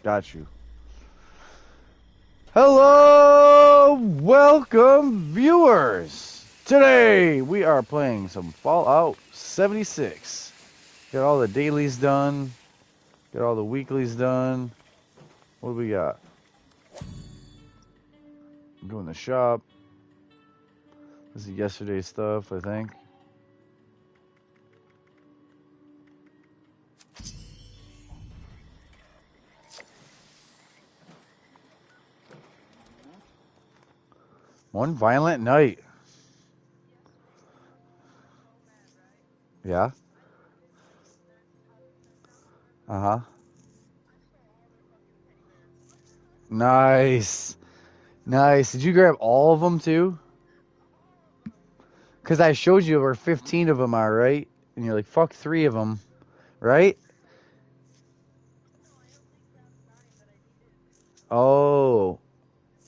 Got you. Hello, welcome viewers. Today we are playing some Fallout 76. Got all the dailies done. Got all the weeklies done. What do we got? I'm doing the shop. This is yesterday's stuff, I think. One violent night. Yeah. Uh-huh. Nice. Nice. Did you grab all of them too? Because I showed you where 15 of them are, right? And you're like, fuck 3 of them, right? Oh.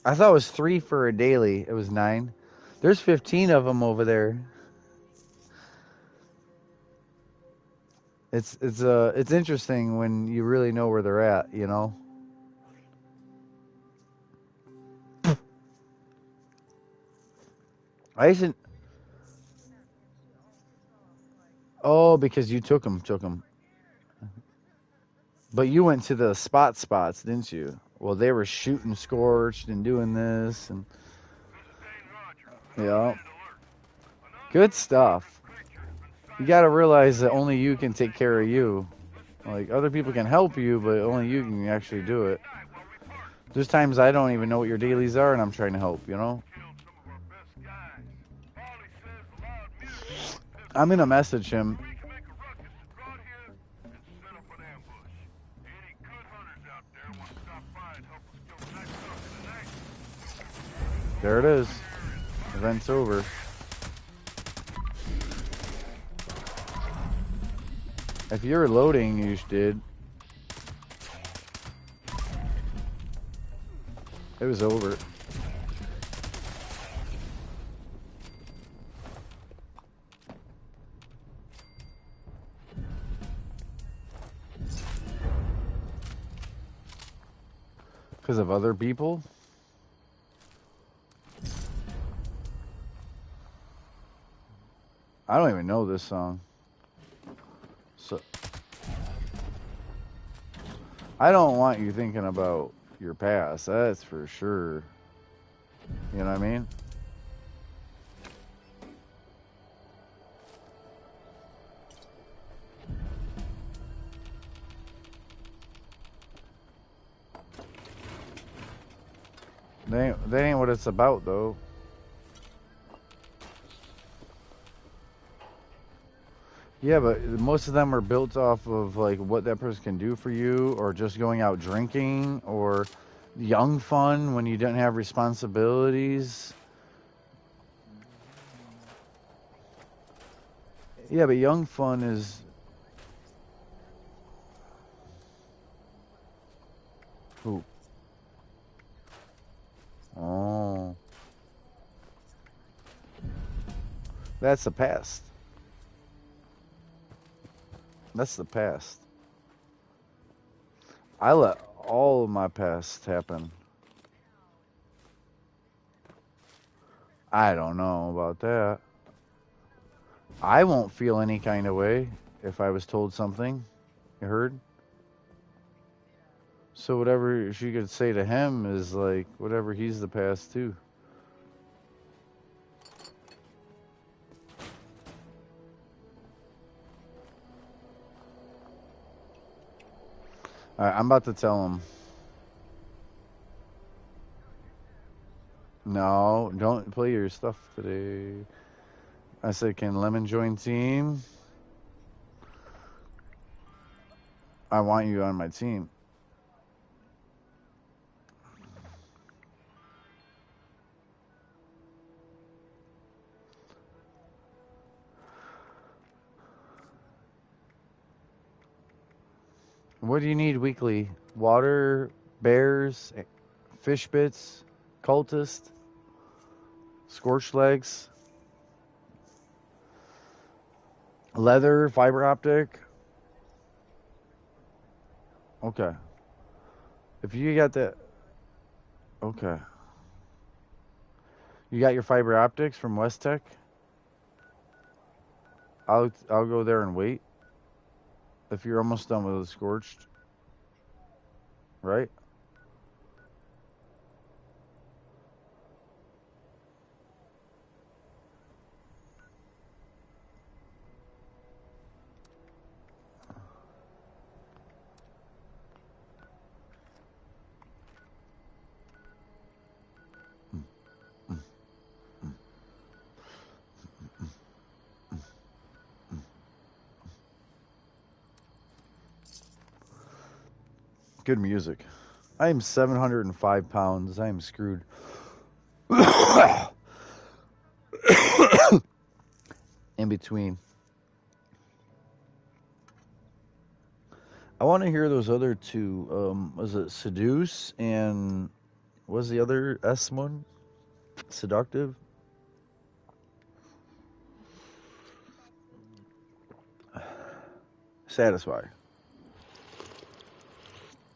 I thought it was 3 for a daily. It was 9. There's 15 of them over there. It's interesting when you really know where they're at, you know? I used Oh, because you took them. But you went to the spots, didn't you? Well, they were shooting Scorched and doing this and yeah. Good stuff. You got to realize that only you can take care of you. Like other people can help you, but only you can actually do it. There's times I don't even know what your dailies are and I'm trying to help, you know? I'm going to message him. There it is. Event's over. If you're loading, you did. It was over. Because of other people? I don't even know this song. So I don't want you thinking about your past, that's for sure. You know what I mean? That ain't what it's about, though. Yeah, but most of them are built off of like what that person can do for you, or just going out drinking, or young fun when you didn't have responsibilities. Yeah, but young fun is... Who? Oh. That's the past. That's the past. I let all of my past happen. I don't know about that. I won't feel any kind of way if I was told something. You heard? So whatever she could say to him is like whatever he's the past too. All right, I'm about to tell him. No, don't play your stuff today. I said, can Lemon join team? I want you on my team. What do you need weekly? Water, bears, fish bits, cultist, scorched legs, leather, fiber optic. Okay. If you got that, okay. You got your fiber optics from West Tech? I'll go there and wait. If you're almost done with the Scorched, right? Good music. I am 705 pounds. I am screwed. In between. I want to hear those other two. Was it Seduce and what was the other S one? Seductive? Satisfy.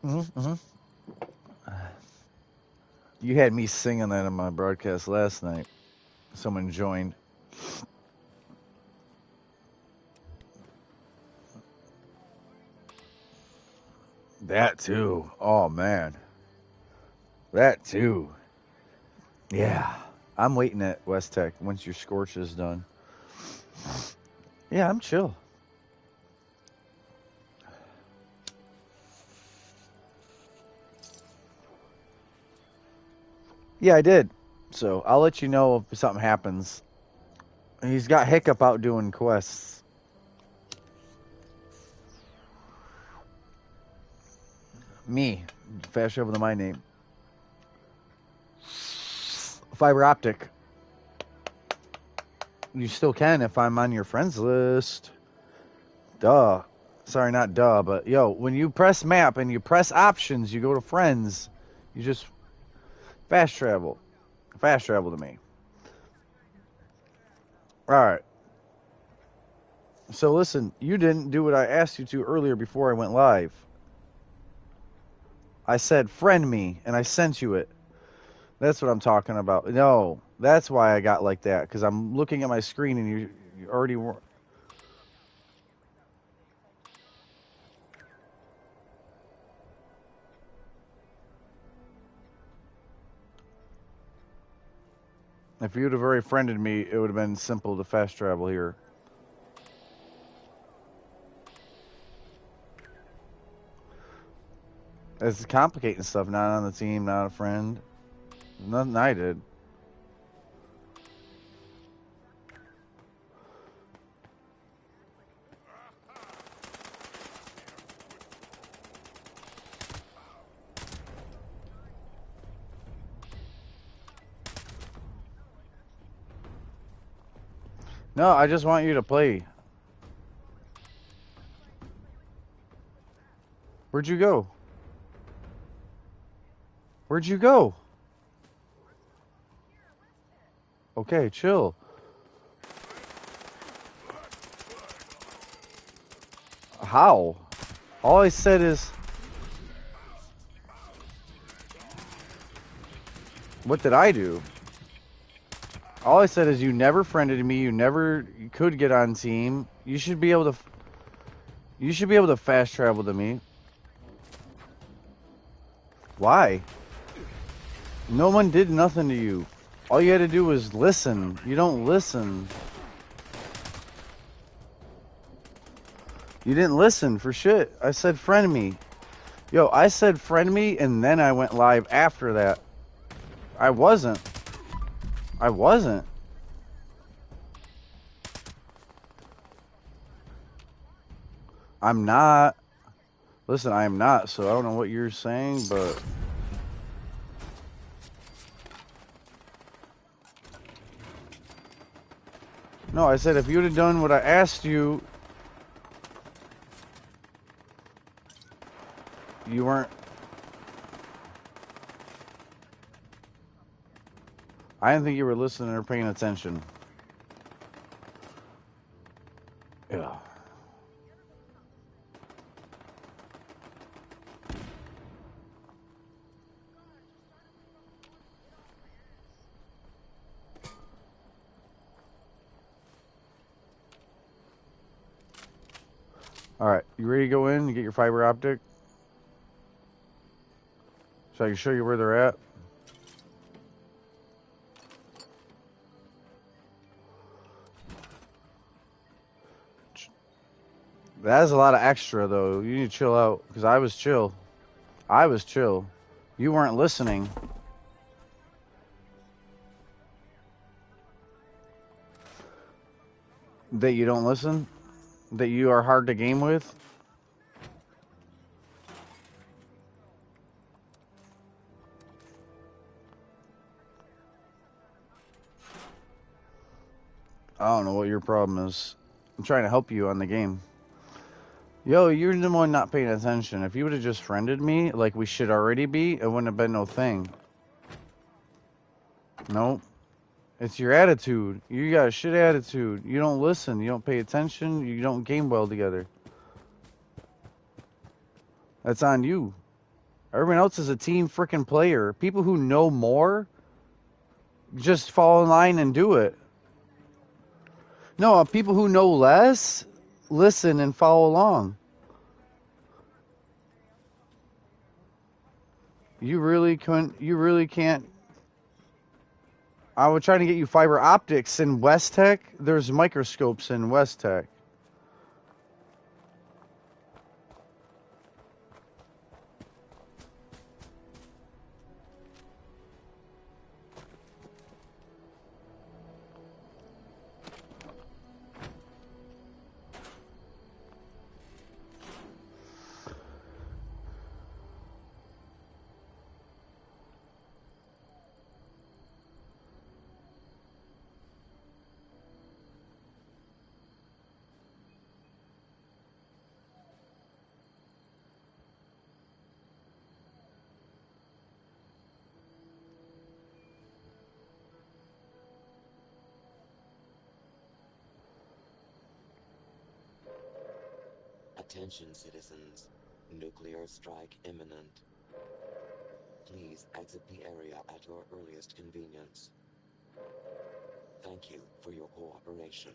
Mm-hmm. You had me singing that in my broadcast last night. Someone joined. That too. Oh man. That too. Yeah. I'm waiting at West Tech once your Scorch is done. Yeah, I'm chill. Yeah, I did. So I'll let you know if something happens. He's got Hiccup out doing quests. Me. Fast travel to my name. Fiber optic. You still can if I'm on your friends list. Duh. Sorry, not duh, but yo, when you press map and you press options, you go to friends. You just fast travel. Fast travel to me. Alright. So listen, you didn't do what I asked you to earlier before I went live. I said friend me and I sent you it. That's what I'm talking about. No, that's why I got like that, because I'm looking at my screen and you already were. If you'd have already friended me, it would have been simple to fast travel here. It's complicating stuff. Not on the team, not a friend. Nothing I did. No, I just want you to play. Where'd you go? Where'd you go? Okay, chill. How? All I said is... What did I do? All I said is you never friended me. You never could get on team. You should be able to... You should be able to fast travel to me. Why? No one did nothing to you. All you had to do was listen. You don't listen. You didn't listen for shit. I said friend me. Yo, I said friend me and then I went live after that. I wasn't. I wasn't. I'm not. Listen, I am not, so I don't know what you're saying, but... No, I said if you'd have done what I asked you... You weren't... I didn't think you were listening or paying attention. Yeah. Alright, you ready to go in and get your fiber optic? So I can show you where they're at? That is a lot of extra, though. You need to chill out, because I was chill. I was chill. You weren't listening. That you don't listen? That you are hard to game with? I don't know what your problem is. I'm trying to help you on the game. Yo, you're the one not paying attention. If you would have just friended me, like we should already be, it wouldn't have been no thing. Nope. It's your attitude. You got a shit attitude. You don't listen. You don't pay attention. You don't game well together. That's on you. Everyone else is a team freaking player. People who know more just fall in line and do it. No, people who know less listen and follow along. You really couldn't. You really can't. I was trying to get you fiber optics in West Tech. There's microscopes in West Tech. Attention citizens, nuclear strike imminent. Please exit the area at your earliest convenience. Thank you for your cooperation.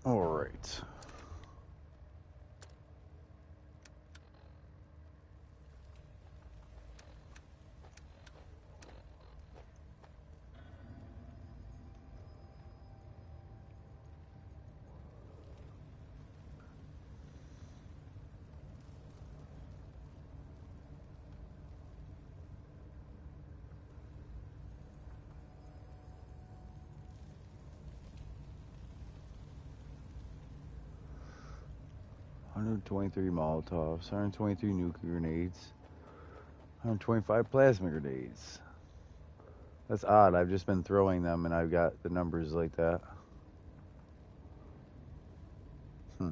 All right. $123 Molotovs, 123 nuclear grenades, 125 plasma grenades. That's odd. I've just been throwing them and I've got the numbers like that. Hmm.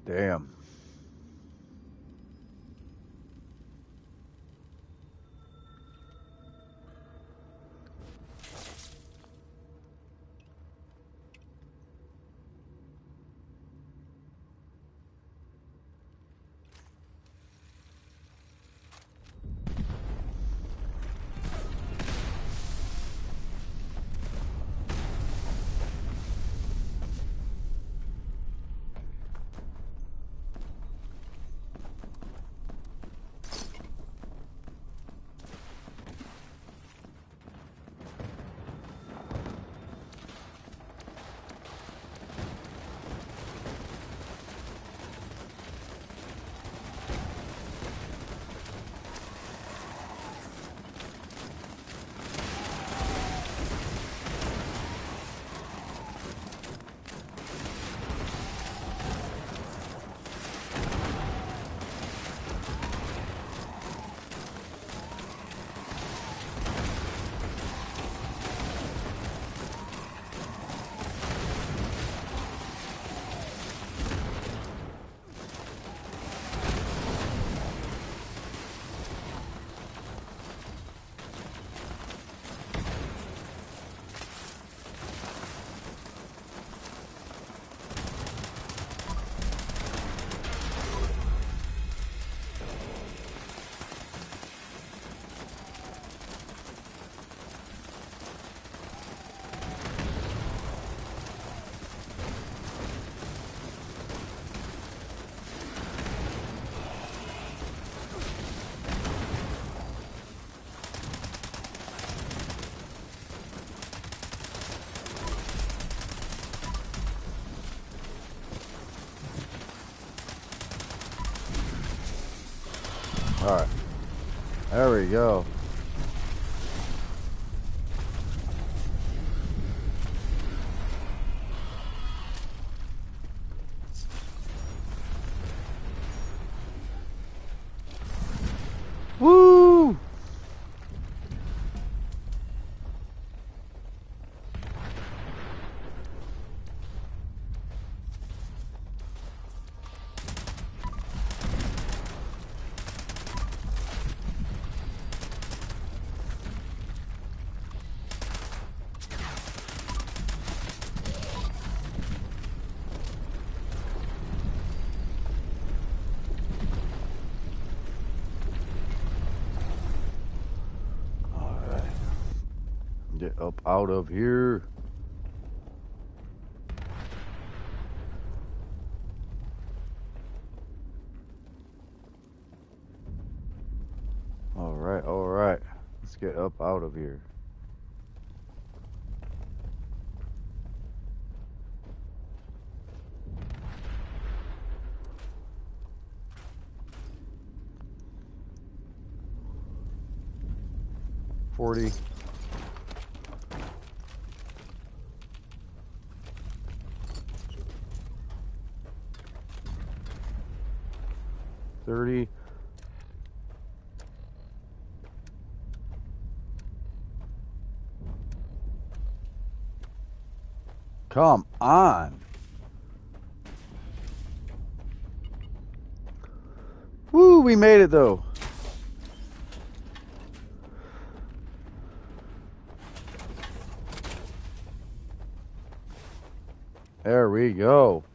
Damn. Alright. There we go. Woo! Alright. Get up out of here. Alright, alright. Let's get up out of here. $40. 30. Come on. Woo, we made it though. There we go.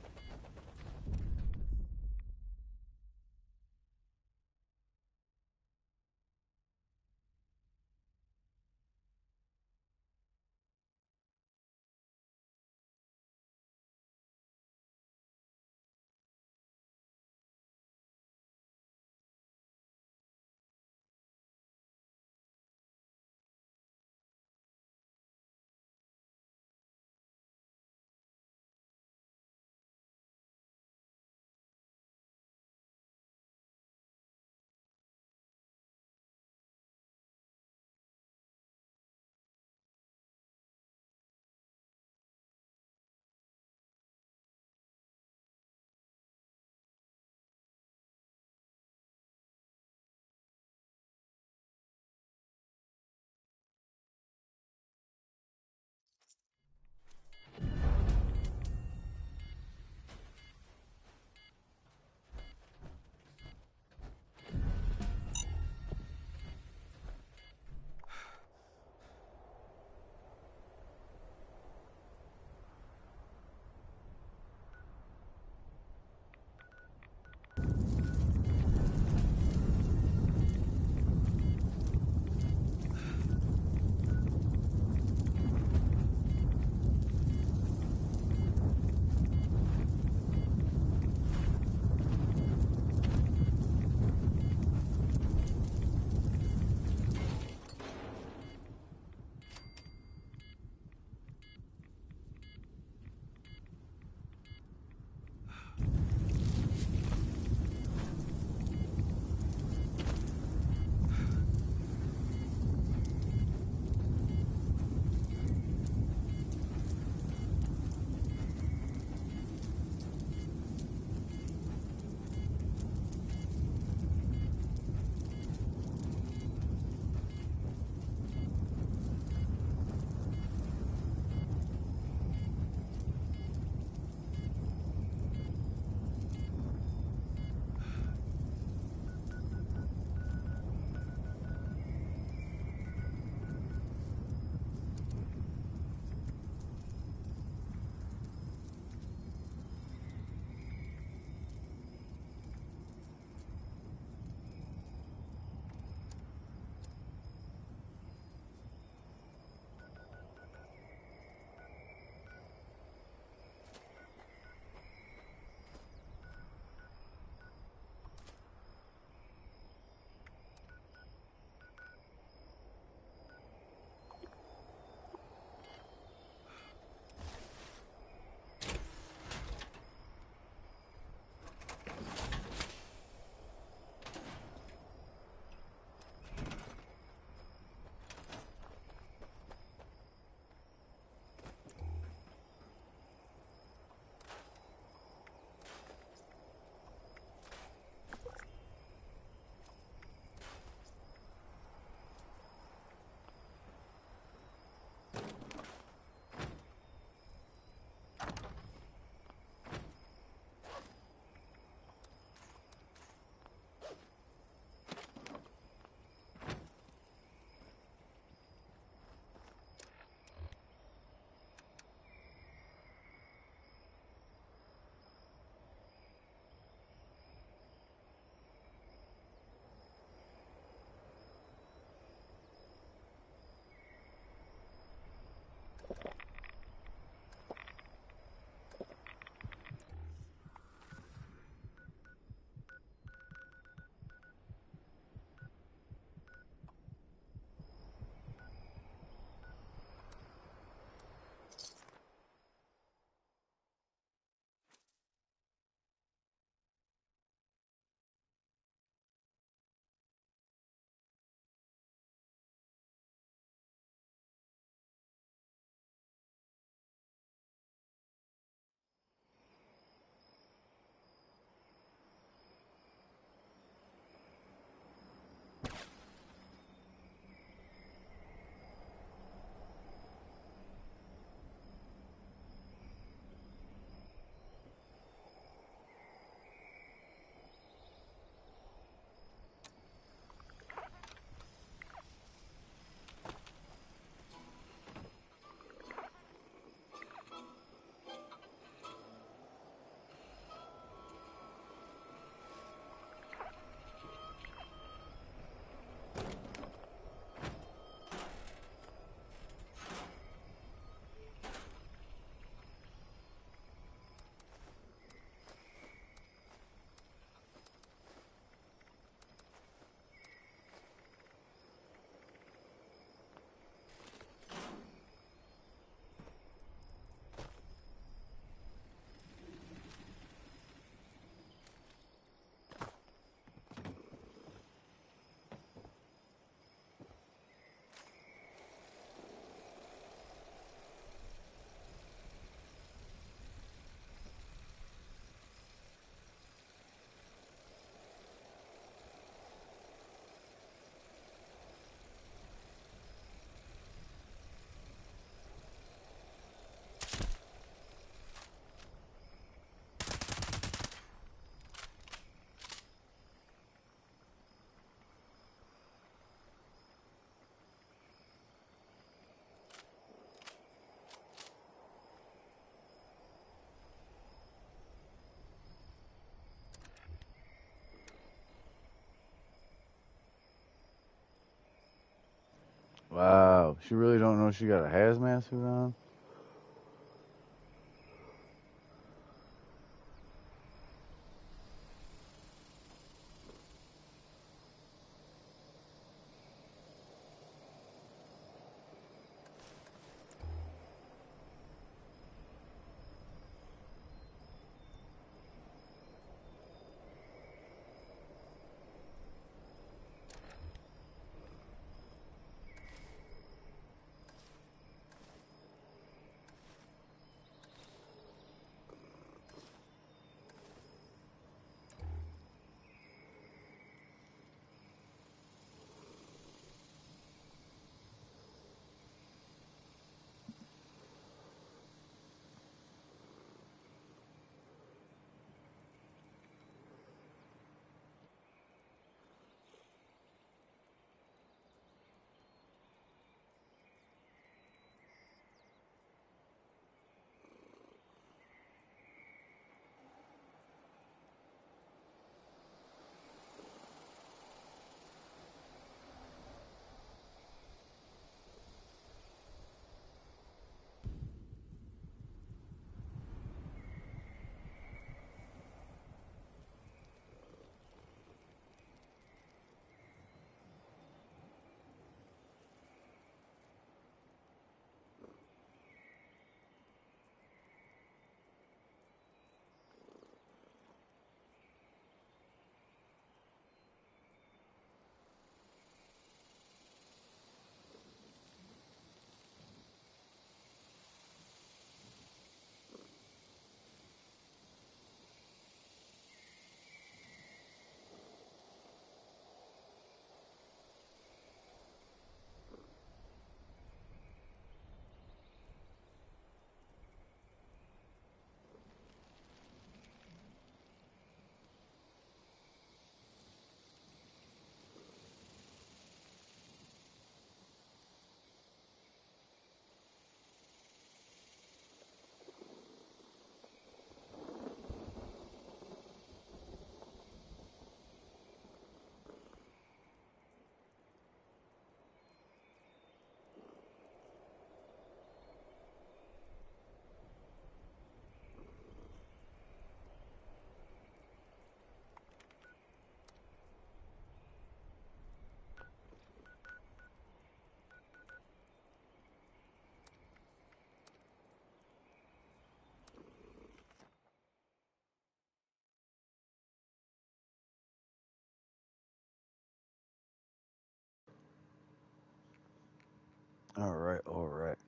Wow, she really don't know she got a hazmat suit on? All right, all right.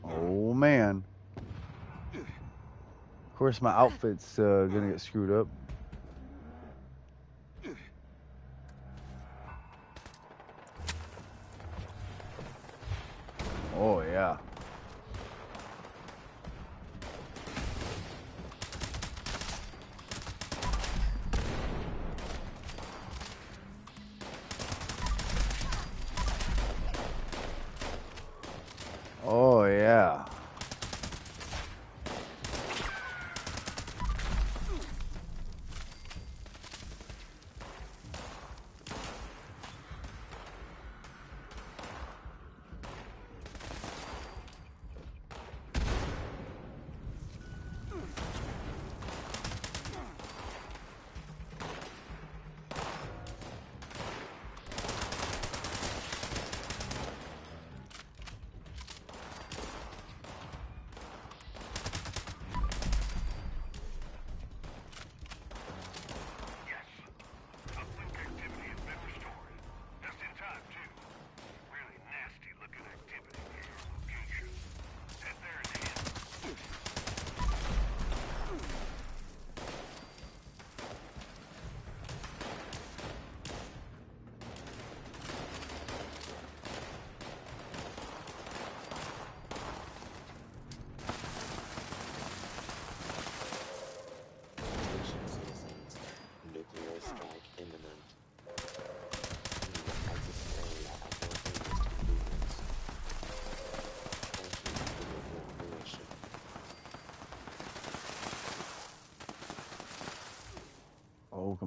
Oh man. Of course, my outfit's gonna get screwed up. Oh yeah. Oh yeah.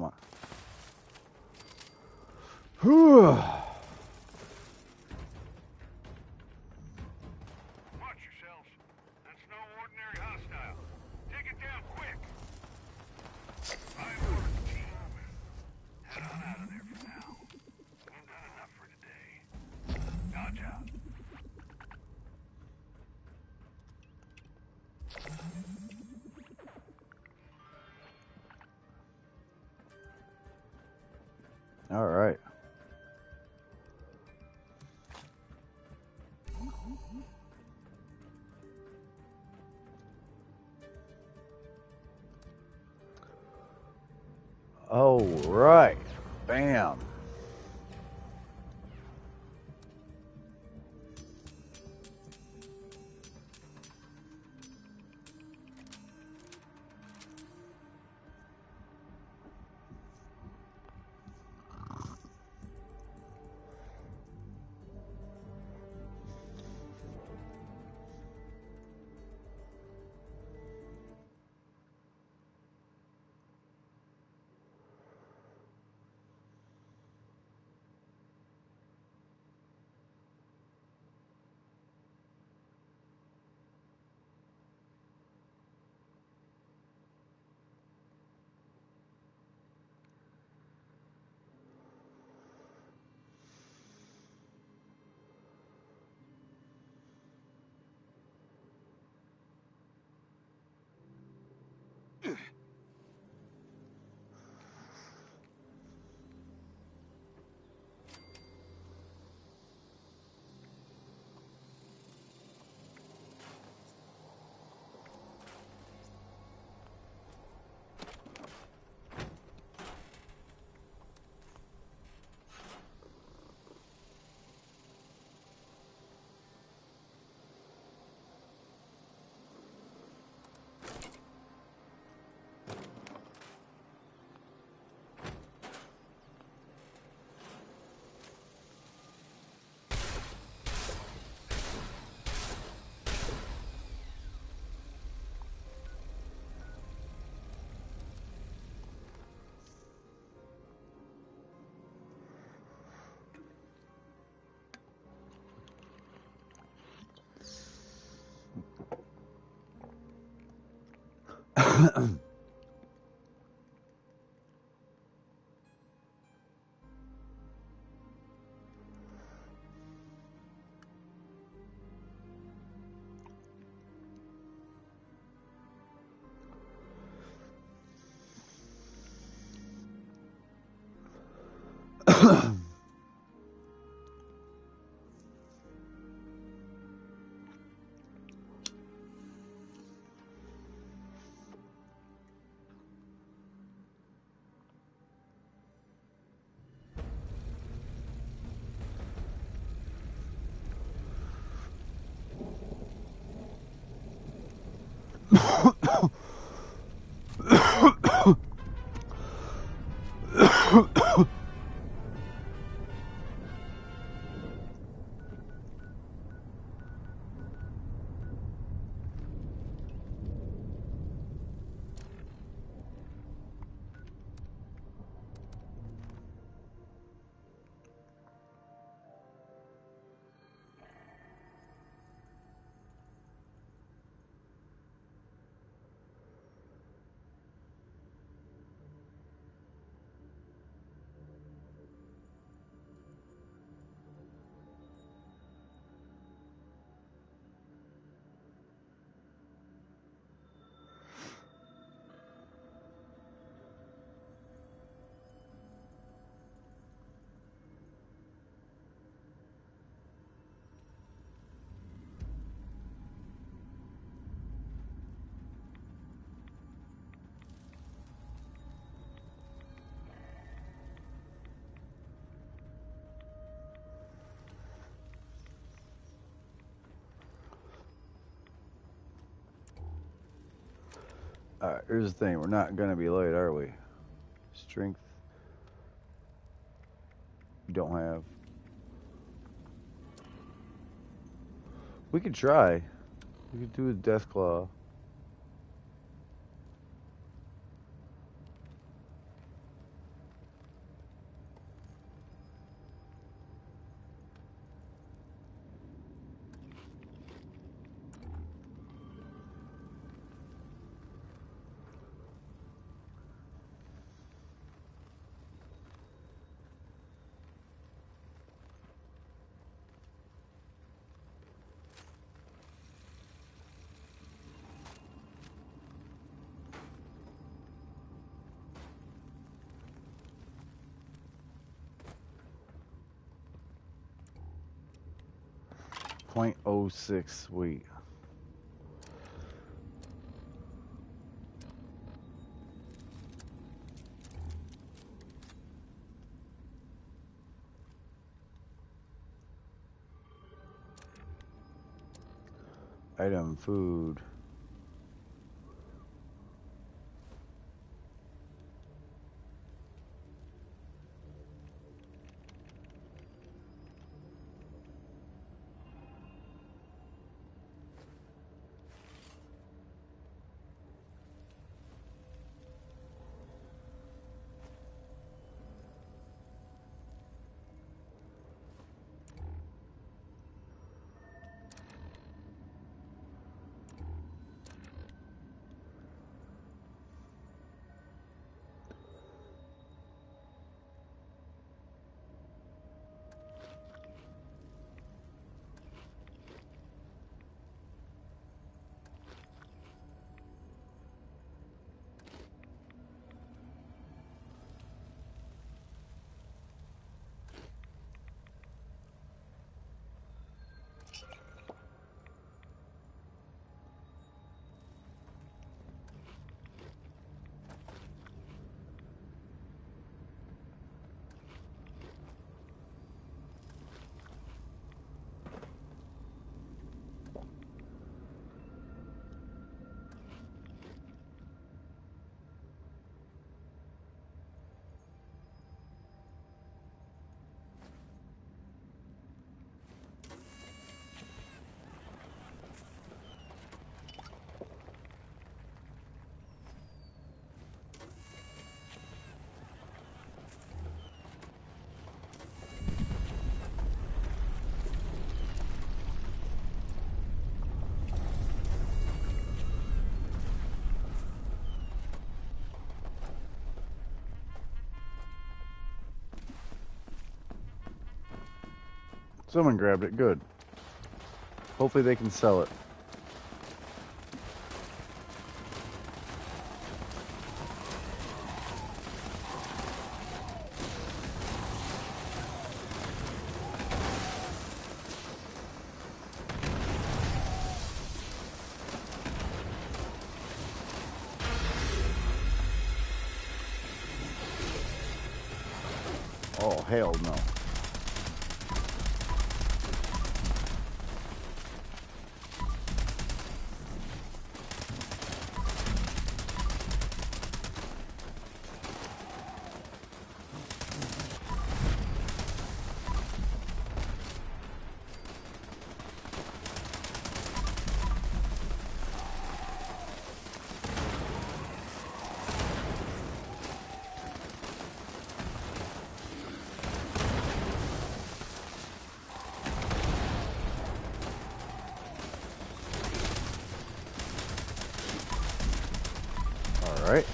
Come on. Whew. Watch yourselves. That's no ordinary hostile. Take it down quick. Fine work, team. Head on out of there for now. We've done enough for today. Dodge out. All right. All right. Bam. Alright, here's the thing. We're not going to be late, are we? Strength. You don't have. We could try. We could do a Death Claw. .06 weight. Item, food. Someone grabbed it. Good. Hopefully they can sell it. Oh, hell no. All right.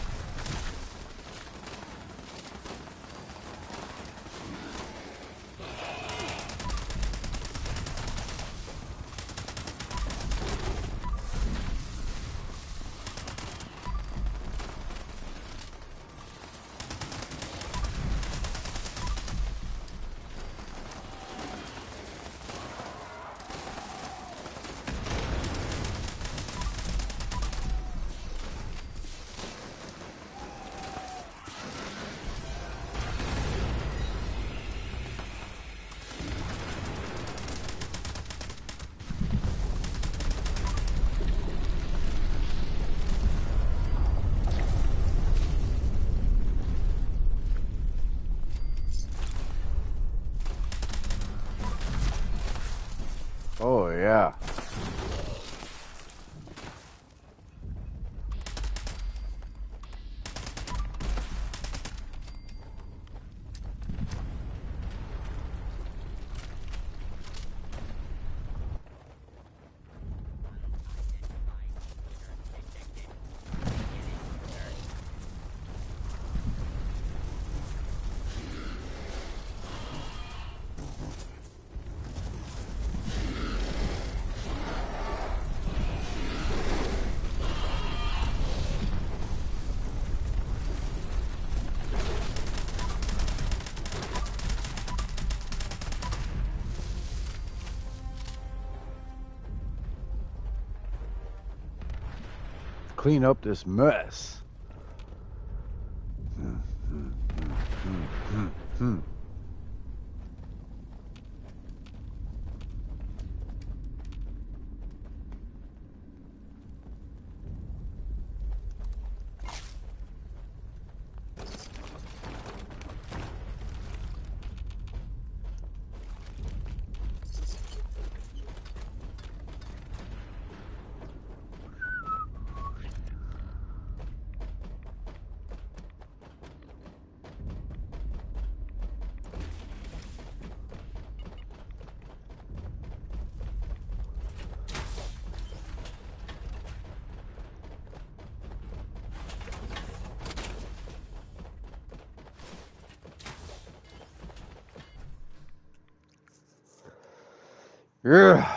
Oh, yeah. clean up this mess. Yeah.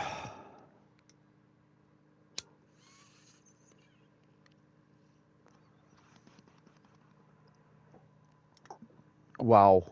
Wow.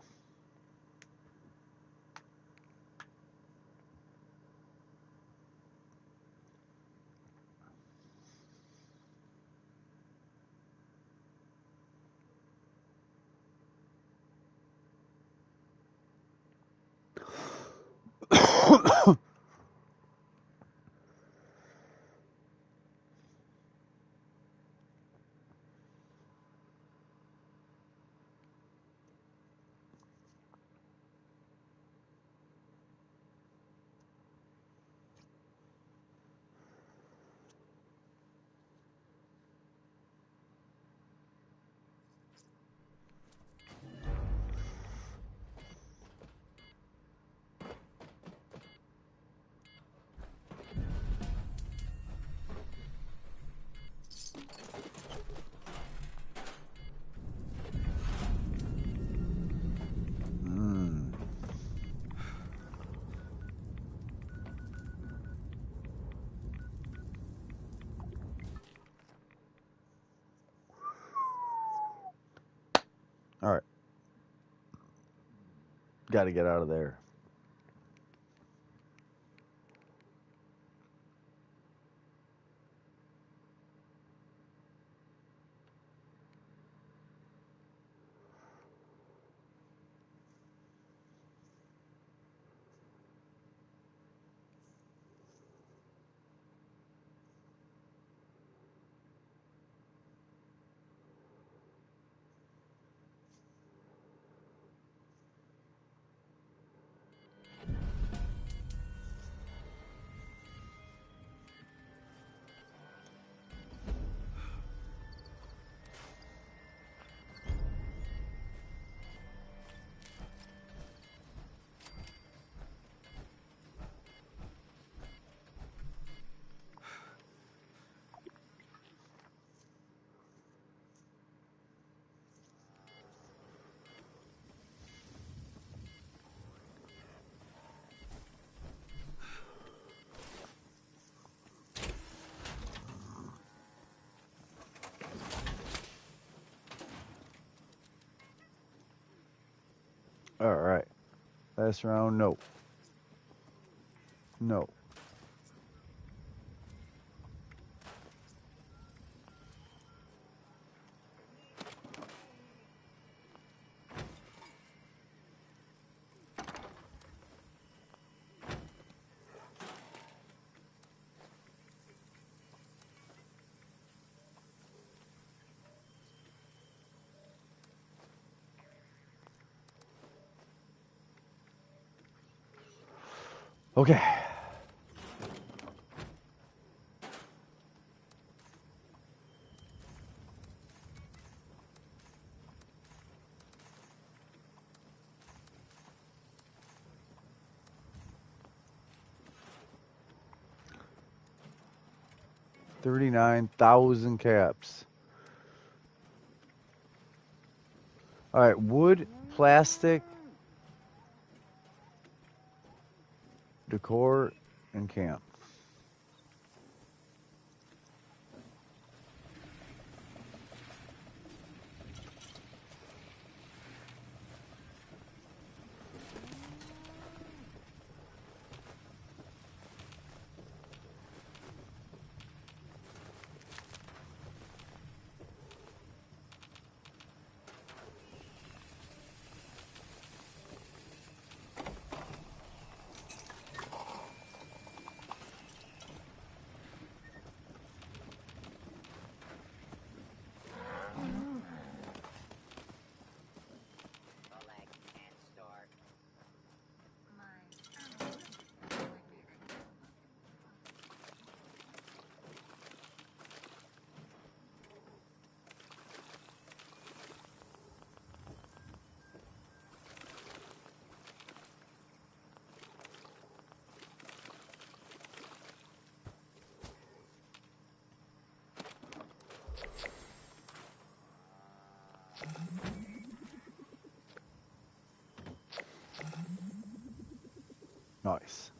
All right. Got to get out of there. All right. Last round, no. No. Okay. $39,000 caps. All right, wood, plastic, decor, and camp. Nice.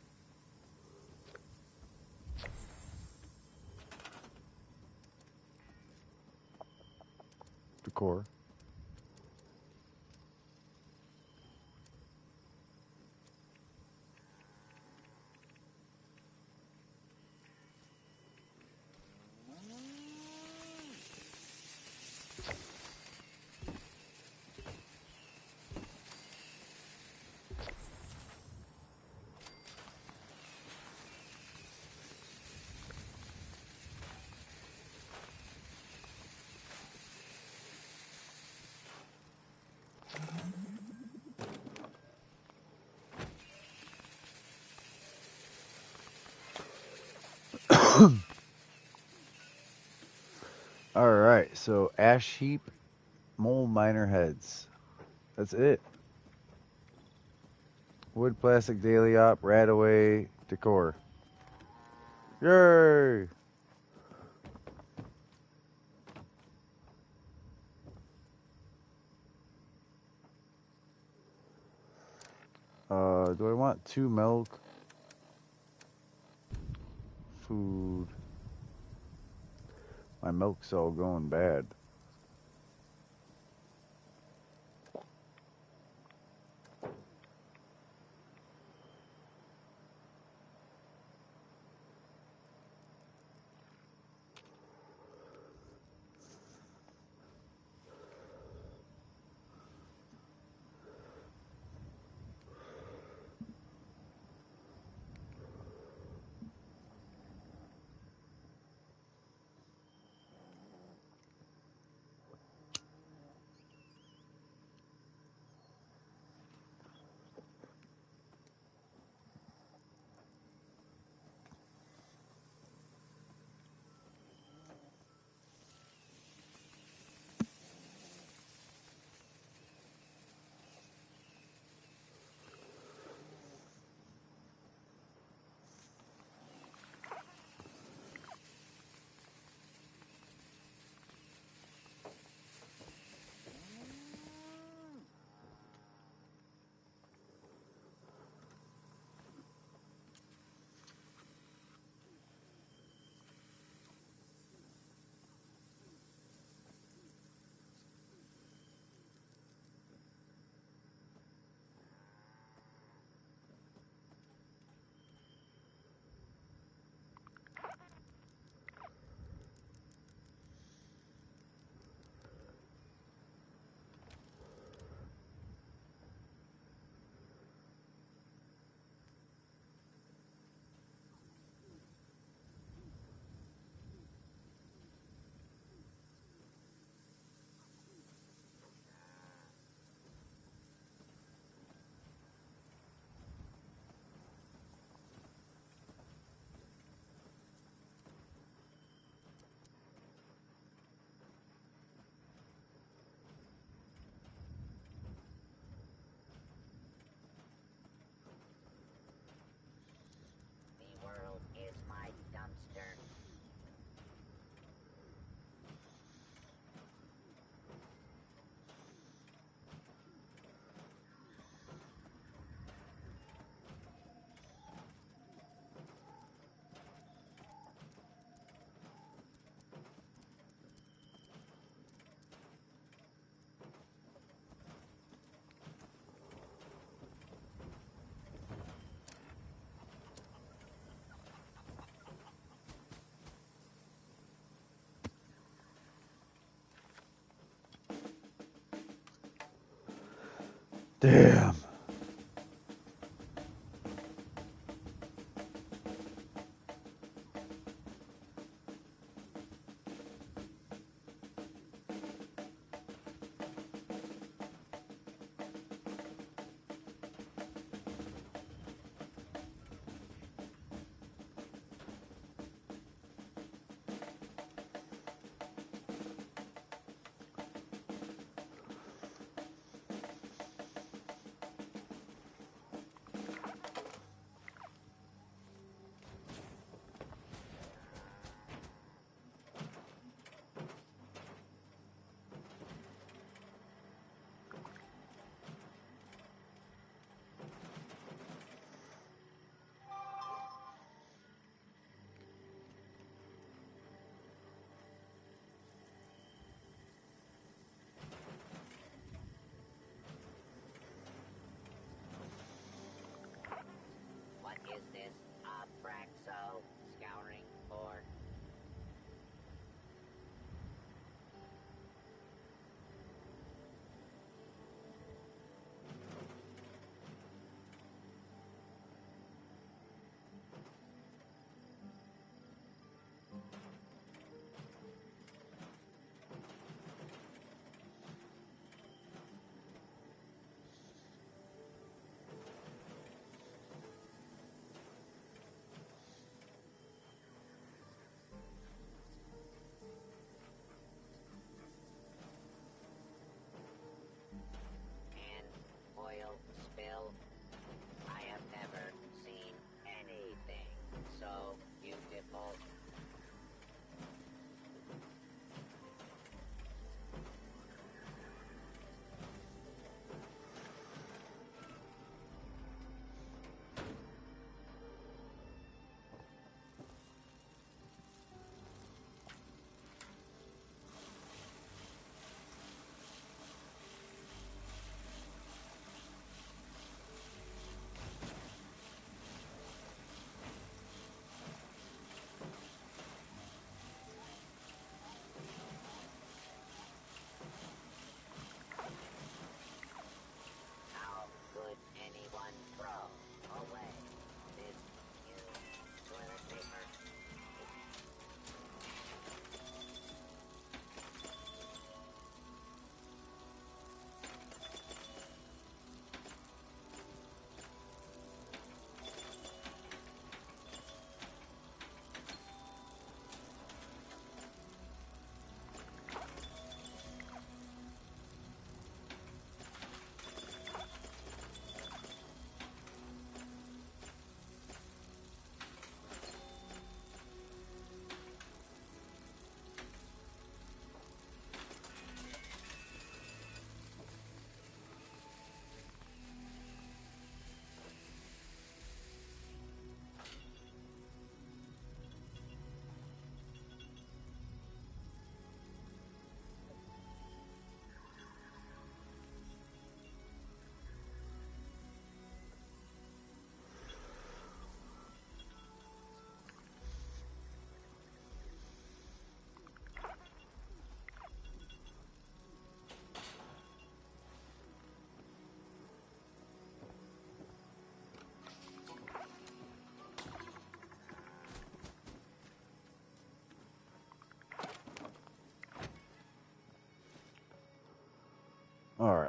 Decor. All right, so ash heap, mole miner heads. That's it. Wood, plastic, daily op, radaway, decor. Yay! Do I want 2 milk? Food. My milk's all going bad. The world is my dumpster. Damn.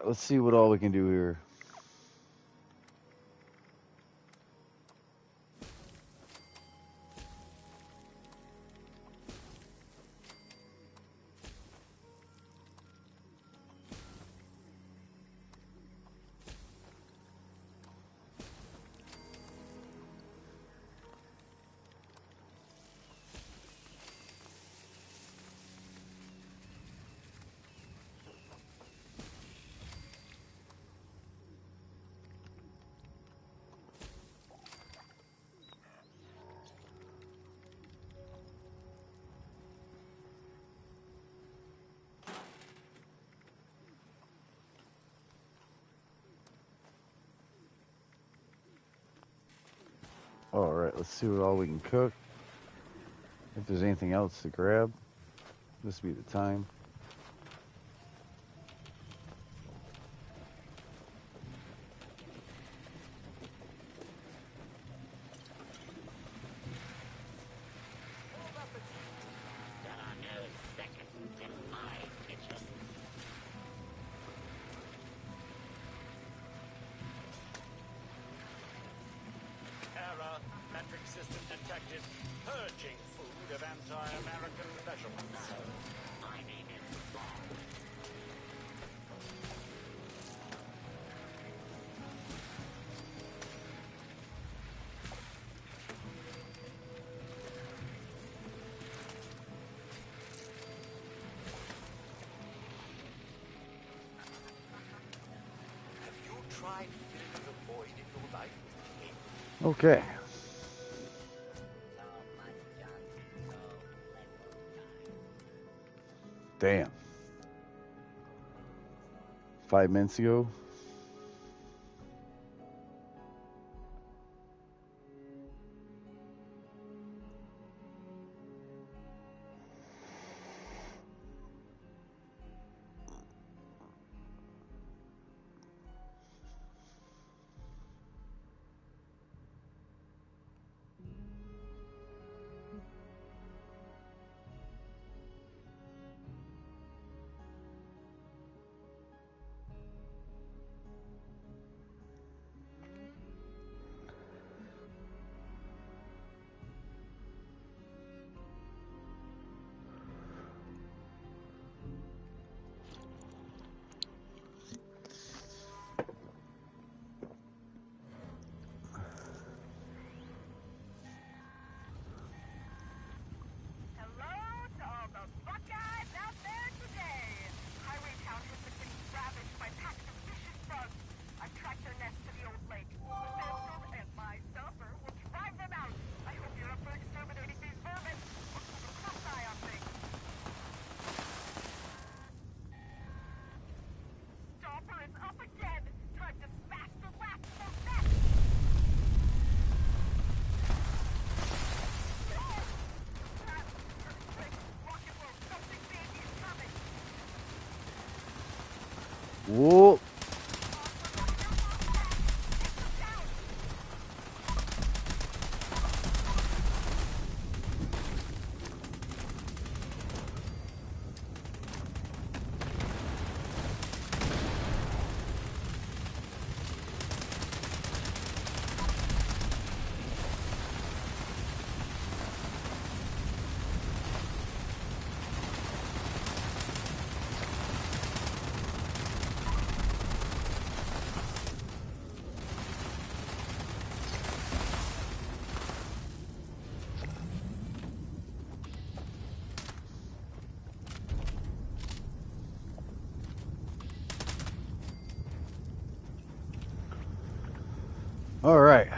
right, let's see what all we can do here. All right, let's see what all we can cook. If there's anything else to grab, this would be the time. There are no seconds in my kitchen. Error. Metric system detected. Purging food of anti-American measurements. My name is Bob. Have you tried filling the void in your life with cake? Okay. So much junk, so little time. Damn. 5 minutes ago. Hello to all the Buckeyes out there today. Highway Town has been getting ravaged by packs of vicious bugs. I've tracked their nests to the old lake. Sandstorm and my stuffer will drive them out. I hope you're up for exterminating these vermin. Or keep a close eye on things. Stopper is up again. Time to smash the last of those nests. Whoa. All right.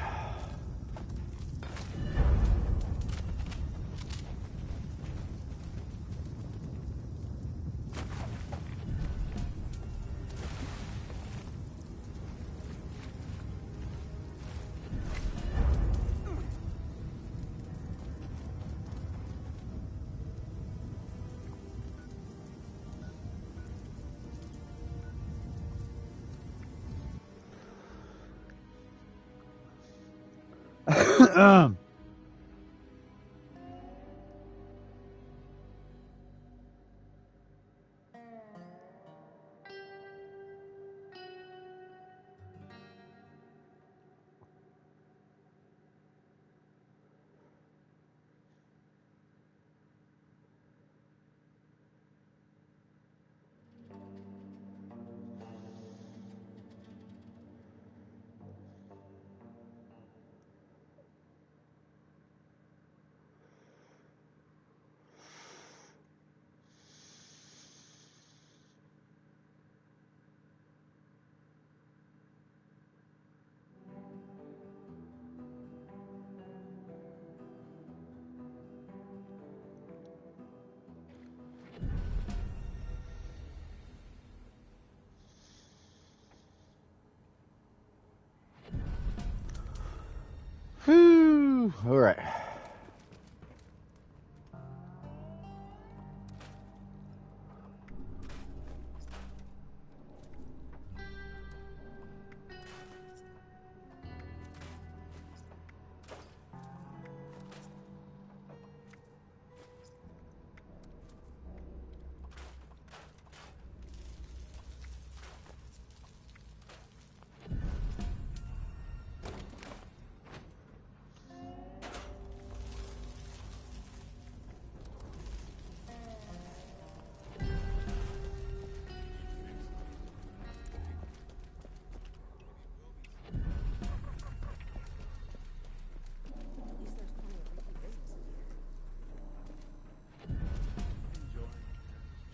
All right.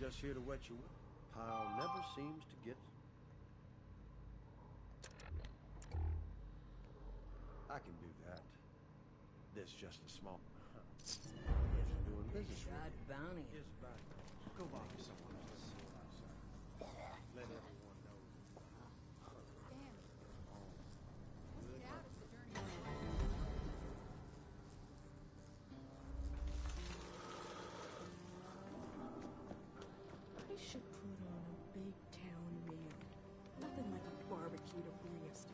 Just here to wet you. Pile never seems to get. I can do that. This just a small. Doing business with God you. bounty. Here's a bag. Go bother someone else. Let everyone know. I should put on a big town meal. Nothing like a barbecue to bring us to.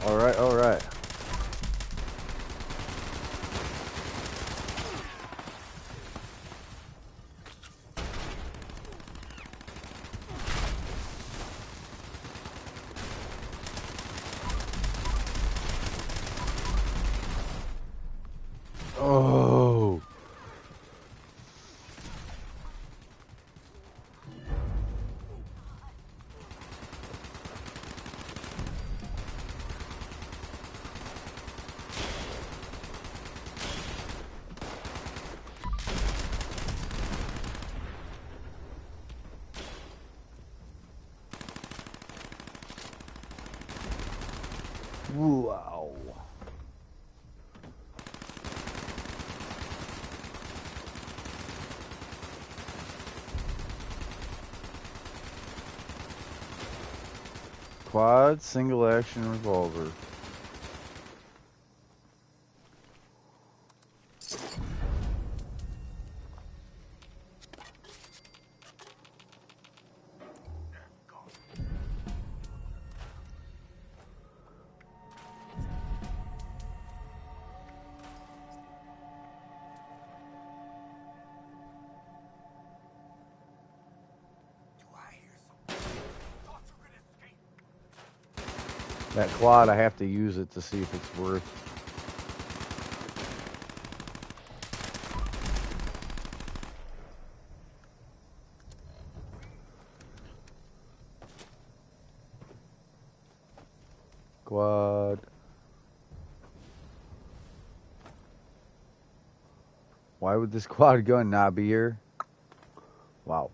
All right, all right. Oh. Wow. Quad single action revolver. That quad, I have to use it to see if it's worth. Quad. Why would this quad gun not be here? Wow.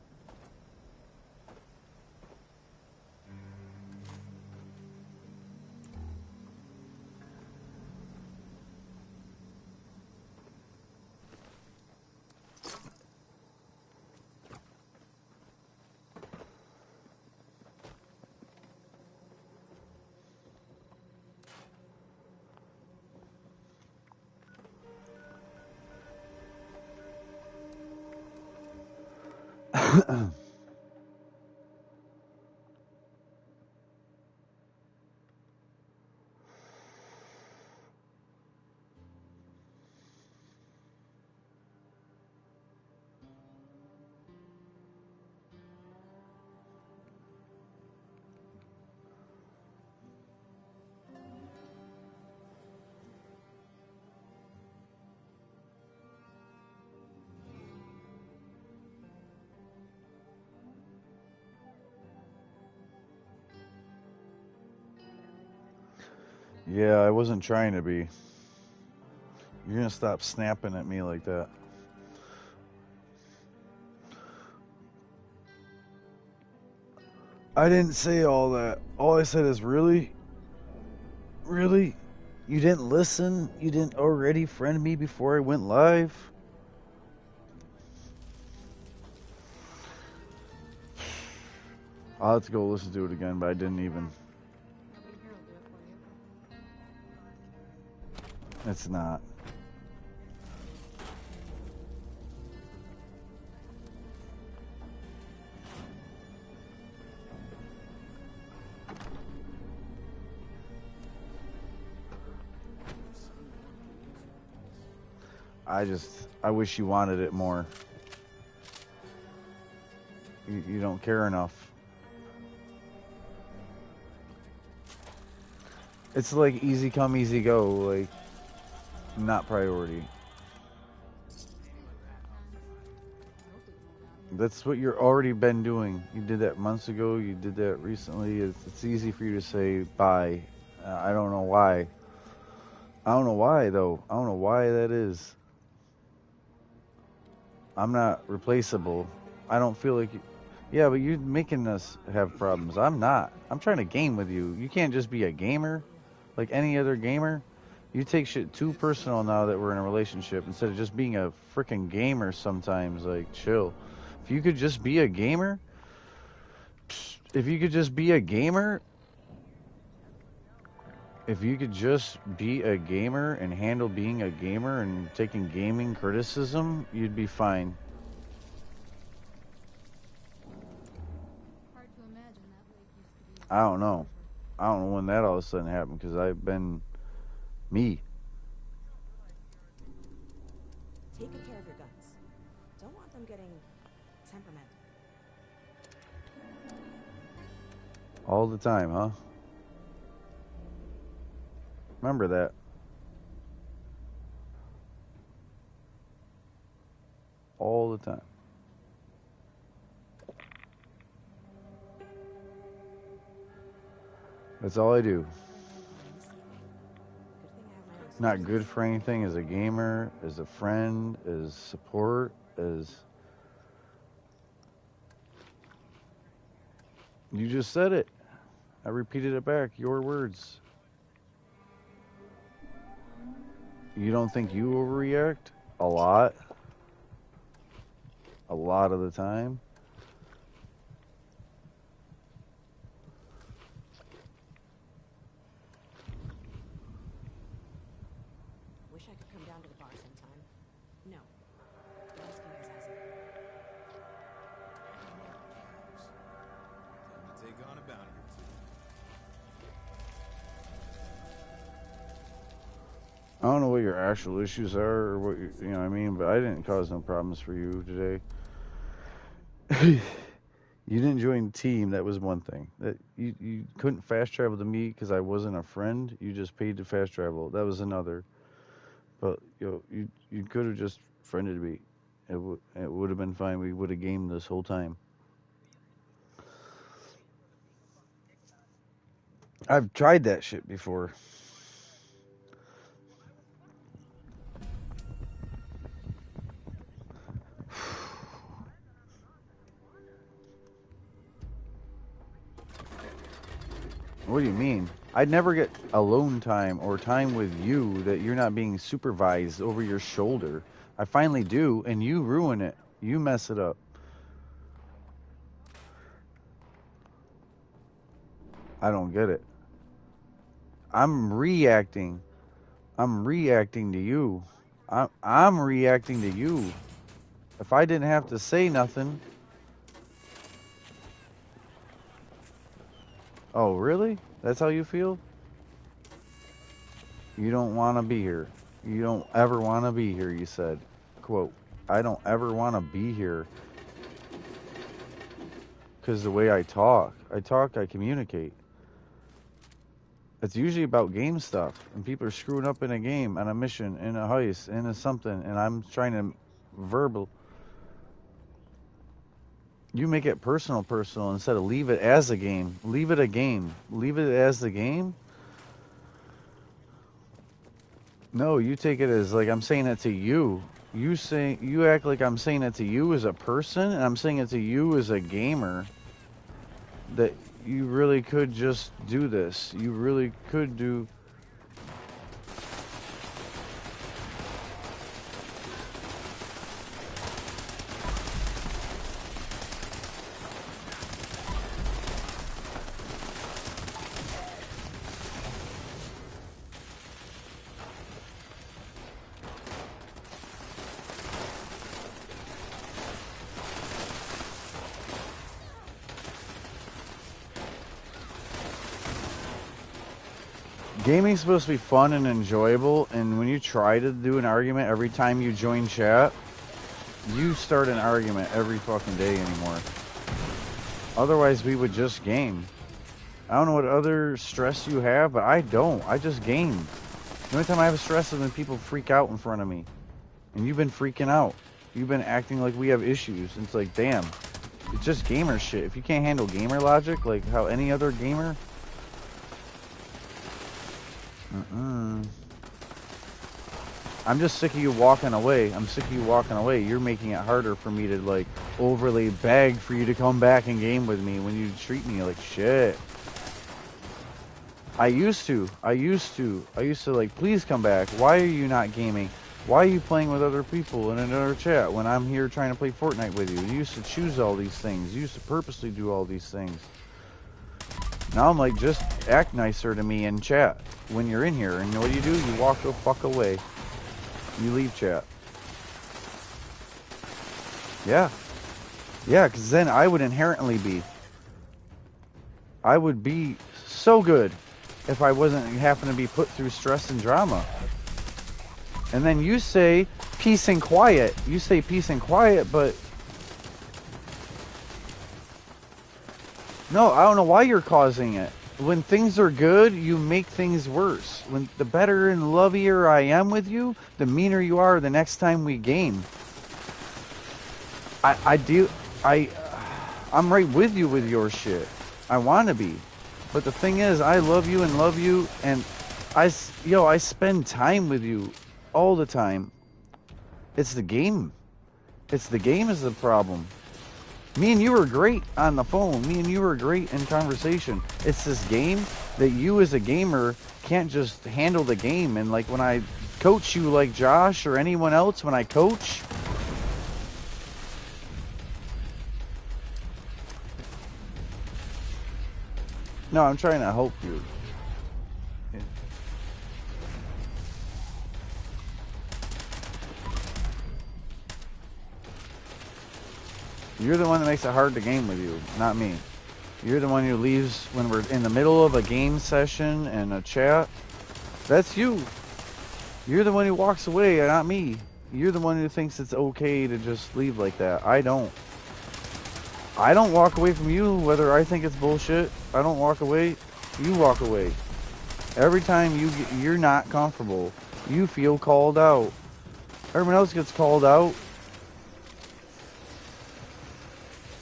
Yeah, I wasn't trying to be. You're gonna stop snapping at me like that. I didn't say all that. All I said is, really? Really? You didn't listen? You didn't already friend me before I went live? I'll have to go listen to it again, but I didn't even. Nobody here will do it for you. It's not. I wish you wanted it more. You don't care enough. It's like easy come, easy go, like, not priority. That's what you're already been doing. You did that months ago, you did that recently. It's easy for you to say bye. I don't know why. I don't know why, though. I don't know why that is. I'm not replaceable. I don't feel like... Yeah, but you're making us have problems. I'm not. I'm trying to game with you. You can't just be a gamer like any other gamer. You take shit too personal now that we're in a relationship instead of just being a freaking gamer sometimes. Like, chill. If you could just be a gamer... If you could just be a gamer... If you could just be a gamer and handle being a gamer and taking gaming criticism, you'd be fine. Hard to imagine that lake used to be. I don't know. I don't know when that all of a sudden happened because I've been me. Take good care of your guns. Don't want them getting temperamental. All the time, huh? Remember that. All the time. That's all I do. Not good for anything as a gamer, as a friend, as support, as... You just said it. I repeated it back. Your words. You don't think you overreact? A lot? A lot of the time? Wish I could come down to the bar sometime. No. Dennis Campbell's has it. Time to take on a bounty or two. I don't know what your actual issues are or what you know what I mean, but I didn't cause no problems for you today. You didn't join the team, that was one thing. That you couldn't fast travel to me because I wasn't a friend. You just paid to fast travel. That was another. But you could have just friended me. It would have been fine. We would have gamed this whole time. I've tried that shit before. What do you mean? I'd never get alone time or time with you that you're not being supervised over your shoulder. I finally do, and you ruin it. You mess it up. I don't get it. I'm reacting. I'm reacting to you. I'm reacting to you. If I didn't have to say nothing... Oh, really? That's how you feel? You don't want to be here. You don't ever want to be here, you said. Quote, I don't ever want to be here. Because the way I talk, I communicate. It's usually about game stuff. And people are screwing up in a game, on a mission, in a heist, in a something. And I'm trying to verbal... You make it personal instead of leave it as a game. Leave it a game. Leave it as the game? No, you take it as like I'm saying it to you. You act like I'm saying it to you as a person, and I'm saying it to you as a gamer. That you really could just do this. You really could do... Gaming's supposed to be fun and enjoyable, and when you try to do an argument every time you join chat, you start an argument every fucking day anymore. Otherwise, we would just game. I don't know what other stress you have, but I don't. I just game. The only time I have stress is when people freak out in front of me. And you've been freaking out. You've been acting like we have issues. And it's like, damn. It's just gamer shit. If you can't handle gamer logic, like how any other gamer... I'm just sick of you walking away. I'm sick of you walking away. You're making it harder for me to like overly beg for you to come back and game with me when you treat me like shit. I used to like, please come back. Why are you not gaming? Why are you playing with other people in another chat when I'm here trying to play Fortnite with you? You used to choose all these things. You used to purposely do all these things. Now I'm like, just act nicer to me in chat when you're in here. And what do? You walk the fuck away. You leave chat. Yeah. Yeah, because then I would inherently be. I would be so good if I wasn't having to be put through stress and drama. And then you say peace and quiet. You say peace and quiet, but... No, I don't know why you're causing it. When things are good, you make things worse. When the better and lovelier I am with you, the meaner you are the next time we game. I'm right with you with your shit. I want to be. But the thing is, I love you, and I spend time with you all the time. It's the game. It's the game is the problem. Me and you were great on the phone. Me and you were great in conversation. It's this game that you as a gamer can't just handle the game. And like when I coach you like Josh or anyone else when I coach. No, I'm trying to help you. You're the one that makes it hard to game with you, not me. You're the one who leaves when we're in the middle of a game session and a chat. That's you. You're the one who walks away, not me. You're the one who thinks it's okay to just leave like that. I don't. I don't walk away from you whether I think it's bullshit. I don't walk away. You walk away. Every time you're not comfortable, you feel called out. Everyone else gets called out.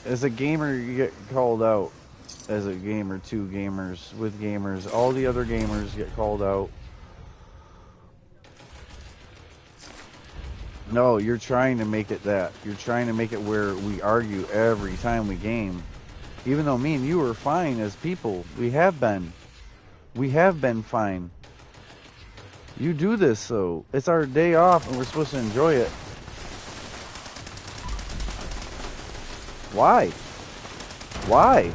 As a gamer, you get called out. As a gamer, two gamers, with gamers, all the other gamers get called out. No, you're trying to make it that. You're trying to make it where we argue every time we game. Even though me and you are fine as people. We have been. We have been fine. You do this, though. It's our day off and we're supposed to enjoy it. Why? Why?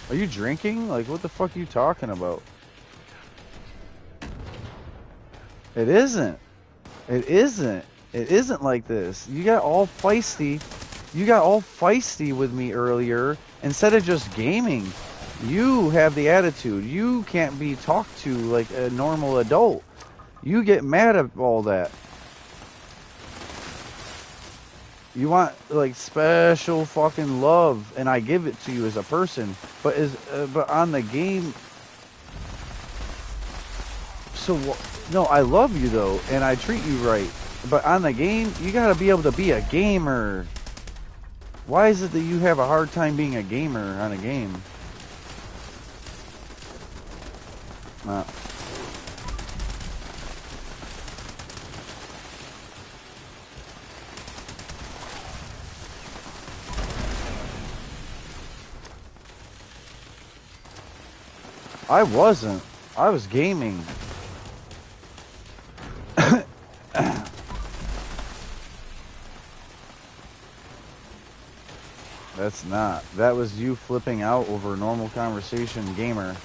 Are you drinking? Like, what the fuck are you talking about? It isn't. It isn't. It isn't like this. You got all feisty. You got all feisty with me earlier instead of just gaming. You have the attitude. You can't be talked to like a normal adult. You get mad at all that. You want like special fucking love, and I give it to you as a person. But but on the game. So no, I love you though, and I treat you right. But on the game, you gotta be able to be a gamer. Why is it that you have a hard time being a gamer on a game? I wasn't. I was gaming. That's not. That was you flipping out over normal conversation, gamer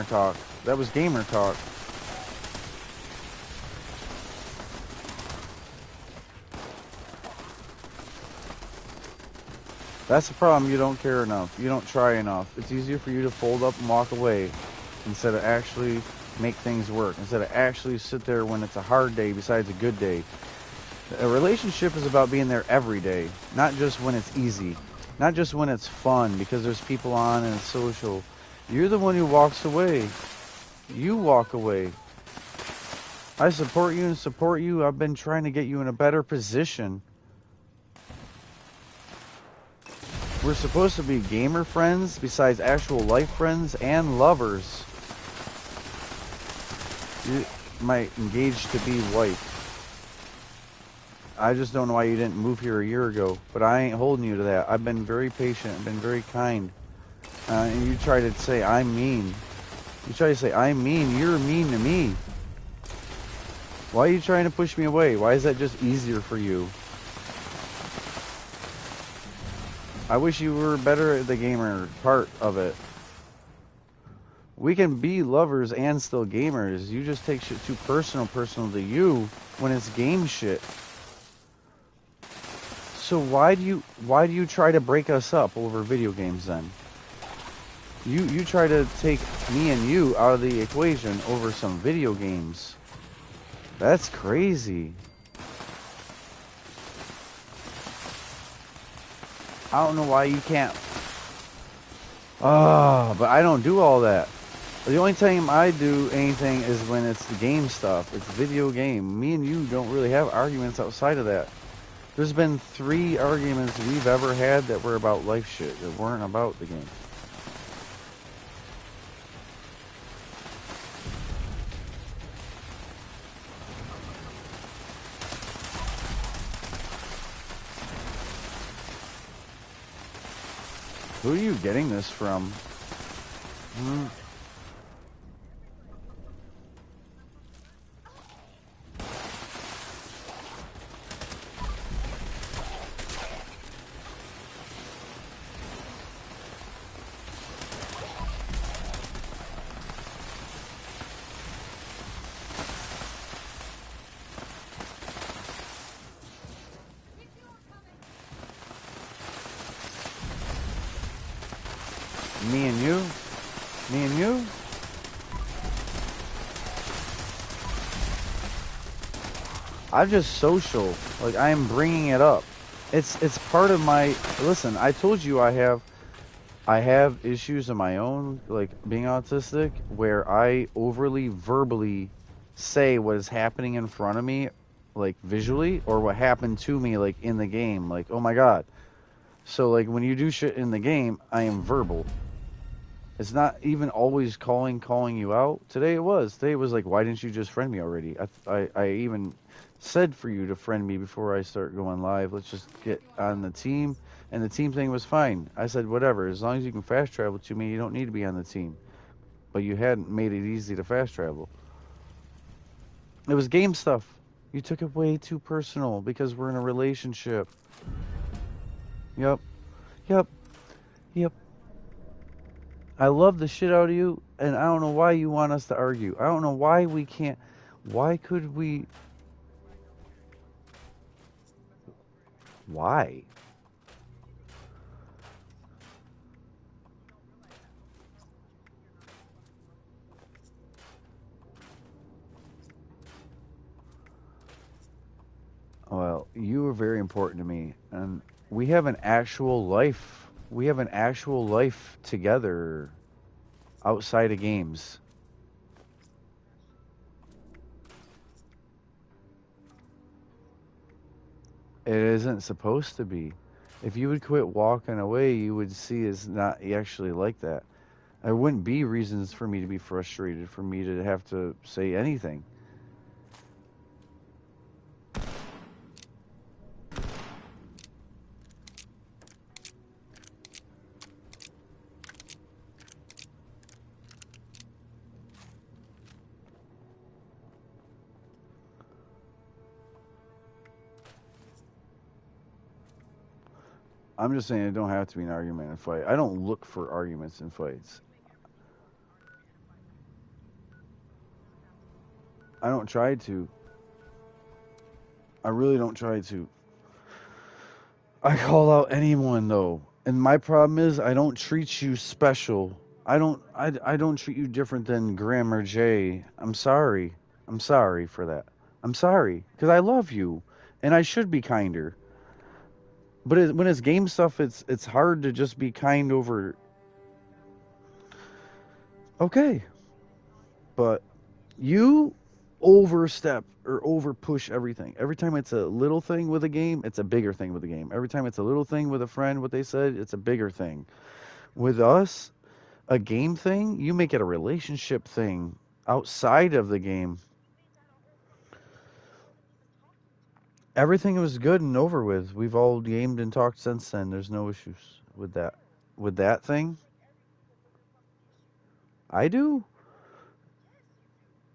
talk. That was gamer talk. That's the problem. You don't care enough. You don't try enough. It's easier for you to fold up and walk away instead of actually make things work. Instead of actually sit there when it's a hard day besides a good day. A relationship is about being there every day, not just when it's easy. Not just when it's fun because there's people on and it's social. You're the one who walks away. You walk away. I support you and support you. I've been trying to get you in a better position. We're supposed to be gamer friends besides actual life friends and lovers. You're my engaged-to-be wife. I just don't know why you didn't move here a year ago, but I ain't holding you to that. I've been very patient, I've been very kind. And you try to say I'm mean. You try to say I'm mean, you're mean to me. Why are you trying to push me away? Why is that just easier for you? I wish you were better at the gamer part of it. We can be lovers and still gamers. You just take shit too personal to you when it's game shit. So why do you try to break us up over video games then? You try to take me and you out of the equation over some video games. That's crazy. I don't know why you can't. But I don't do all that. The only time I do anything is when it's the game stuff. It's video game. Me and you don't really have arguments outside of that. There's been 3 arguments we've ever had that were about life shit, that weren't about the game. Who are you getting this from? Me and you? Me and you? I'm just social. Like, I am bringing it up. It's part of my. Listen, I told you I have issues of my own, like being autistic, where I overly verbally say what is happening in front of me, like visually, or what happened to me, like in the game, like oh my god. So like when you do shit in the game, I am verbal. It's not even always calling you out. Today it was. Today it was like, why didn't you just friend me already? I even said for you to friend me before I start going live. Let's just get on the team. And the team thing was fine. I said, whatever. As long as you can fast travel to me, you don't need to be on the team. But you hadn't made it easy to fast travel. It was game stuff. You took it way too personal because we're in a relationship. Yep. Yep. Yep. I love the shit out of you, and I don't know why you want us to argue. I don't know why we can't. Why could we? Why? Well, you are very important to me, and we have an actual life. We have an actual life together outside of games. It isn't supposed to be. If you would quit walking away, you would see it's not actually like that. There wouldn't be reasons for me to be frustrated, for me to have to say anything. I'm just saying it don't have to be an argument and fight. I don't look for arguments and fights. I don't try to. I really don't try to. I call out anyone though. And my problem is I don't treat you special. I don't treat you different than Grammar J. I'm sorry. I'm sorry for that. I'm sorry cuz I love you and I should be kinder. But when it's game stuff, it's hard to just be kind over. Okay, but you overstep or over push everything. Every time it's a little thing with a game, it's a bigger thing with a game. Every time it's a little thing with a friend, what they said, it's a bigger thing. With us, a game thing, you make it a relationship thing outside of the game. Everything was good and over with. We've all gamed and talked since then. There's no issues with that. With that thing, I do.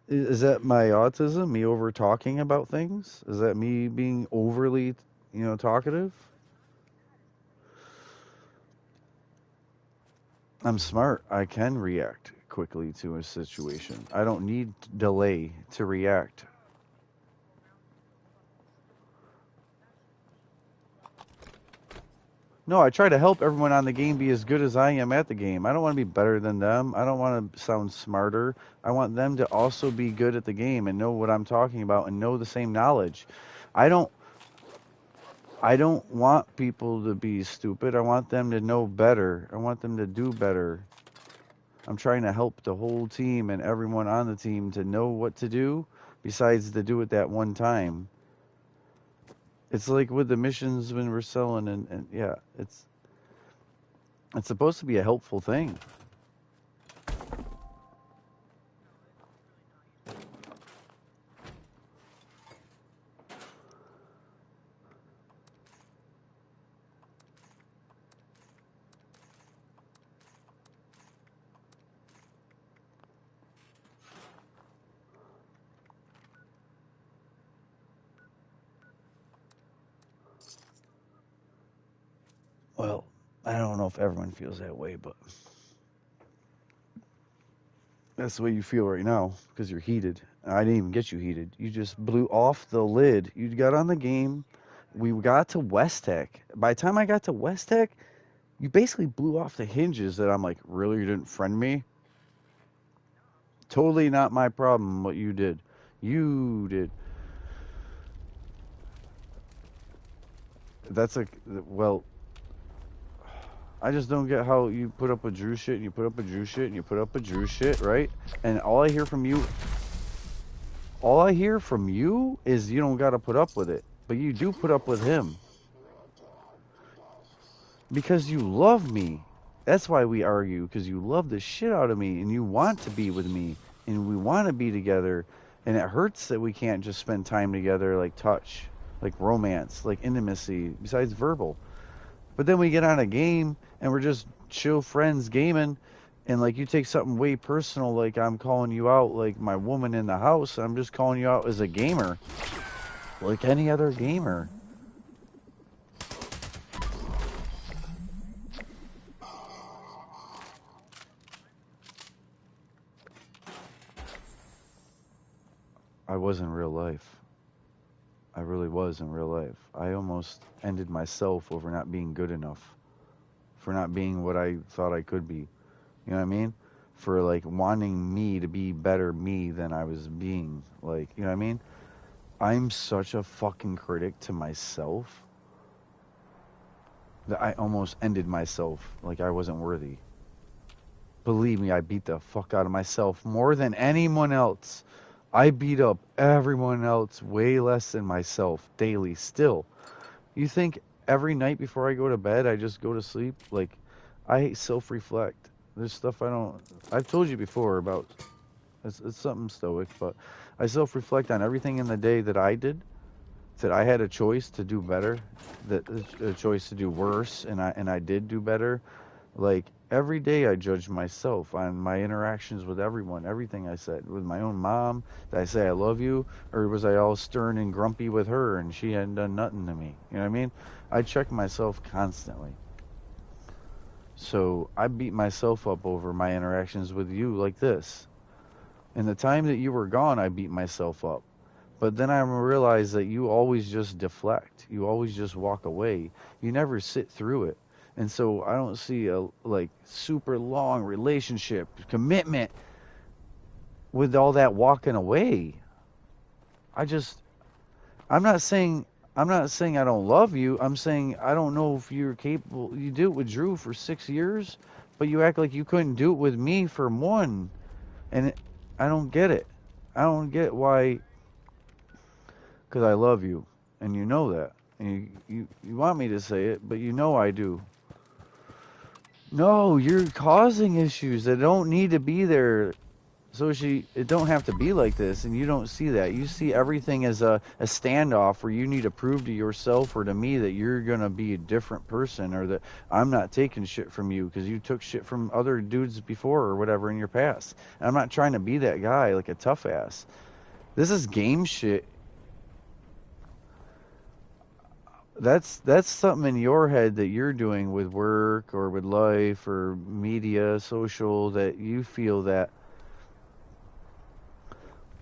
Is that my autism? Me over talking about things? Is that me being overly, talkative? I'm smart. I can react quickly to a situation. I don't need delay to react. No, I try to help everyone on the game be as good as I am at the game. I don't want to be better than them. I don't want to sound smarter. I want them to also be good at the game and know what I'm talking about and know the same knowledge. I don't want people to be stupid. I want them to know better. I want them to do better. I'm trying to help the whole team and everyone on the team to know what to do besides to do it that one time. It's like with the missions when we're selling and yeah, it's supposed to be a helpful thing. Well, I don't know if everyone feels that way, but that's the way you feel right now because you're heated. I didn't even get you heated. You just blew off the lid. You got on the game. We got to West Tech. By the time I got to West Tech, You basically blew off the hinges that I'm like, really, you didn't friend me? Totally not my problem what you did. You did. That's like, well, I just don't get how you put up with Drew shit and you put up with Drew shit and you put up with Drew shit, right? And all I hear from you is you don't got to put up with it. But you do put up with him. Because you love me. That's why we argue, because you love the shit out of me and you want to be with me and we want to be together. And it hurts that we can't just spend time together like touch, like romance, like intimacy, besides verbal. But then we get on a game and we're just chill friends gaming. And like you take something way personal, like I'm calling you out like my woman in the house. I'm just calling you out as a gamer, like any other gamer. I was in real life. I really was in real life. I almost ended myself over not being good enough. For not being what I thought I could be. You know what I mean? For like wanting me to be better me than I was being. Like, you know what I mean? I'm such a fucking critic to myself that I almost ended myself like I wasn't worthy. Believe me, I beat the fuck out of myself more than anyone else. I beat up everyone else way less than myself daily still. You think every night before I go to bed, I just go to sleep? Like, I self-reflect. There's stuff I've told you before about, it's something stoic, but I self-reflect on everything in the day that I did, that I had a choice to do better, that a choice to do worse, and I did do better. Like, every day I judge myself on my interactions with everyone, everything I said. With my own mom, did I say I love you? Or was I all stern and grumpy with her and she hadn't done nothing to me? You know what I mean? I check myself constantly. So I beat myself up over my interactions with you like this. In the time that you were gone, I beat myself up. But then I realized that you always just deflect. You always just walk away. You never sit through it. And so I don't see a like super long relationship commitment with all that walking away. I'm not saying I don't love you. I'm saying I don't know if you're capable. You do it with Drew for 6 years, but you act like you couldn't do it with me for one. And I don't get it. I don't get why. Because I love you, and you know that. And you want me to say it, but you know I do. No, you're causing issues that don't need to be there. So it don't have to be like this, and you don't see that. You see everything as a standoff where you need to prove to yourself or to me that you're going to be a different person, or that I'm not taking shit from you because you took shit from other dudes before or whatever in your past. And I'm not trying to be that guy like a tough ass. This is game shit. That's something in your head that you're doing with work or with life or media, social, that you feel that.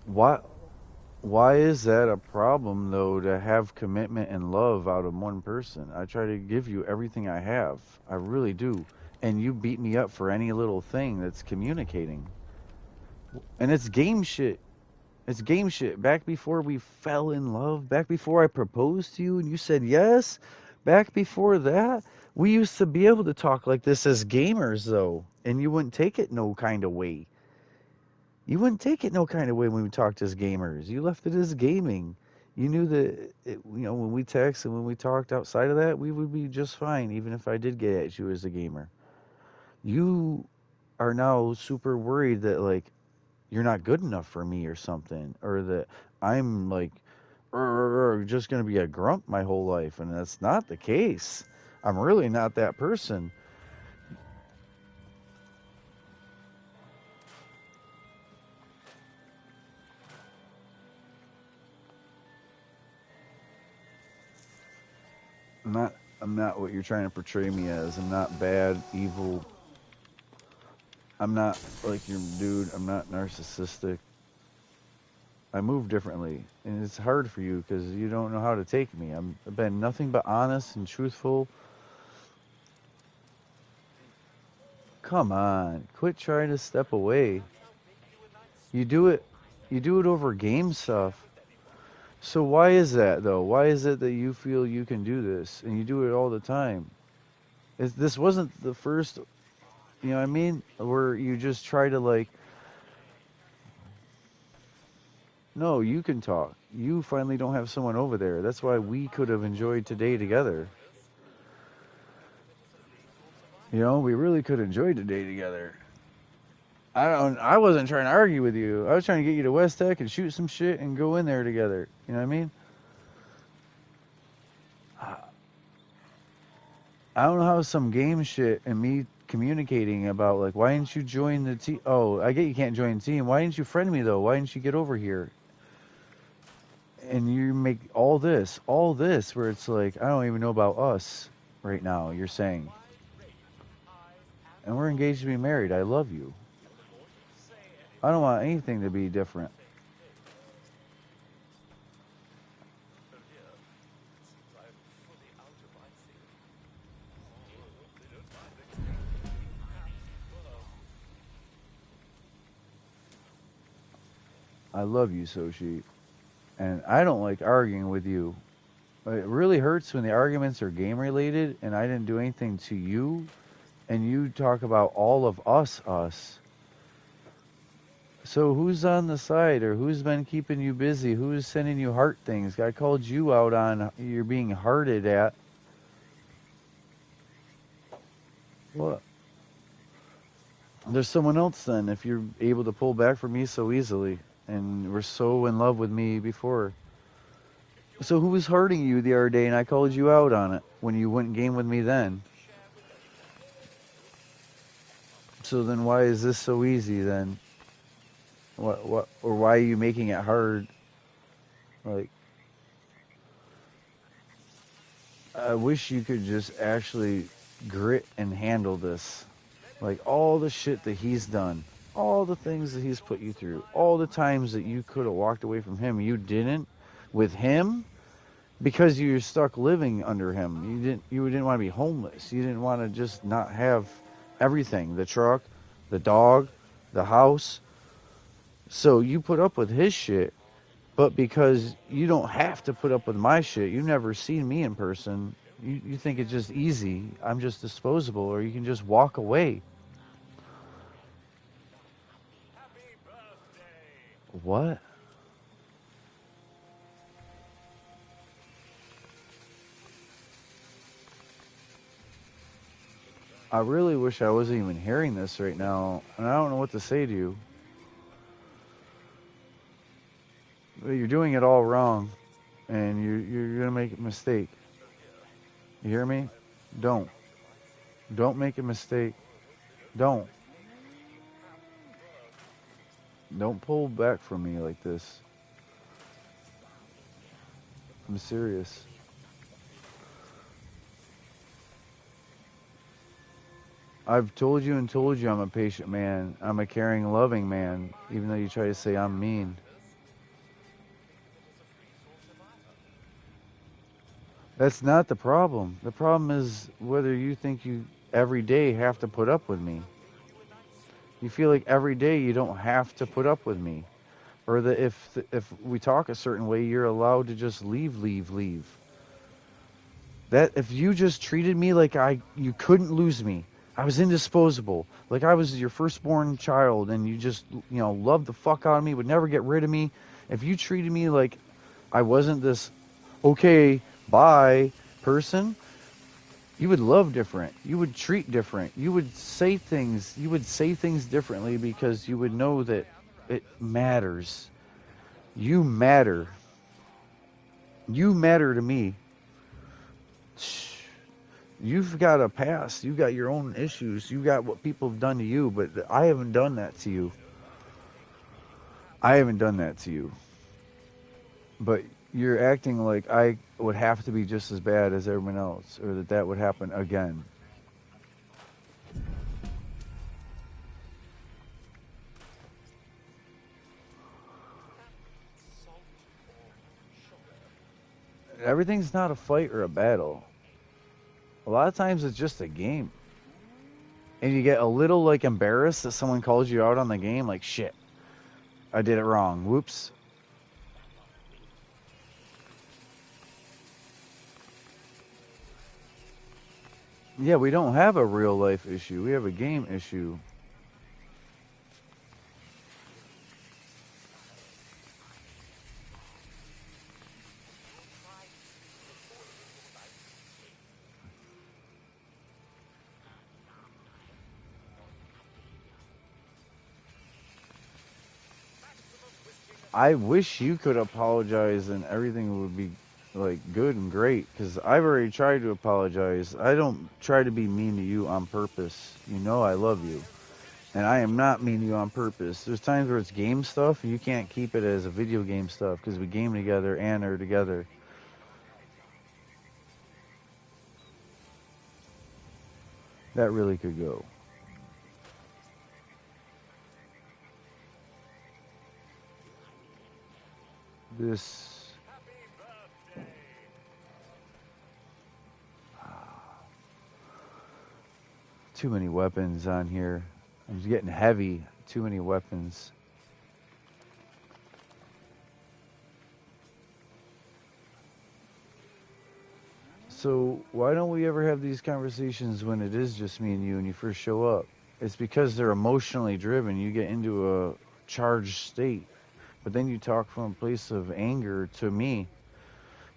Why is that a problem though, to have commitment and love out of one person? I try to give you everything I have. I really do. And you beat me up for any little thing that's communicating. And it's game shit. It's game shit. Back before we fell in love, back before I proposed to you and you said yes, back before that, we used to be able to talk like this as gamers though, and you wouldn't take it no kind of way. You wouldn't take it no kind of way when we talked as gamers. You left it as gaming. You knew that, when we text and when we talked outside of that, we would be just fine, even if I did get at you as a gamer. You are now super worried that, like, you're not good enough for me or something, or that I'm like just going to be a grump my whole life, and that's not the case. I'm really not that person. I'm not what you're trying to portray me as. I'm not bad, evil. I'm not like your dude. I'm not narcissistic. I move differently, and it's hard for you because you don't know how to take me. I've been nothing but honest and truthful. come on. Quit trying to step away. You do it over game stuff. So why is that though? Why is it that you feel you can do this and you do it all the time? This wasn't the first, you know what I mean? Where you just try to like, no, you can talk. You finally don't have someone over there. That's why we could have enjoyed today together. You know, we really could enjoy today together. I wasn't trying to argue with you. I was trying to get you to West Tech and shoot some shit and go in there together. You know what I mean? I don't know how some game shit and me communicating about like, why didn't you join the team? Oh, I get you can't join the team. Why didn't you friend me though? Why didn't you get over here? And you make all this where it's like, I don't even know about us right now, you're saying. And we're engaged to be married. I love you. I don't want anything to be different. I love you, Soshi. And I don't like arguing with you. It really hurts when the arguments are game related and I didn't do anything to you and you talk about all of us. So who's on the side or who's been keeping you busy? Who's sending you heart things? I called you out on you're being hearted at. What? There's someone else then if you're able to pull back from me so easily and were so in love with me before. So who was hurting you the other day and I called you out on it when you went game with me then? So then why is this so easy then? What or why are you making it hard? Like, I wish you could just actually grit and handle this. Like all the shit that he's done, all the things that he's put you through, all the times that you could have walked away from him, you didn't with him because you're stuck living under him. You didn't want to be homeless. You didn't want to just not have everything, the truck, the dog, the house. So you put up with his shit, but because you don't have to put up with my shit, you've never seen me in person, you think it's just easy, I'm just disposable, or you can just walk away. What? I really wish I wasn't even hearing this right now, and I don't know what to say to you. You're doing it all wrong, and you're gonna make a mistake. You hear me? Don't make a mistake. Don't pull back from me like this. I'm serious. I've told you I'm a patient man. I'm a caring, loving man, even though you try to say I'm mean. That's not the problem. The problem is whether you think you every day have to put up with me. You feel like every day you don't have to put up with me. Or that if we talk a certain way, you're allowed to just leave. That if you just treated me like you couldn't lose me. I was indisposable. Like I was your firstborn child and you just, loved the fuck out of me, would never get rid of me. If you treated me like I wasn't this okay, bye person, you would love different. You would treat different. You would say things differently because you would know that it matters. You matter. You matter to me. You've got a past. You've got your own issues. You got what people have done to you, but I haven't done that to you. But you're acting like I would have to be just as bad as everyone else, or that would happen again. Everything's not a fight or a battle. A lot of times it's just a game. and you get a little like embarrassed that someone calls you out on the game, like, shit, I did it wrong. Whoops. Yeah, we don't have a real life issue. We have a game issue. I wish you could apologize and everything would be like good and great, because I've already tried to apologize. I don't try to be mean to you on purpose. You know I love you. And I am not mean to you on purpose. There's times where it's game stuff, and you can't keep it as a video game stuff, because we game together and are together. That really could go. This... Too many weapons on here. I'm just getting heavy. Too many weapons. So why don't we ever have these conversations when it is just me and you first show up? It's because they're emotionally driven. You get into a charged state. But then you talk from a place of anger to me.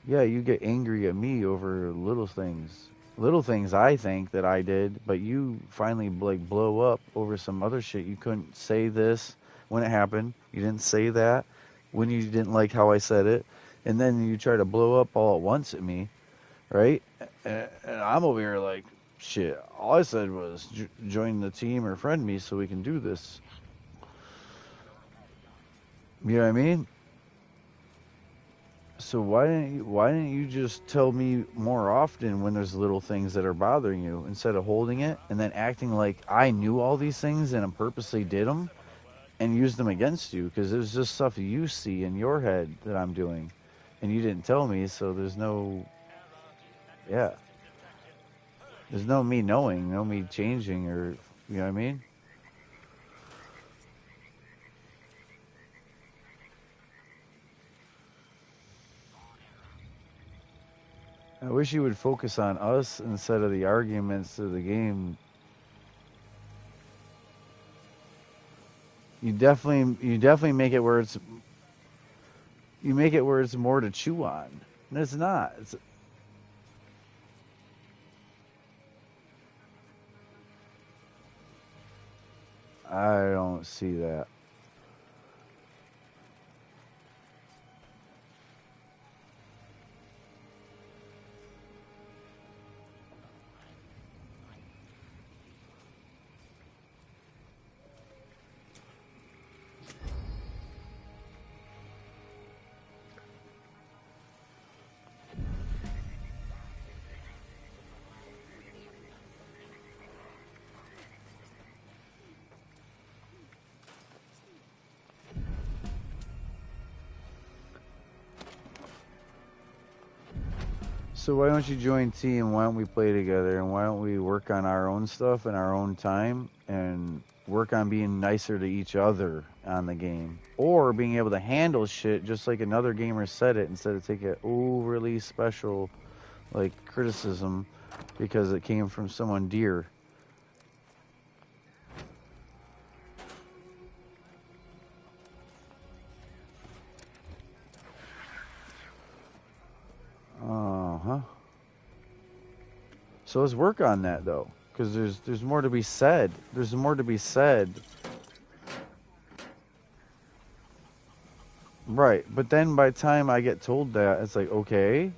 Yeah, you get angry at me over little things. Little things I think that I did, but you finally like blow up over some other shit. You couldn't say this when it happened. You didn't say that when you didn't like how I said it. And then you try to blow up all at once at me, right? And I'm over here like, shit, all I said was join the team or friend me so we can do this. You know what I mean? So why didn't you just tell me more often when there's little things that are bothering you, instead of holding it and then acting like I knew all these things and I purposely did them and used them against you, because there's just stuff you see in your head that I'm doing and you didn't tell me, so there's no there's no me knowing, no me changing, or you know what I mean? I wish you would focus on us instead of the arguments of the game. You definitely make it where it's more to chew on. And it's not. I don't see that. So why don't you join team? Why don't we play together? And why don't we work on our own stuff in our own time and work on being nicer to each other on the game? Or being able to handle shit just like another gamer said it, instead of taking it overly special like criticism because it came from someone dear. So let's work on that though, because there's more to be said. There's more to be said. Right, but then by the time I get told that, it's like, okay.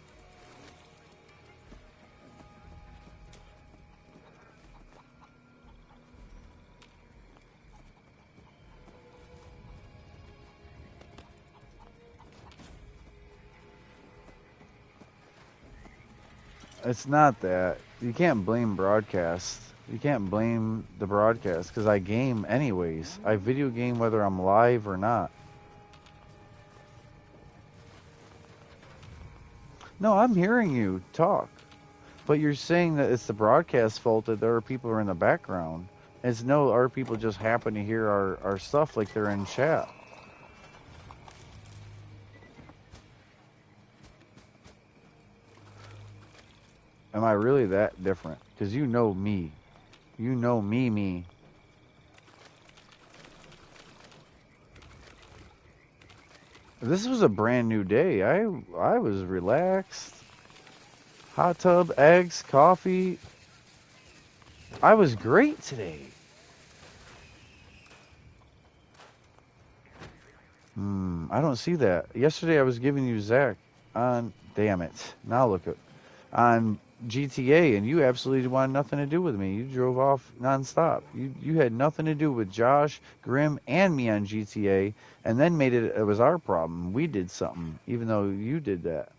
It's not that. You can't blame broadcast. You can't blame the broadcast, because I game anyways. I video game whether I'm live or not. No, I'm hearing you talk. But you're saying that it's the broadcast fault that there are people who are in the background. It's no, our people just happen to hear our stuff like they're in chat. Am I really that different? Because you know me. You know me. This was a brand new day. I was relaxed. Hot tub, eggs, coffee. I was great today. I don't see that. Yesterday I was giving you Zach on, damn it. Now look at, on GTA, and you absolutely wanted nothing to do with me. You drove off nonstop. You had nothing to do with Josh, Grim, and me on GTA, and then made it was our problem. We did something, even though you did that.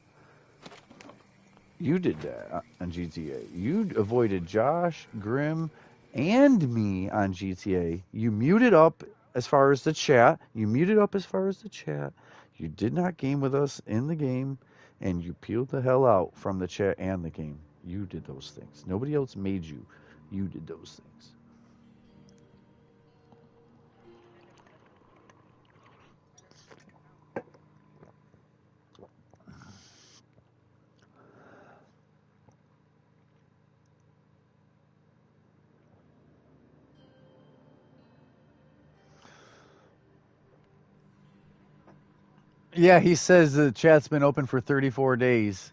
You did that on GTA. You avoided Josh, Grim, and me on GTA. You muted up as far as the chat. You did not game with us in the game, and you peeled the hell out from the chat and the game. You did those things. Nobody else made you. You did those things. Yeah, he says the chat's been open for 34 days.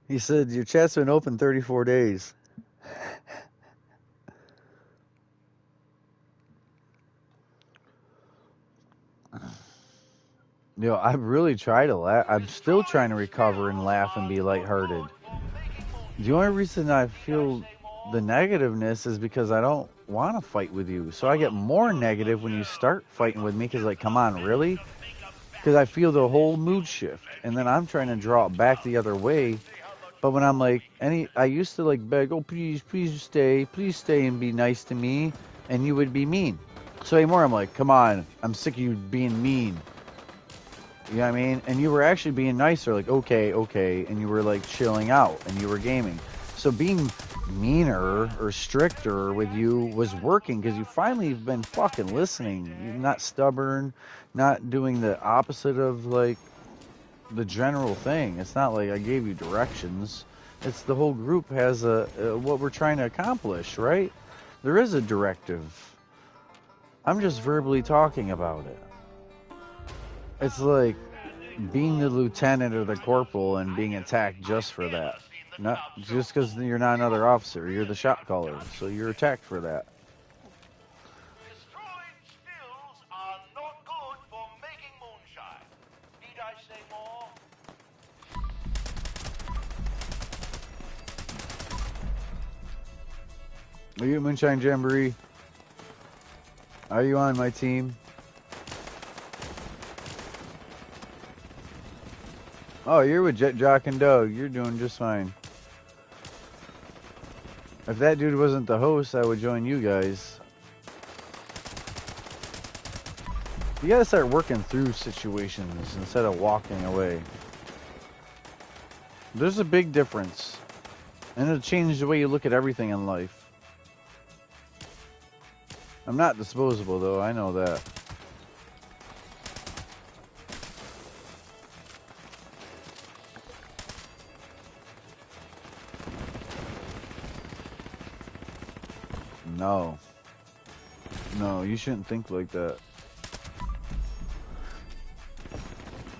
He said your chat's been open 34 days. You know, I really try to laugh. I'm still trying to recover and laugh and be lighthearted. The only reason I feel the negativeness is because I don't want to fight with you. So I get more negative when you start fighting with me because, like, come on, really? Because I feel the whole mood shift. And then I'm trying to draw it back the other way. But when I'm like, I used to, like, beg, oh, please stay and be nice to me. And you would be mean. So anymore, I'm like, come on, I'm sick of you being mean. You know what I mean? And you were actually being nicer, like, okay, and you were, like, chilling out, and you were gaming. So being meaner or stricter with you was working, because you finally have been fucking listening. You're not stubborn, not doing the opposite of, like, the general thing. It's not like I gave you directions. It's the whole group has what we're trying to accomplish, right? There is a directive. I'm just verbally talking about it. It's like being the lieutenant or the corporal and being attacked just for that. Not just because you're not another officer. You're the shot caller, so you're attacked for that. Destroyed stills are not good for making moonshine. Need I say more? Are you at Moonshine Jamboree? Are you on my team? Oh, you're with Jet Jock and Doug. You're doing just fine. If that dude wasn't the host, I would join you guys. You gotta start working through situations instead of walking away. There's a big difference. And it'll change the way you look at everything in life. I'm not disposable, though. I know that. No. No, you shouldn't think like that.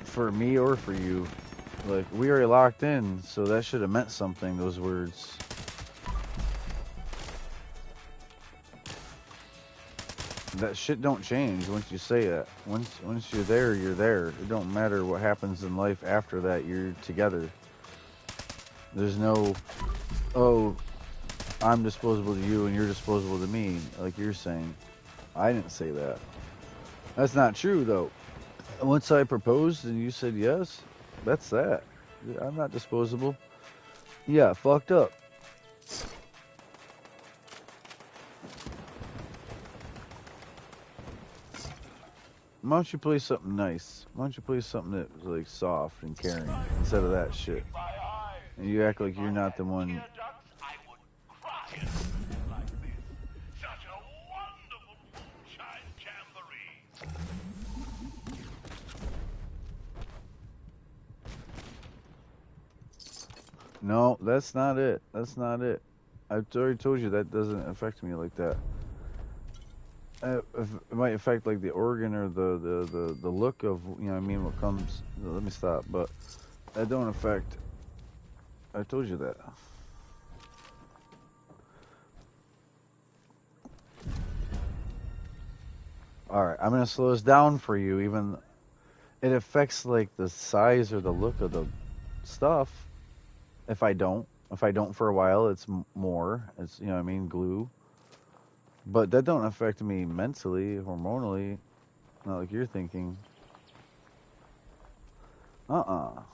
For me or for you. Like, we already locked in, so that should have meant something, those words. That shit don't change once you say that. Once you're there, you're there. It don't matter what happens in life after that, you're together. There's no, oh, I'm disposable to you and you're disposable to me, like you're saying. I didn't say that. That's not true, though. Once I proposed and you said yes, that's that. I'm not disposable. Yeah, fucked up. Why don't you play something nice? Why don't you play something that's like soft and caring instead of that shit? My eyes. And you act like you're not the one. Tear ducts, I would cry at something like this. Such a wonderful moonshine jamboree. No, that's not it. That's not it. I've already told you that doesn't affect me like that. It might affect like the organ or the look of, you know what I mean, what comes. Let me stop. But that don't affect. I told you that. Alright, I'm gonna slow this down for you. Even it affects like the size or the look of the stuff. If I don't for a while, it's more. It's, you know what I mean, glue. But that don't affect me mentally, hormonally. Not like you're thinking. You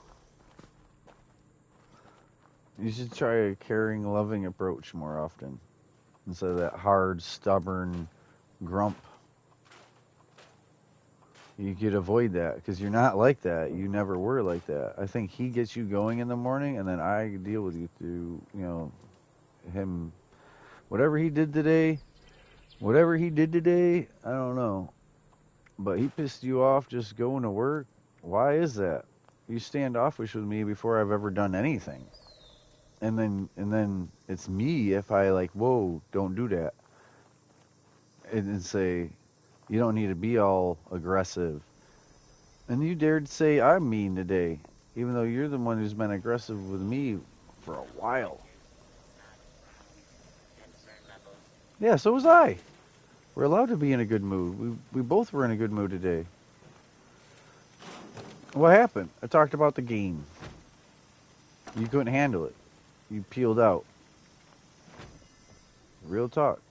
should try a caring, loving approach more often. Instead of that hard, stubborn grump. You could avoid that, because you're not like that. You never were like that. I think he gets you going in the morning, and then I deal with you through, you know, him. Whatever he did today, I don't know. But he pissed you off just going to work. Why is that? You standoffish with me before I've ever done anything. And then it's me if I like, whoa, don't do that. And say, you don't need to be all aggressive. And you dared say I'm mean today, even though you're the one who's been aggressive with me for a while. Yeah, so was I. We're allowed to be in a good mood. We both were in a good mood today. What happened? I talked about the game. You couldn't handle it. You peeled out. Real talk.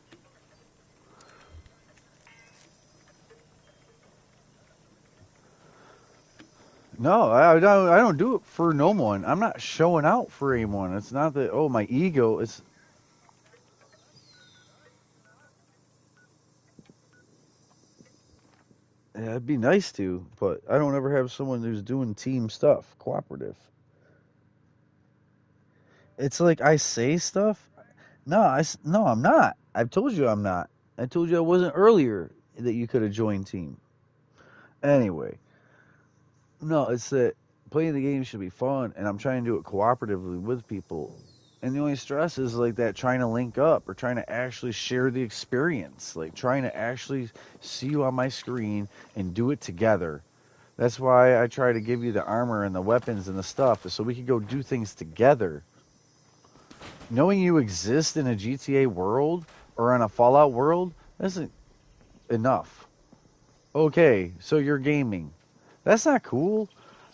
No, I don't do it for no one. I'm not showing out for anyone. It's not that, oh, my ego is... Yeah, it'd be nice to, but I don't ever have someone who's doing team stuff, cooperative. It's like I say stuff. No, I'm not. I've told you I'm not. I told you I wasn't earlier that you could have joined team. Anyway, no, it's that playing the game should be fun, and I'm trying to do it cooperatively with people. And the only stress is like that trying to link up or trying to actually share the experience, like trying to actually see you on my screen and do it together. That's why I try to give you the armor and the weapons and the stuff, so we can go do things together. Knowing you exist in a GTA world or in a Fallout world isn't enough. Okay, so you're gaming. That's not cool.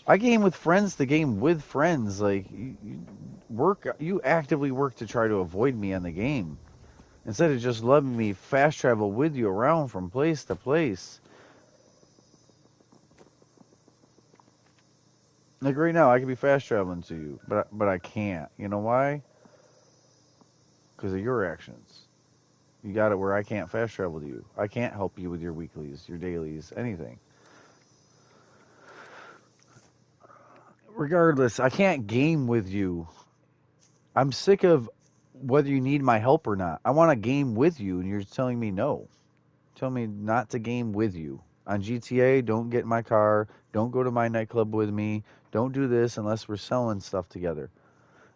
I game with friends to game with friends. Like, you actively work to try to avoid me on the game. Instead of just letting me fast travel with you around from place to place. Like right now, I could be fast traveling to you, but I can't. You know why? Because of your actions. You got it where I can't fast travel to you. I can't help you with your weeklies, your dailies, anything. Regardless, I can't game with you. I'm sick of whether you need my help or not. I want to game with you, and you're telling me no. Tell me not to game with you. On GTA, don't get in my car. Don't go to my nightclub with me. Don't do this unless we're selling stuff together.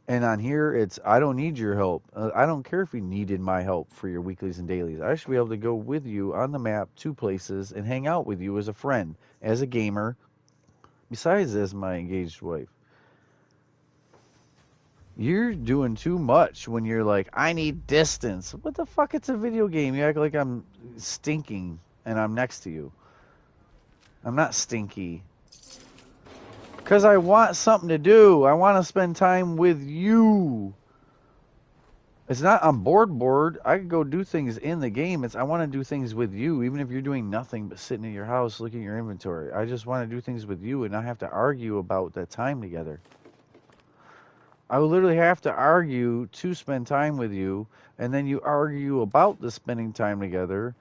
And on here, it's, I don't need your help. I don't care if you needed my help for your weeklies and dailies. I should be able to go with you on the map to places and hang out with you as a friend, as a gamer, besides as my engaged wife. You're doing too much when you're like, I need distance. What the fuck? It's a video game. You act like I'm stinking and I'm next to you. I'm not stinky. Because I want something to do. I want to spend time with you. It's not I'm bored. I can go do things in the game. It's I want to do things with you, even if you're doing nothing but sitting in your house looking at your inventory. I just want to do things with you and not have to argue about that time together. I would literally have to argue to spend time with you, and then you argue about the spending time together.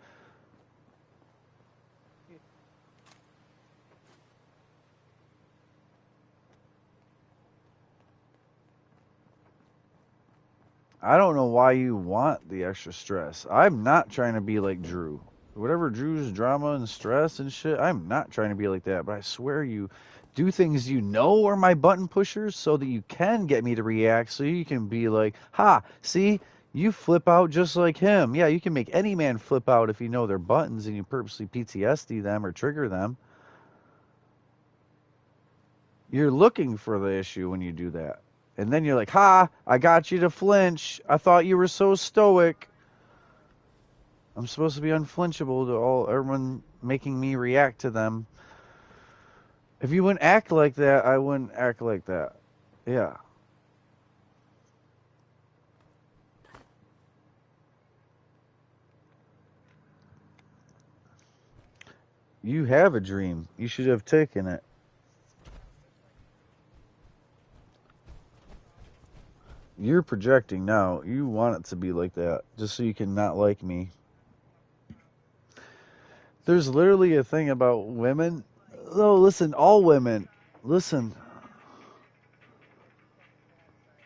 I don't know why you want the extra stress. I'm not trying to be like Drew. Whatever Drew's drama and stress and shit, I'm not trying to be like that. But I swear you do things you know are my button pushers so that you can get me to react so you can be like, ha, see, you flip out just like him. Yeah, you can make any man flip out if you know their buttons and you purposely PTSD them or trigger them. You're looking for the issue when you do that. And then you're like, ha, I got you to flinch. I thought you were so stoic. I'm supposed to be unflinchable to everyone making me react to them. If you wouldn't act like that, I wouldn't act like that. Yeah. You have a dream. You should have taken it. You're projecting now. You want it to be like that, just so you can not like me. There's literally a thing about women. No, listen, all women. Listen.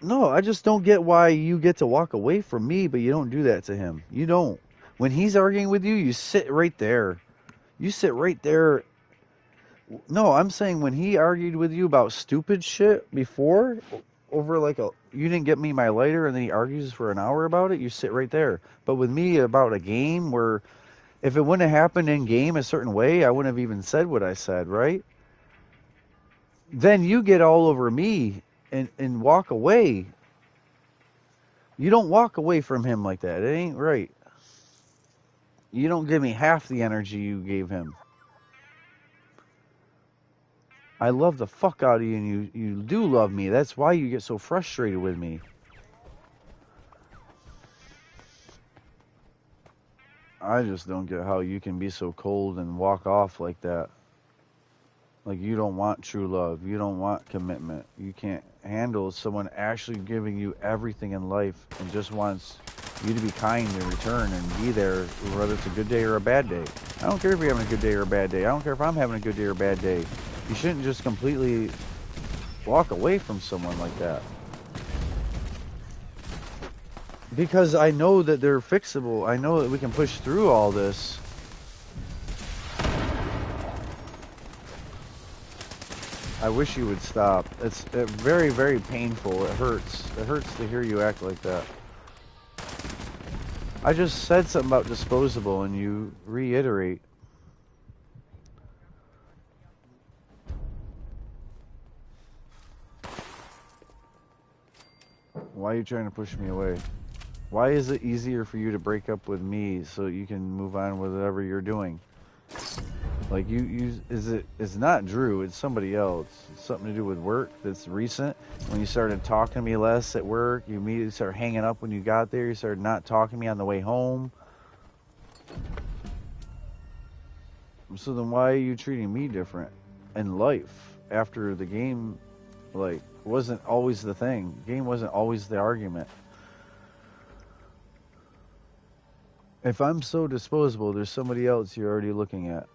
No, I just don't get why you get to walk away from me, but you don't do that to him. You don't. When he's arguing with you, you sit right there. You sit right there. No, I'm saying when he argued with you about stupid shit before, over like you didn't get me my lighter and then he argues for an hour about it, you sit right there. But with me about a game where if it wouldn't have happened in game a certain way, I wouldn't have even said what I said, right? Then you get all over me and walk away. You don't walk away from him like that. It ain't right. You don't give me half the energy you gave him. I love the fuck out of you, and you do love me. That's why you get so frustrated with me. I just don't get how you can be so cold and walk off like that. Like you don't want true love. You don't want commitment. You can't handle someone actually giving you everything in life and just wants you to be kind in return and be there, whether it's a good day or a bad day. I don't care if you're having a good day or a bad day. I don't care if I'm having a good day or a bad day. You shouldn't just completely walk away from someone like that. Because I know that they're fixable. I know that we can push through all this. I wish you would stop. It's very, very painful. It hurts. It hurts to hear you act like that. I just said something about disposable and you reiterate. Why are you trying to push me away? Why is it easier for you to break up with me so you can move on with whatever you're doing? Like it's not Drew, it's somebody else. It's something to do with work that's recent. When you started talking to me less at work, you immediately started hanging up when you got there, you started not talking to me on the way home. So then why are you treating me different in life after the game like wasn't always the thing? The game wasn't always the argument. If I'm so disposable, there's somebody else you're already looking at.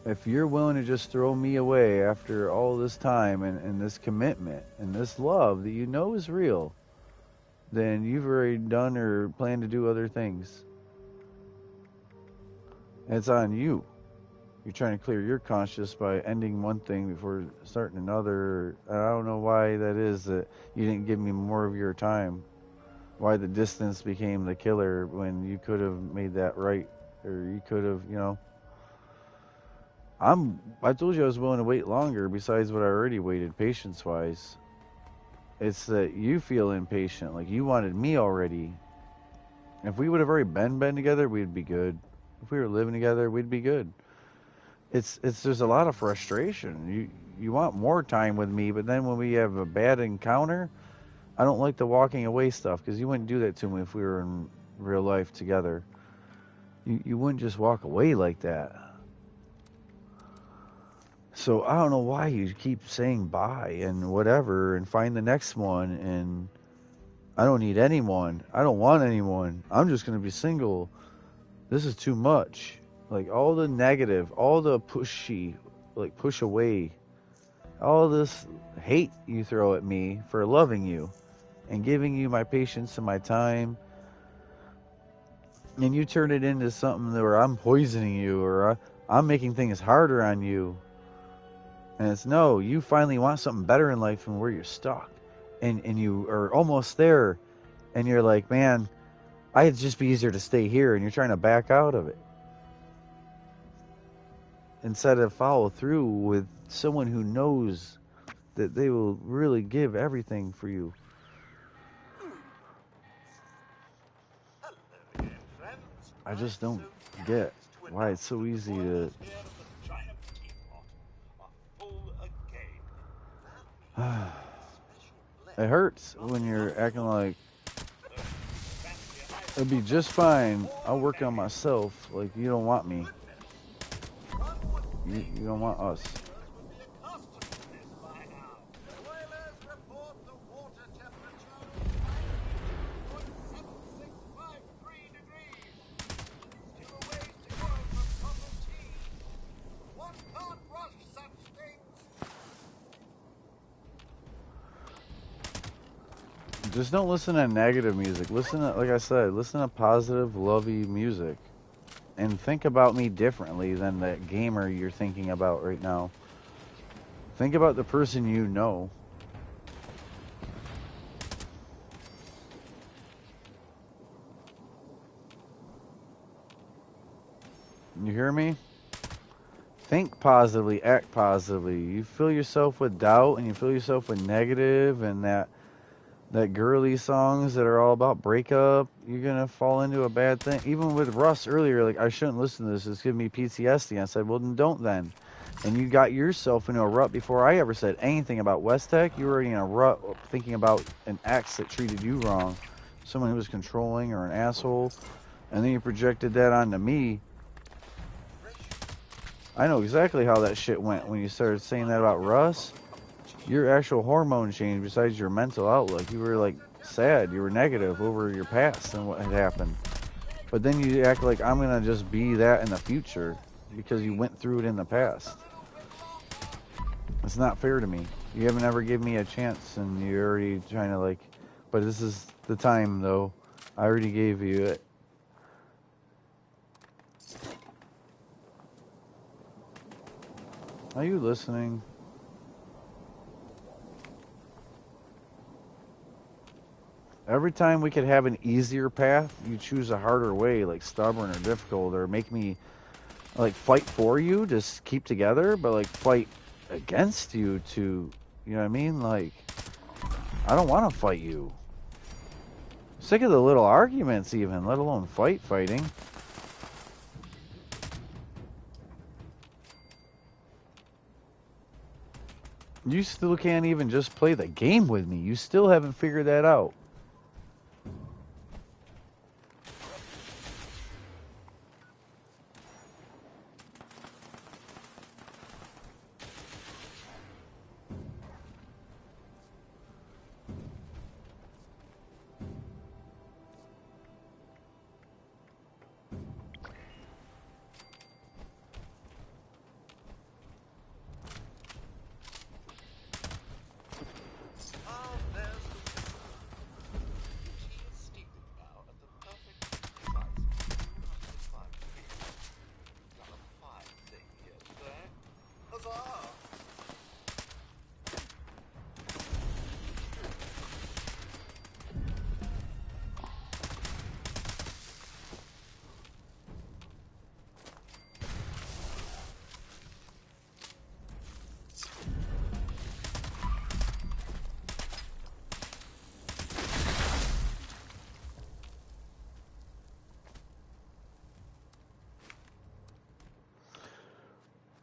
If you're willing to just throw me away after all this time and this commitment and this love that you know is real, then you've already done or planned to do other things. And it's on you. You're trying to clear your conscience by ending one thing before starting another. I don't know why that is that you didn't give me more of your time. Why the distance became the killer when you could have made that right, or you could have, you know. I told you I was willing to wait longer besides what I already waited patience-wise. It's that you feel impatient, like you wanted me already. If we would have already been together, we'd be good. If we were living together, we'd be good. There's a lot of frustration. You want more time with me, but then when we have a bad encounter, I don't like the walking away stuff, because you wouldn't do that to me if we were in real life together. You wouldn't just walk away like that. So I don't know why you keep saying bye and whatever and find the next one, and I don't need anyone. I don't want anyone. I'm just going to be single. This is too much. Like all the negative, all the pushy, like push away, all this hate you throw at me for loving you. and giving you my patience and my time, and you turn it into something where I'm poisoning you or I'm making things harder on you. And it's no, you finally want something better in life and where you're stuck. And you are almost there, and you're like, man, it'd just be easier to stay here, and you're trying to back out of it. Instead of follow through with someone who knows that they will really give everything for you. I just don't get why it's so easy to... It hurts when you're acting like it'll be just fine. I'll work on myself. Like, you don't want me. You don't want us. Just don't listen to negative music. Listen to, like I said, listen to positive, lovey music. And think about me differently than that gamer you're thinking about right now. Think about the person you know. You hear me? Think positively, act positively. You fill yourself with doubt and you fill yourself with negative and that girly songs that are all about breakup, you're gonna fall into a bad thing. Even with Russ earlier, like, I shouldn't listen to this, it's giving me PTSD. I said, well, then don't then. And you got yourself into a rut before I ever said anything about West Tech. You were already in a rut thinking about an ex that treated you wrong, someone who was controlling or an asshole, and then you projected that onto me. I know exactly how that shit went when you started saying that about Russ. Your actual hormone changed besides your mental outlook. You were like sad, you were negative over your past and what had happened. But then you act like I'm gonna just be that in the future because you went through it in the past. It's not fair to me. You haven't ever given me a chance and you're already trying to like, but this is the time though. I already gave you it. Are you listening? Every time we could have an easier path, you choose a harder way, like stubborn or difficult, or make me like fight for you to keep together, but like fight against you to, you know what I mean? Like, I don't want to fight you. I'm sick of the little arguments even, let alone fighting. You still can't even just play the game with me. You still haven't figured that out.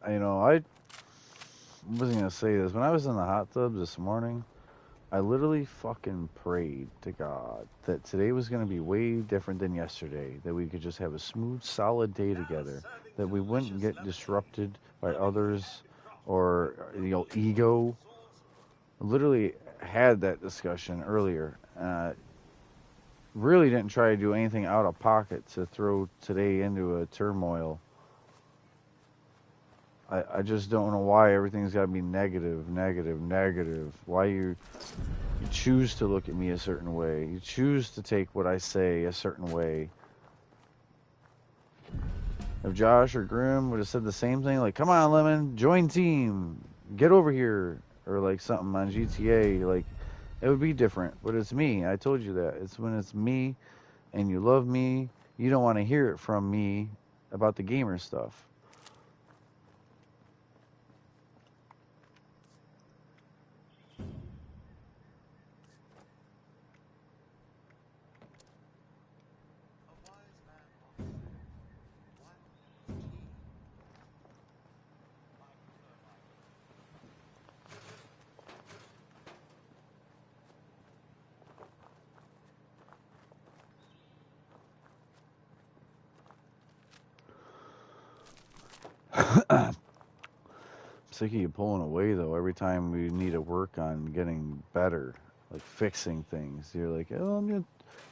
You know, I wasn't going to say this. When I was in the hot tub this morning, I literally fucking prayed to God that today was going to be way different than yesterday, that we could just have a smooth, solid day together, that we wouldn't get disrupted by others or, you know, ego. I literally had that discussion earlier. Really didn't try to do anything out of pocket to throw today into a turmoil. I just don't know why everything's got to be negative. Why you're You choose to look at me a certain way. You choose to take what I say a certain way. If Josh or Grim would have said the same thing, like, come on, Lemon, join team, get over here, or like something on GTA, like, it would be different. But it's me. I told you that. It's when it's me and you love me, you don't want to hear it from me about the gamer stuff. Sick of you pulling away though. Every time we need to work on getting better, like fixing things, you're like, oh,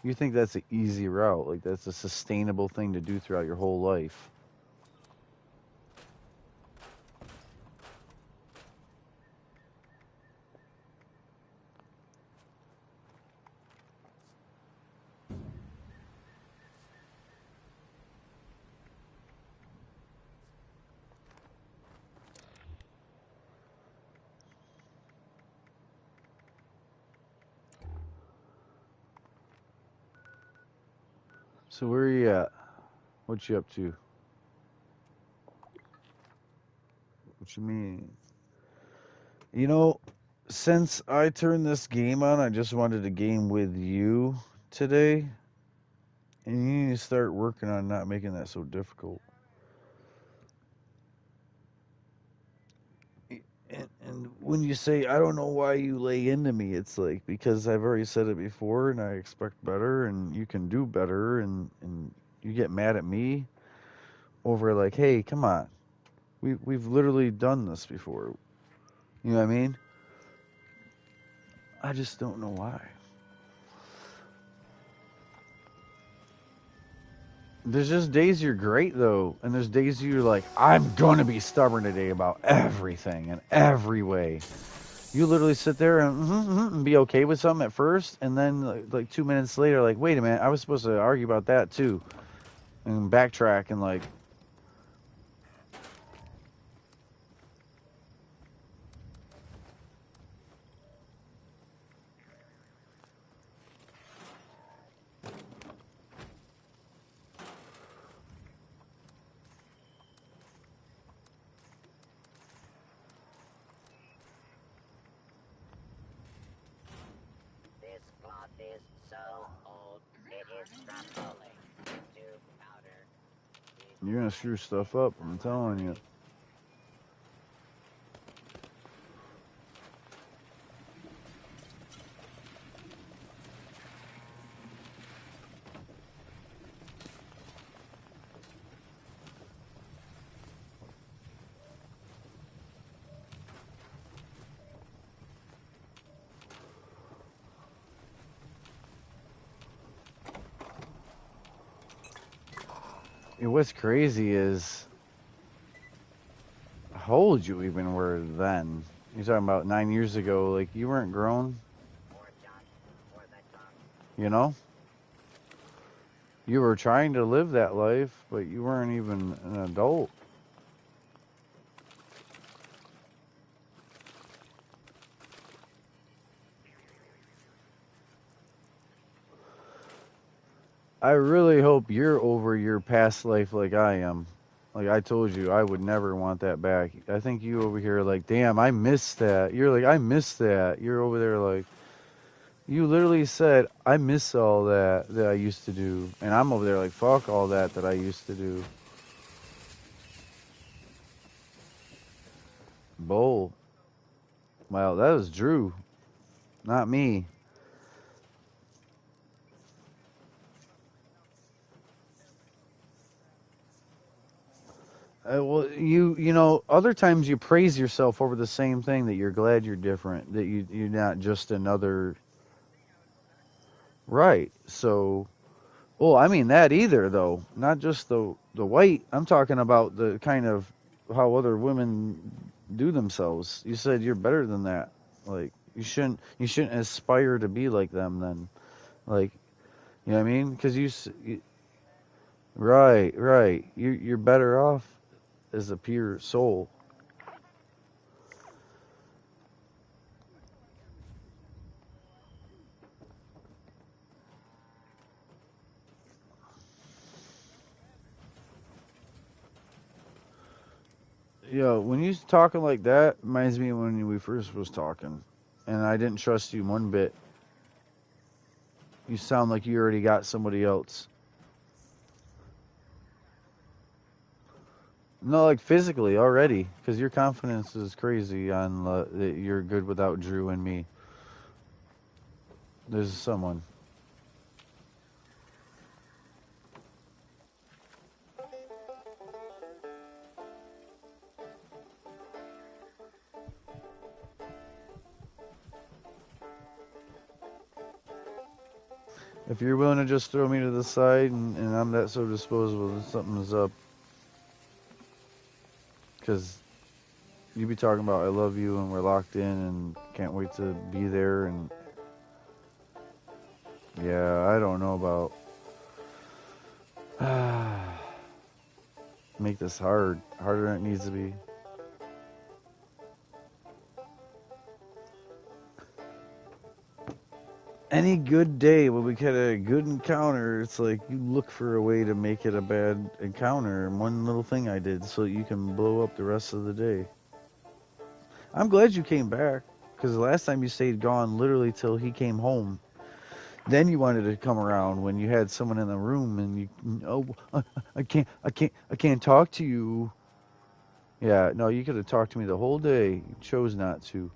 you think that's an easy route, like that's a sustainable thing to do throughout your whole life. So where are you at? What you up to? What you mean? You know, since I turned this game on, I just wanted to game with you today. And you need to start working on not making that so difficult. And when you say, I don't know why you lay into me, it's like, because I've already said it before and I expect better and you can do better and you get mad at me over like, hey, come on. We've literally done this before. You know what I mean? I just don't know why. There's just days you're great though, and there's days you're like, I'm gonna be stubborn today about everything in every way. You literally sit there and be okay with something at first, and then like 2 minutes later, like, wait a minute, I was supposed to argue about that too, and backtrack and like. This cloth is so old, it is crumbling to powder. You're gonna screw stuff up, I'm telling you. What's crazy is, how old you even were then? You're talking about 9 years ago, like you weren't grown, you know? You were trying to live that life, but you weren't even an adult. I really hope you're over your past life like I am. Like I told you, I would never want that back. I think you over here like, damn, I miss that. You're like, I miss that. You're over there like, you literally said, I miss all that I used to do. And I'm over there like, fuck all that I used to do. Bold. Well, that was Drew, not me. Well, you know, other times you praise yourself over the same thing, that you're glad you're different, that you're not just another. Right. So, well, I mean that either though, not just the white. I'm talking about the kind of how other women do themselves. You said you're better than that. Like You shouldn't aspire to be like them then. Like, you know what I mean? Because right. You're better off as a pure soul. Yo, when you talking like that, reminds me of when we first was talking, and I didn't trust you one bit. You sound like you already got somebody else. No, like physically already, because your confidence is crazy on that you're good without Drew and me. There's someone. If you're willing to just throw me to the side and I'm that so disposable, then something's up. Because you be talking about I love you and we're locked in and can't wait to be there and yeah, I don't know about make this harder than it needs to be. Any good day when we get a good encounter, it's like you look for a way to make it a bad encounter. And one little thing I did so you can blow up the rest of the day. I'm glad you came back because the last time you stayed gone literally till he came home. Then you wanted to come around when you had someone in the room and I can't talk to you. Yeah, no, you could have talked to me the whole day. You chose not to.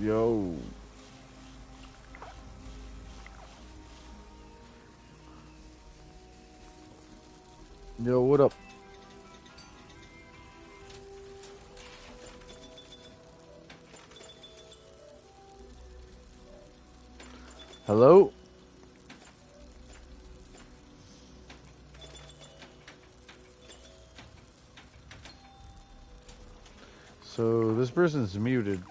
Yo. Yo, what up? Hello? So this person's muted.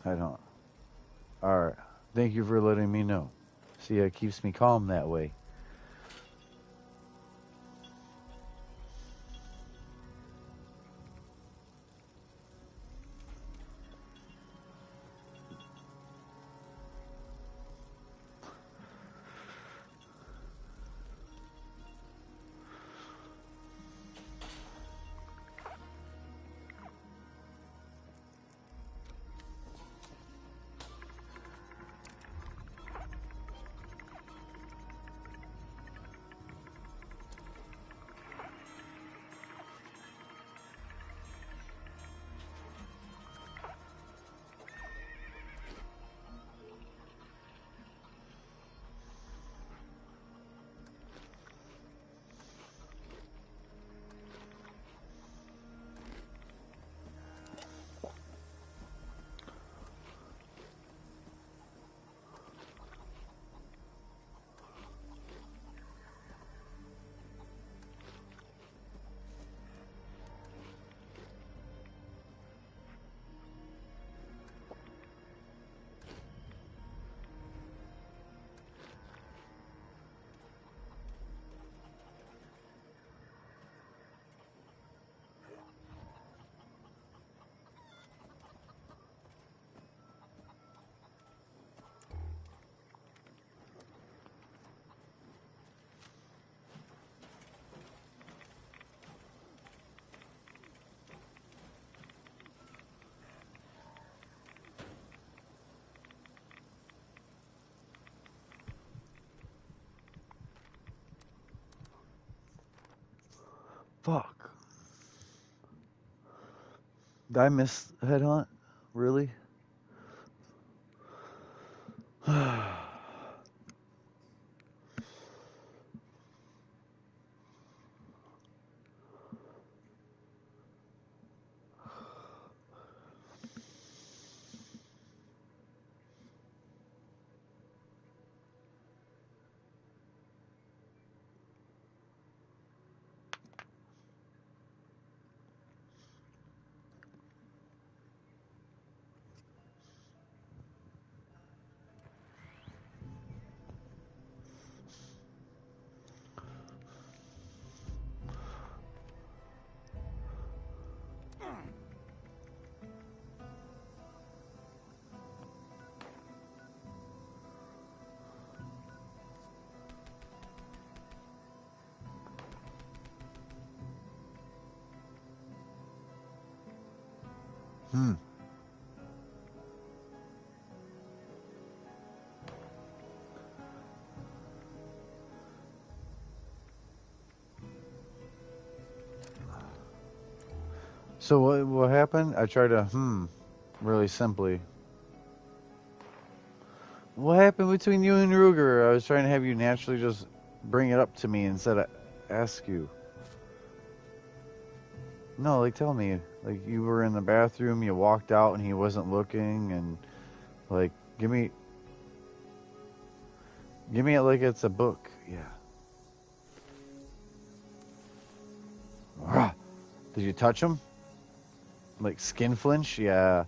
I don't. Alright. Thank you for letting me know. See, it keeps me calm that way. Fuck. Did I miss Headhunt? Really? Hmm. So what happened? I tried to really simply. What happened between you and Ruger? I was trying to have you naturally just bring it up to me instead of ask you. No, like tell me. Like you were in the bathroom, you walked out and he wasn't looking and like give me it like it's a book. Yeah. Rah. Did you touch him? Like skin flinch? Yeah.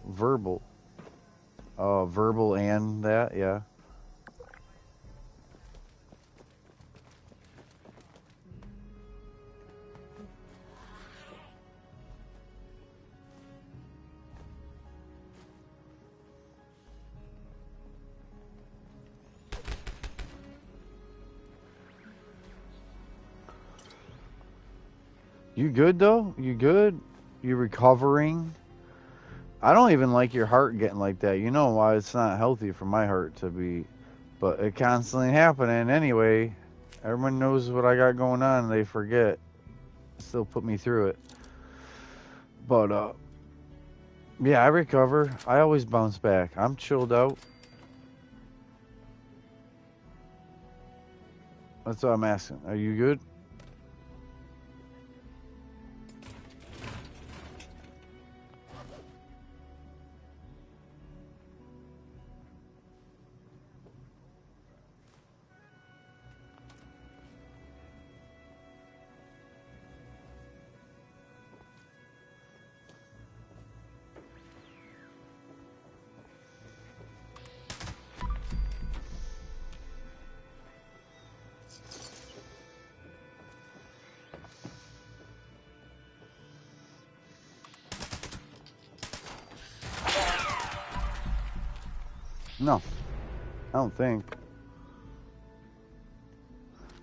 Verbal. Verbal and that, yeah. You good though? You good? You recovering? I don't even like your heart getting like that. You know why it's not healthy for my heart to be, but it constantly happening anyway. Everyone knows what I got going on and they forget. Still put me through it. But yeah, I recover. I always bounce back. I'm chilled out. That's what I'm asking. Are you good? No, I don't think.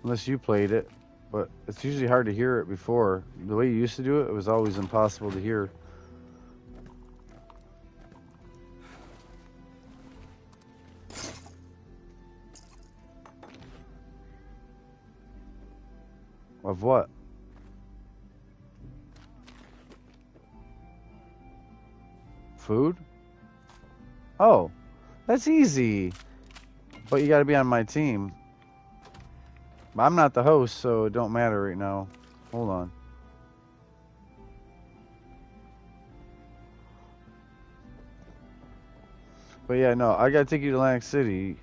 Unless you played it. But it's usually hard to hear it before. The way you used to do it, it was always impossible to hear. Of what? Food? Oh, that's easy. But you gotta be on my team. I'm not the host, so it don't matter right now. Hold on. But yeah, no, I gotta take you to Atlantic City.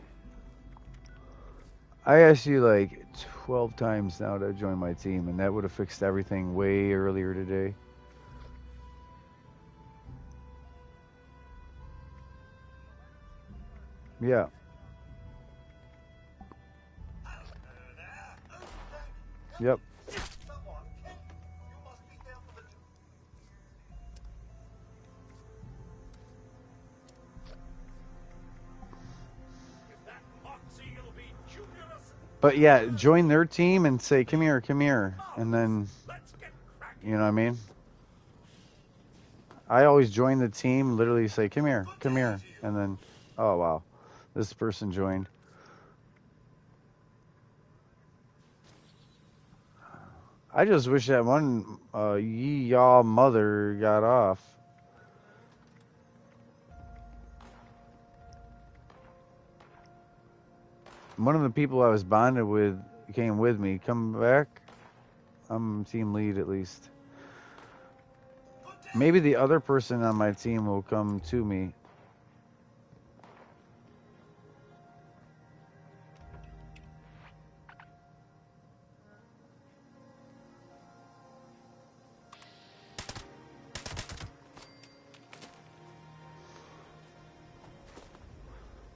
I asked you like 12 times now to join my team, and that would have fixed everything way earlier today. Yeah. Yep. But yeah, join their team and say, come here, and then, you know what I mean? I always join the team, literally say, come here, and then, oh wow, this person joined. I just wish that one yee-yaw mother got off. One of the people I was bonded with came with me. Come back. I'm team lead at least. Maybe the other person on my team will come to me.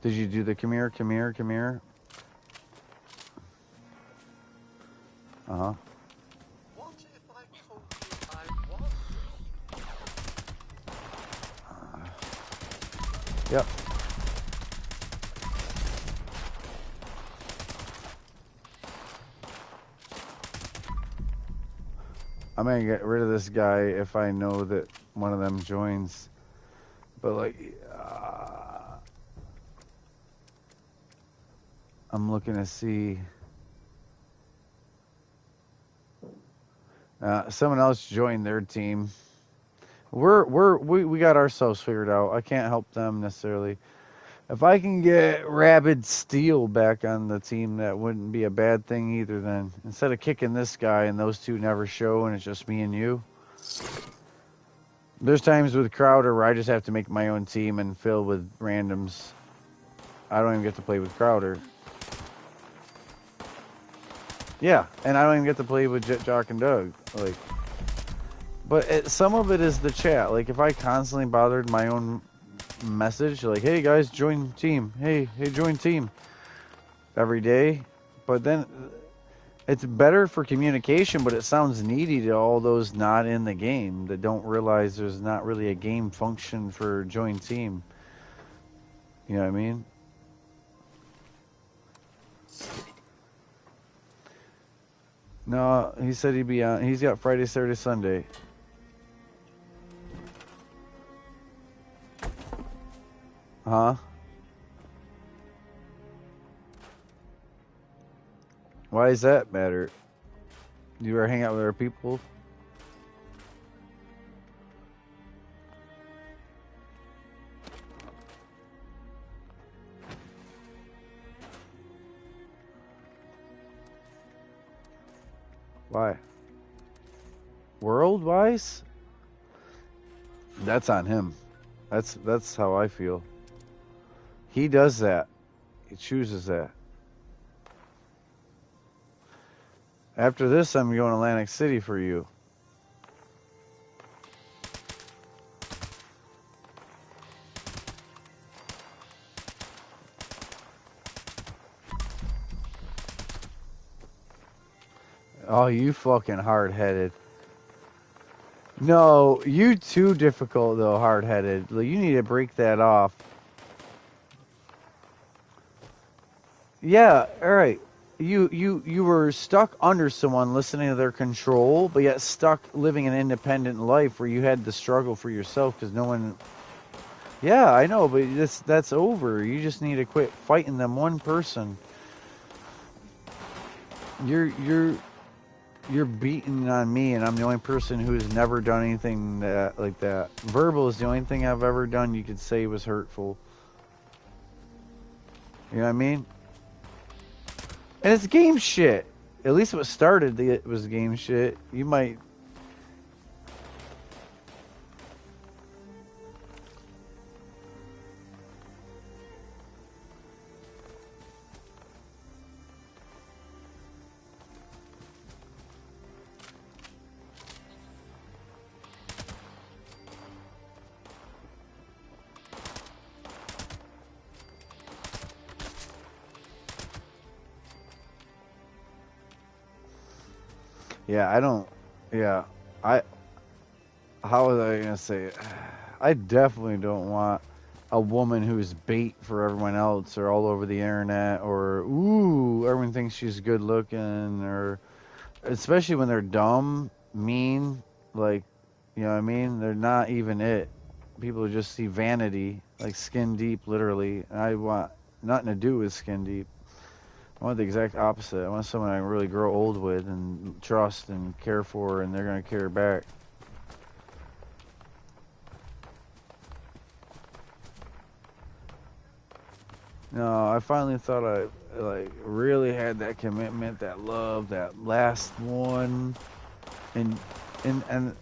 Did you do the come here, come here, come here? Uh-huh. What if I told you I was? Yep. I'm gonna get rid of this guy if I know that one of them joins. But like, I'm looking to see. Someone else joined their team. We got ourselves figured out. I can't help them necessarily. If I can get Rabid Steel back on the team, that wouldn't be a bad thing either then. Instead of kicking this guy and those two never show and it's just me and you. There's times with Crowder where I just have to make my own team and fill with randoms. I don't even get to play with Crowder. Yeah, and I don't even get to play with Jet Jock and Doug. Like, but some of it is the chat. Like, if I constantly bothered my own message, like, hey guys, join team. Hey, join team. Every day. But then it's better for communication, but it sounds needy to all those not in the game that don't realize there's not really a game function for join team. You know what I mean? No, he said he'd be on. He's got Friday, Saturday, Sunday. Huh? Why does that matter? You ever hang out with other people? Why? World-wise? That's on him. That's how I feel. He does that. He chooses that. After this, I'm going to Atlantic City for you. Oh, you fucking hard-headed. No, you too difficult though, hard-headed. You need to break that off. Yeah, alright. You were stuck under someone listening to their control, but yet stuck living an independent life where you had to struggle for yourself because no one... Yeah, I know, but that's over. You just need to quit fighting them one person. You're beating on me, and I'm the only person who has never done anything like that. Verbal is the only thing I've ever done you could say was hurtful. You know what I mean? And it's game shit. At least it was started, it was game shit. You might... Yeah, I don't... Yeah, how was I going to say it? I definitely don't want a woman who's bait for everyone else or all over the internet or, ooh, everyone thinks she's good looking or... Especially when they're dumb, mean, like, you know what I mean? They're not even it. People just see vanity, like skin deep, literally. And I want nothing to do with skin deep. I want the exact opposite. I want someone I can really grow old with and trust and care for, and they're going to care back. No, I finally thought I like really had that commitment, that love, that last one, and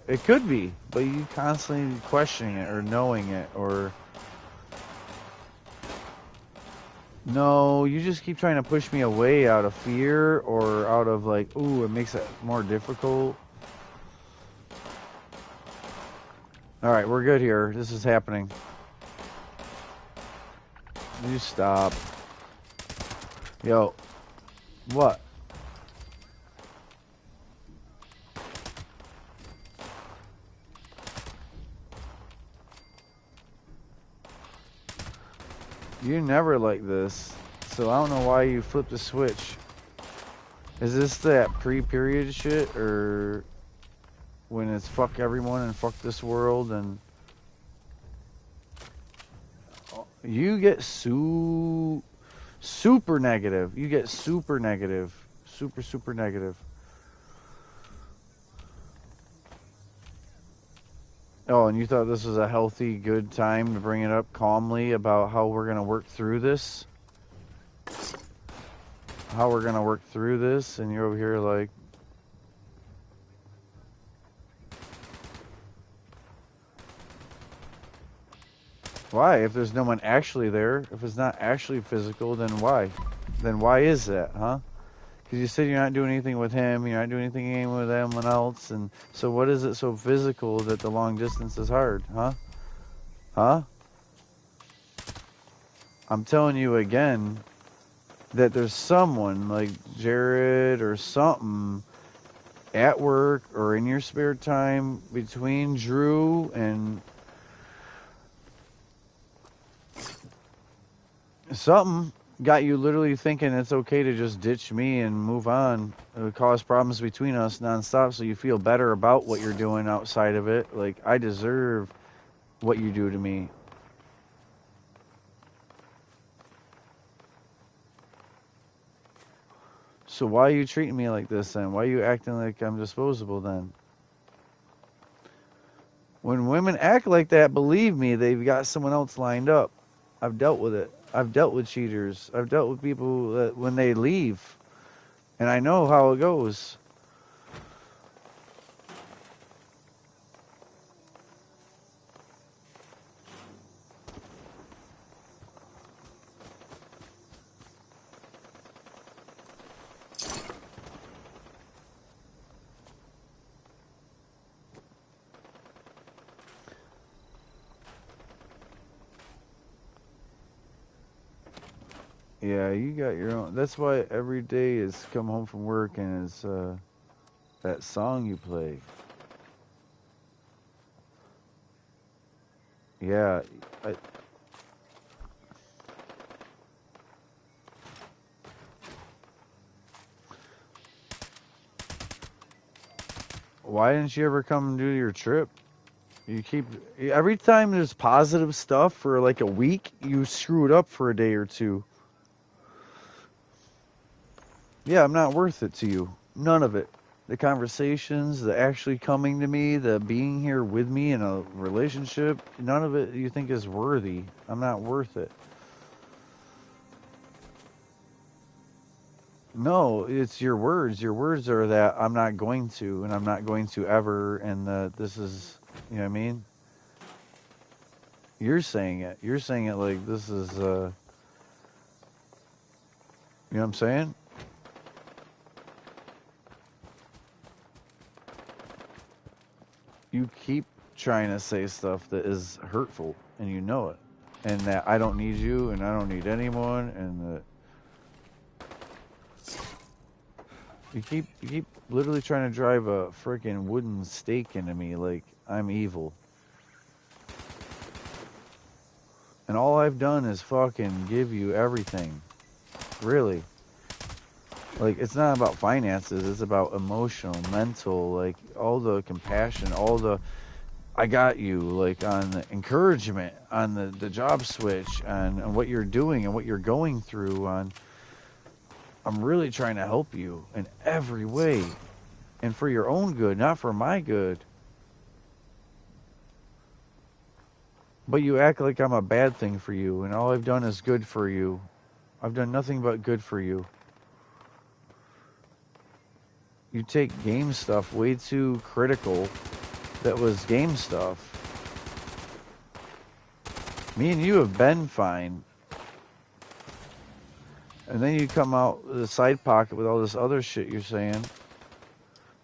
it could be, but you constantly questioning it or knowing it, or no, you just keep trying to push me away out of fear or out of like, ooh, it makes it more difficult. All right, we're good here. This is happening. You stop. Yo. What? You never like this. So I don't know why you flipped the switch. Is this that pre-period shit, or when it's fuck everyone and fuck this world and you get super negative. You get super negative. Super negative. Oh, and you thought this was a healthy, good time to bring it up calmly about how we're going to work through this? How we're going to work through this, and you're over here like... Why? If there's no one actually there, if it's not actually physical, then why? Then why is that, huh? Because you said you're not doing anything with him, you're not doing anything with anyone else, and so what is it so physical that the long distance is hard, huh? Huh? I'm telling you again that there's someone like Jared or something at work or in your spare time between Drew and something got you literally thinking it's okay to just ditch me and move on. It would cause problems between us nonstop, so you feel better about what you're doing outside of it. Like, I deserve what you do to me. So why are you treating me like this then? Why are you acting like I'm disposable then? When women act like that, believe me, they've got someone else lined up. I've dealt with it. I've dealt with cheaters. I've dealt with people that when they leave. And I know how it goes. Yeah, you got your own. That's why every day is come home from work and it's that song you play. Yeah, why didn't you ever come do your trip? You keep every time there's positive stuff for like a week, you screw it up for a day or two. Yeah, I'm not worth it to you. None of it. The conversations, the actually coming to me, the being here with me in a relationship, none of it you think is worthy. I'm not worth it. No, it's your words. Your words are that I'm not going to, and I'm not going to ever, and this is, you know what I mean? You're saying it. You're saying it like this is, you know what I'm saying? You keep trying to say stuff that is hurtful, and you know it. And that I don't need you, and I don't need anyone, and that you keep literally trying to drive a freaking wooden stake into me like I'm evil. And all I've done is fucking give you everything. Really. Like, it's not about finances, it's about emotional, mental, like, all the compassion, all the, I got you, like, on the encouragement, on the job switch, on what you're doing and what you're going through, on, I'm really trying to help you in every way. And for your own good, not for my good. But you act like I'm a bad thing for you, and all I've done is good for you. I've done nothing but good for you. You take game stuff way too critical. That was game stuff. Me and you have been fine. And then you come out with a side pocket with all this other shit you're saying.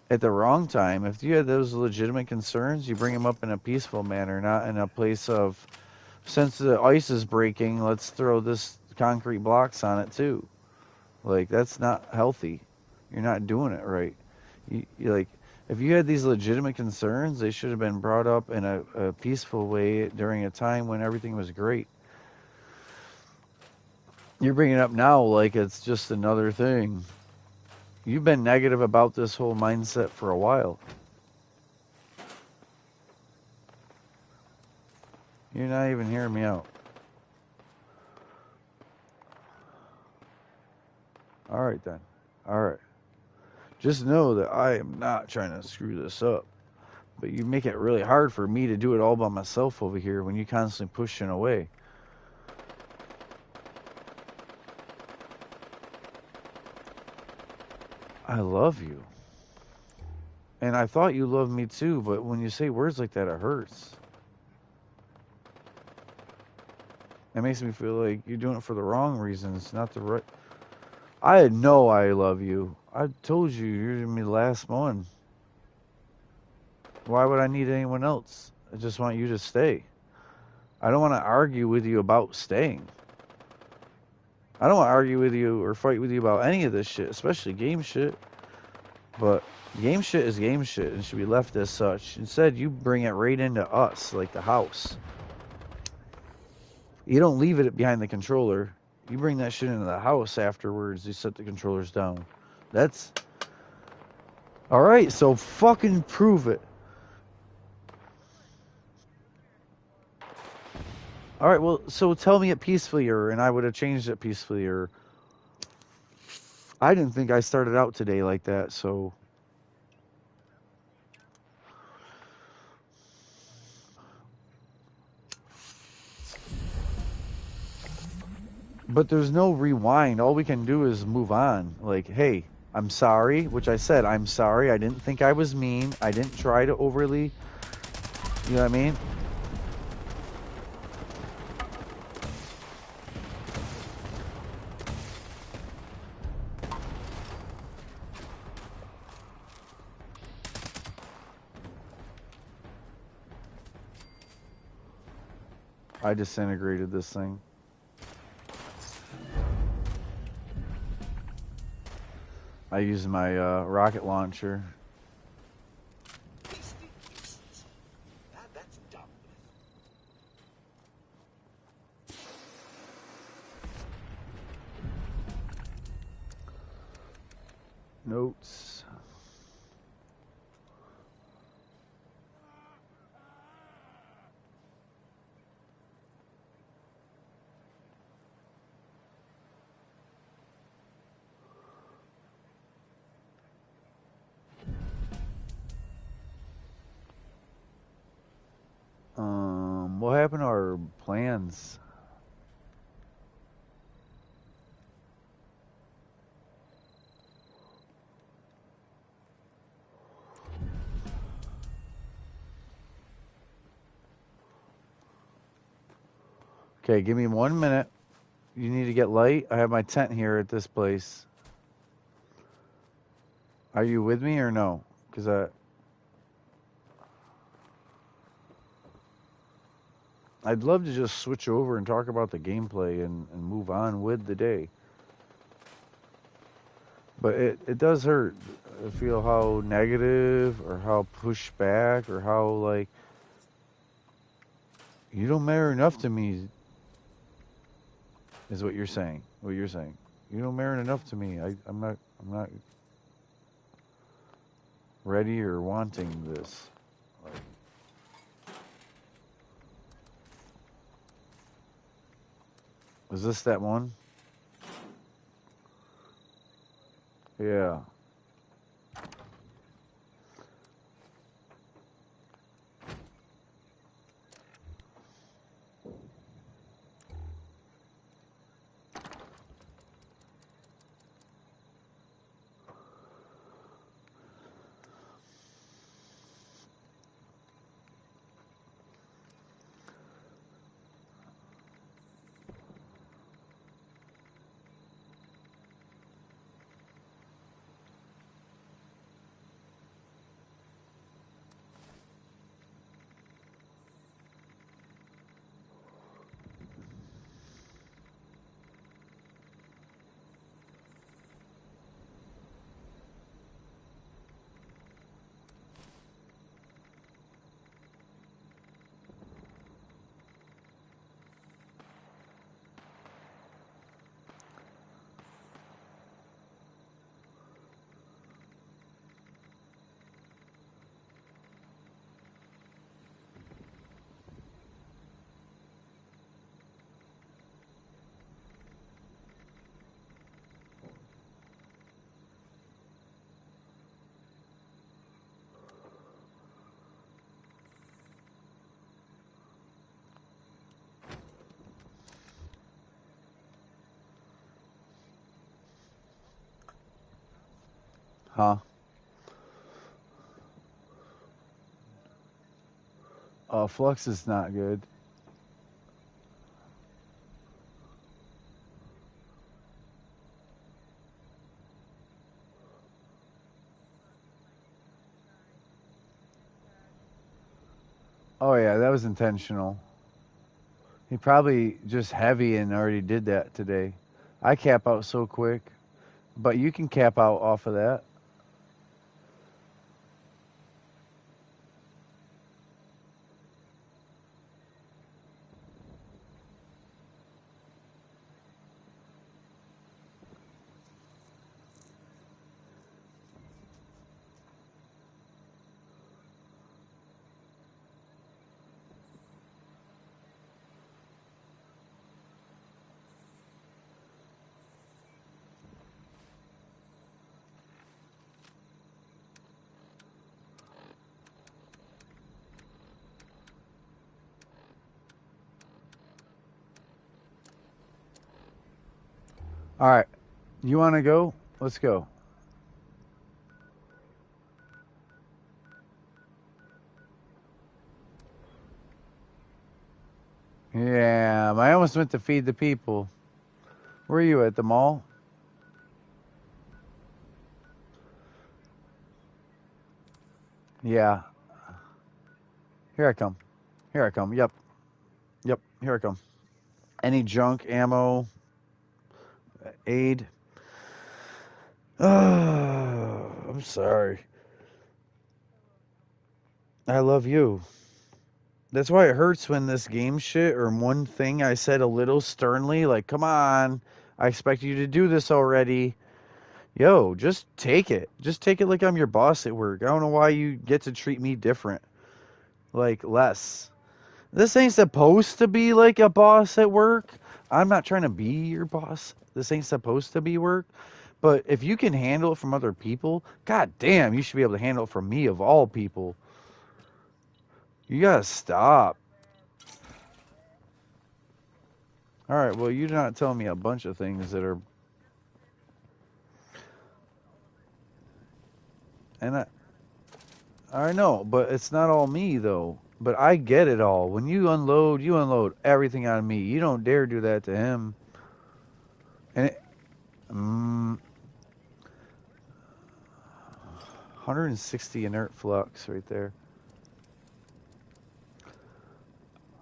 At the wrong time. If you had those legitimate concerns, you bring them up in a peaceful manner, not in a place of, since the ice is breaking, let's throw this concrete blocks on it too. Like, that's not healthy. You're not doing it right. You like, if you had these legitimate concerns, they should have been brought up in a peaceful way during a time when everything was great. You're bringing it up now like it's just another thing. You've been negative about this whole mindset for a while. You're not even hearing me out. All right, then. All right. Just know that I am not trying to screw this up. But you make it really hard for me to do it all by myself over here when you constantly pushing away. I love you. And I thought you loved me too, but when you say words like that, it hurts. It makes me feel like you're doing it for the wrong reasons, not the right. I know I love you. I told you you're gonna be the last one. Why would I need anyone else? I just want you to stay. I don't want to argue with you about staying. I don't want to argue with you or fight with you about any of this shit, especially game shit. But game shit is game shit and should be left as such. Instead, you bring it right into us, like the house. You don't leave it behind the controller. You bring that shit into the house afterwards. You set the controllers down. That's... Alright, so fucking prove it. Alright, well, so tell me it peacefully, and I would have changed it peacefully, or... I didn't think I started out today like that, so... But there's no rewind. All we can do is move on. Like, hey, I'm sorry, which I said, I'm sorry. I didn't think I was mean. I didn't try to overly... You know what I mean? I disintegrated this thing. I used my rocket launcher. That's dumb. Notes. What happened to our plans? Okay, give me 1 minute. You need to get light. I have my tent here at this place. Are you with me or no? Because I'd love to just switch over and talk about the gameplay and move on with the day. But it does hurt. I feel how negative or how pushed back or how, like, you don't matter enough to me is what you're saying. What you're saying. You don't matter enough to me. I'm not ready or wanting this. Like, is this that one? Yeah. Huh? Flux is not good. Oh yeah, that was intentional. He probably just heavy and already did that today. I cap out so quick, but you can cap out off of that. All right, you want to go? Let's go. Yeah, I almost went to feed the people. Where are you at the mall? Yeah. Here I come. Here I come. Yep. Yep. Here I come. Any junk, ammo, aid? I'm sorry. I love you. That's why it hurts when this game shit or one thing I said a little sternly, like, come on, I expect you to do this already. Yo, just take it. Just take it like I'm your boss at work. I don't know why you get to treat me different. Like, less. This ain't supposed to be like a boss at work. I'm not trying to be your boss. This ain't supposed to be work. But if you can handle it from other people, god damn, you should be able to handle it from me of all people. You gotta stop. Alright, well, you're not telling me a bunch of things that are... And I know, but it's not all me, though. But I get it all. When you unload everything on me. You don't dare do that to him. And it... 160 inert flux right there.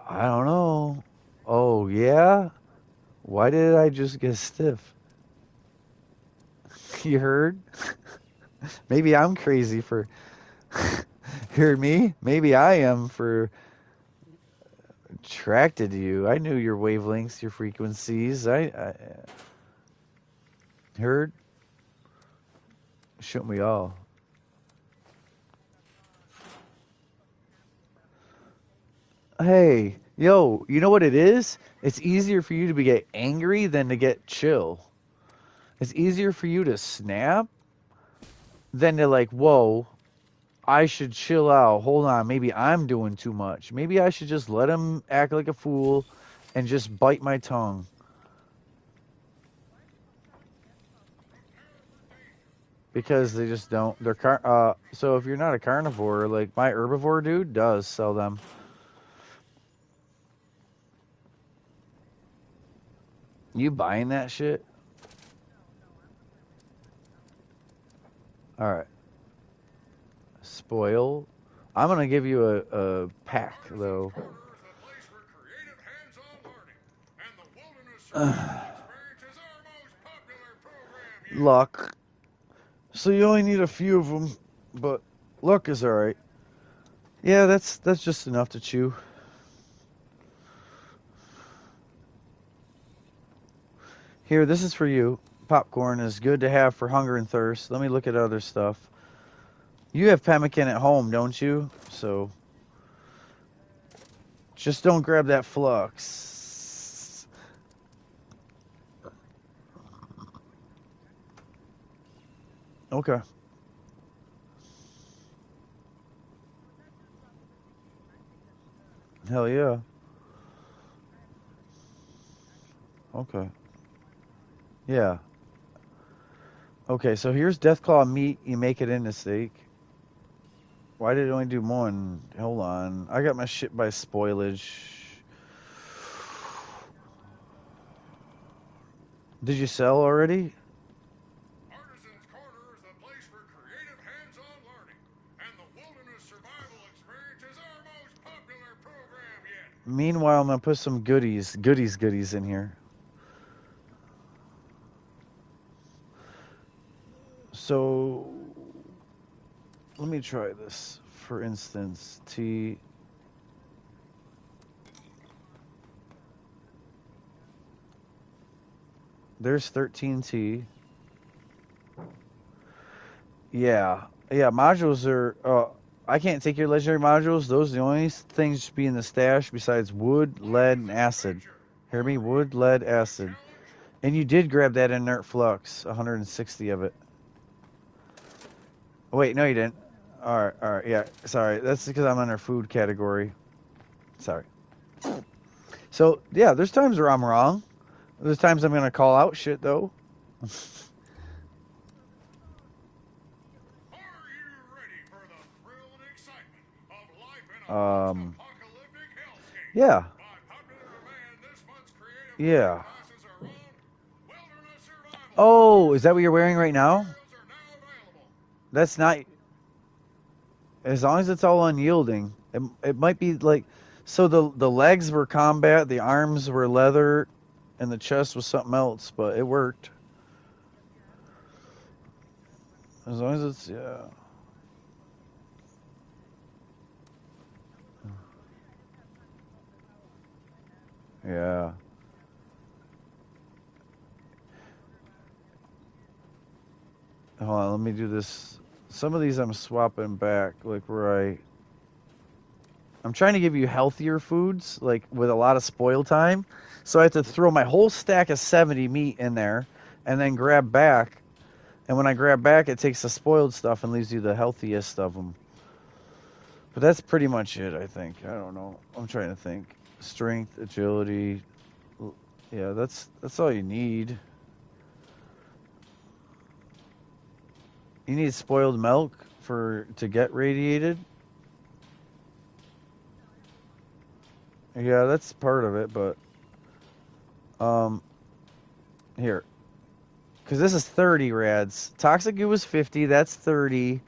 I don't know. Oh, yeah? Why did I just get stiff? You heard? Maybe I'm crazy for... Heard me? Maybe I am for... attracted to you. I knew your wavelengths, your frequencies. I heard? Shoot me all. Hey, yo, you know what it is? It's easier for you to get angry than to get chill. It's easier for you to snap then they're like, whoa, I should chill out. Hold on, maybe I'm doing too much. Maybe I should just let him act like a fool and just bite my tongue. Because they just don't. So if you're not a carnivore, like my herbivore dude does sell them. You buying that shit? All right. Spoil. I'm gonna give you a pack though. Corner is the place for creative hands-on learning, and the Wilderness Survival Experience is our most popular program yet. Luck. So you only need a few of them, but luck is all right. Yeah, that's just enough to chew. Here, this is for you. Popcorn is good to have for hunger and thirst. Let me look at other stuff. You have pemmican at home, don't you? So just don't grab that flux. Okay. Hell yeah. Okay. Yeah. Okay, so here's Deathclaw meat. You make it into steak. Why did it only do one? Hold on. I got my shit by spoilage. Did you sell already? Artisan's Corner is the place for creative hands-on learning, and the Wilderness Survival Experience is our most popular program yet. Meanwhile, I'm going to put some goodies in here. So, let me try this. For instance, tea. There's 13T. Yeah. Yeah, modules are... I can't take your legendary modules. Those are the only things to be in the stash besides wood, lead, and acid. Hear me? Wood, lead, acid. And you did grab that inert flux. 160 of it. Wait, no you didn't. Alright, yeah. Sorry, that's because I'm under food category. Sorry. So, yeah, there's times where I'm wrong. There's times I'm going to call out shit, though. Are you ready for the thrill and excitement of life in a post-apocalyptic hellscape? Yeah. By popular demand, this month's creative Yeah. classes are run Wilderness Survival. Oh, is that what you're wearing right now? Materials are now available. That's not... As long as it's all unyielding. It might be like... So the legs were combat, the arms were leather, and the chest was something else, but it worked. As long as it's... Yeah. Yeah. Hold on, let me do this. Some of these I'm swapping back, like where I'm trying to give you healthier foods, like with a lot of spoil time. So I have to throw my whole stack of 70 meat in there and then grab back. And when I grab back, it takes the spoiled stuff and leaves you the healthiest of them. But that's pretty much it, I think. I don't know. I'm trying to think. Strength, agility. Yeah, that's all you need. You need spoiled milk to get radiated. Yeah, that's part of it, but here. Cuz this is 30 rads. Toxic goo was 50, that's 30.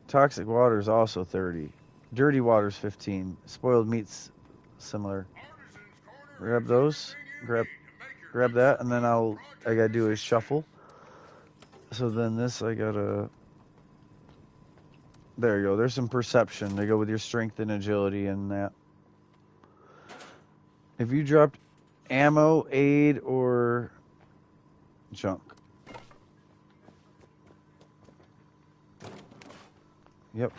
Toxic water is also 30. Dirty water is 15. Spoiled meat's similar. Grab those. Grab that, and then I gotta do a shuffle. So then this I gotta... There you go. There's some perception to go with your strength and agility and that. If you dropped ammo, aid, or junk. Yep.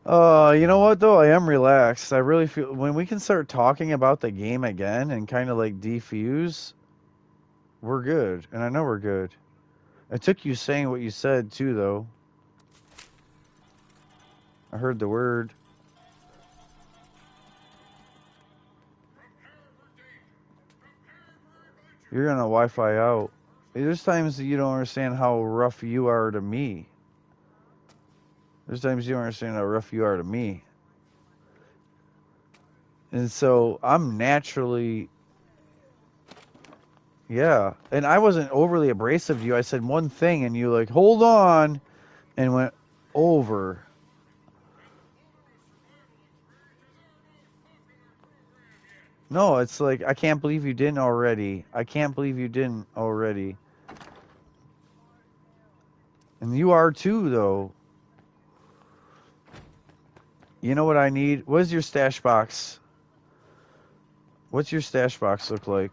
You know what though? I am relaxed. I really feel when we can start talking about the game again and kind of like defuse, we're good. And I know we're good. It took you saying what you said too, though. I heard the word. You're gonna Wi-Fi out. There's times that you don't understand how rough you are to me. There's times you don't understand how rough you are to me. And so I'm naturally, yeah. And I wasn't overly abrasive to you. I said one thing and you like, hold on, and went over. No, it's like, I can't believe you didn't already. I can't believe you didn't already. And you are too, though. You know what I need? What is your stash box? What's your stash box look like?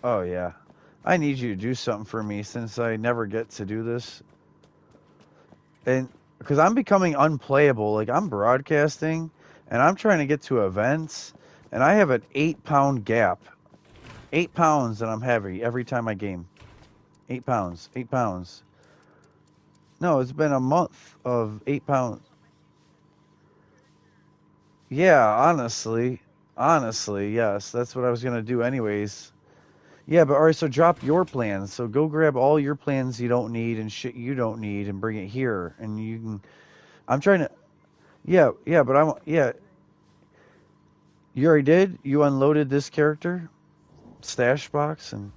Oh, yeah. I need you to do something for me since I never get to do this. And because I'm becoming unplayable. Like, I'm broadcasting and I'm trying to get to events, and I have an 8-pound gap. 8 pounds that I'm heavy every time I game. 8 pounds. 8 pounds. No, it's been a month of 8 pounds. Yeah, honestly. Honestly, yes. That's what I was going to do anyways. Yeah, but alright, so drop your plans. So go grab all your plans you don't need and shit you don't need and bring it here. And you can. I'm trying to. Yeah, yeah, but I'm. Yeah. You already did? You unloaded this character? Stash box? And.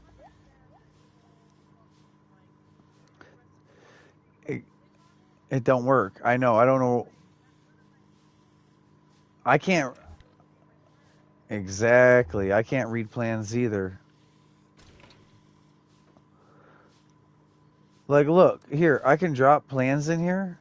It don't work. I know. I don't know. I can't. Exactly. I can't read plans either. Like, look, here, I can drop plans in here.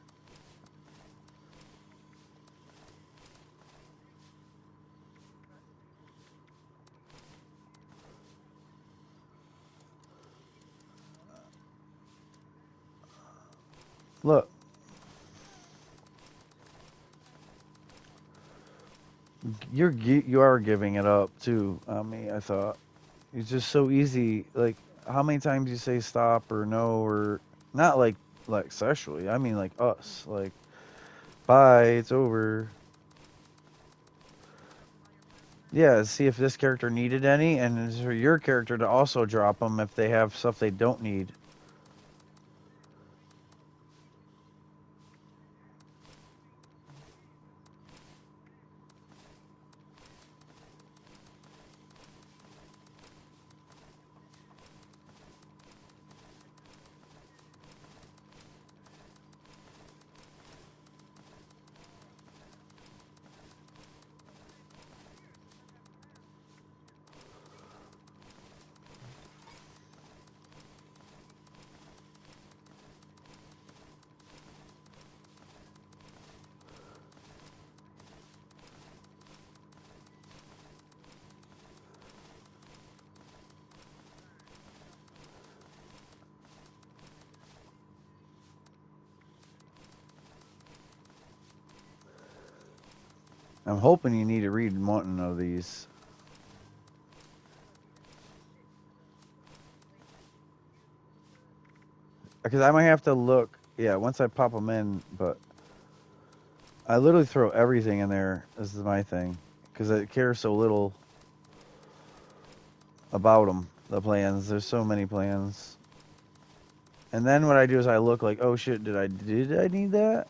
Look. You are giving it up, too, on me, I thought. It's just so easy. Like, how many times you say stop or no or... Not like sexually. I mean, like, us. Like, bye, it's over. Yeah, see if this character needed any, and it's for your character to also drop them if they have stuff they don't need. I'm hoping you need to read one of these. Because I might have to look, yeah, once I pop them in, but I literally throw everything in there. This is my thing. Because I care so little about them, the plans. There's so many plans. And then what I do is I look like, oh shit, did I need that?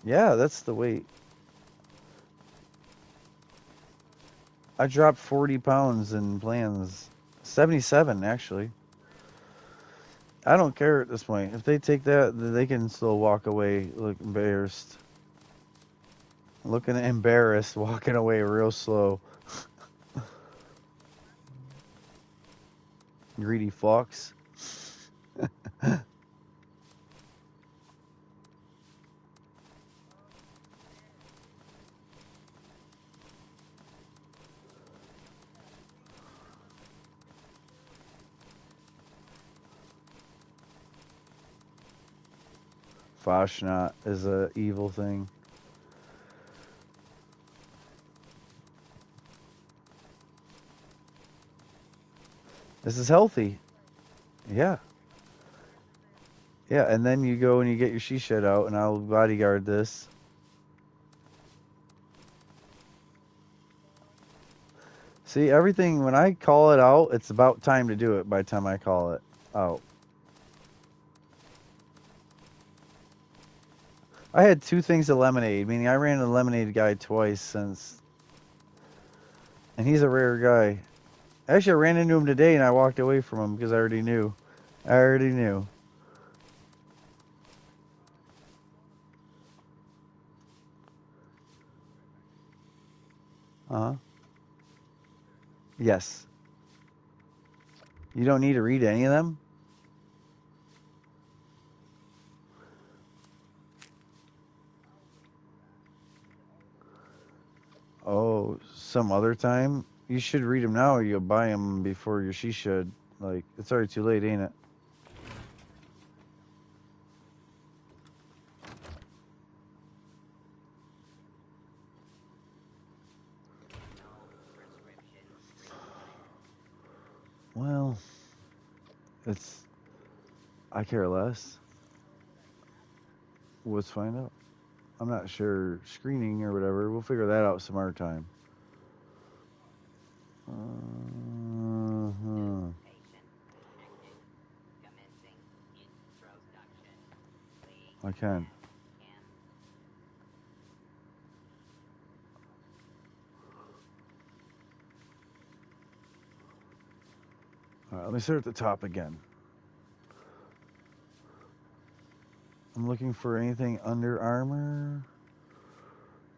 Yeah, that's the weight. I dropped 40 pounds in plans. 77, actually. I don't care at this point. If they take that, they can still walk away, look embarrassed. Looking embarrassed, walking away real slow. Greedy fox. Fashnot is a evil thing. This is healthy. Yeah. Yeah, and then you go and you get your she-shed out, and I'll bodyguard this. See, everything, when I call it out, it's about time to do it by the time I call it out. I had 2 things of lemonade, meaning I ran a lemonade guy twice since... And he's a rare guy. Actually, I ran into him today, and I walked away from him because I already knew. I already knew. Uh-huh. Yes. You don't need to read any of them? Oh, some other time? You should read them now or you'll buy them before your she should. Like, it's already too late, ain't it? Well, it's... I care less. Let's find out. I'm not sure. Screening or whatever. We'll figure that out some other time. I can. Alright, let me start at the top again. I'm looking for anything Under Armour.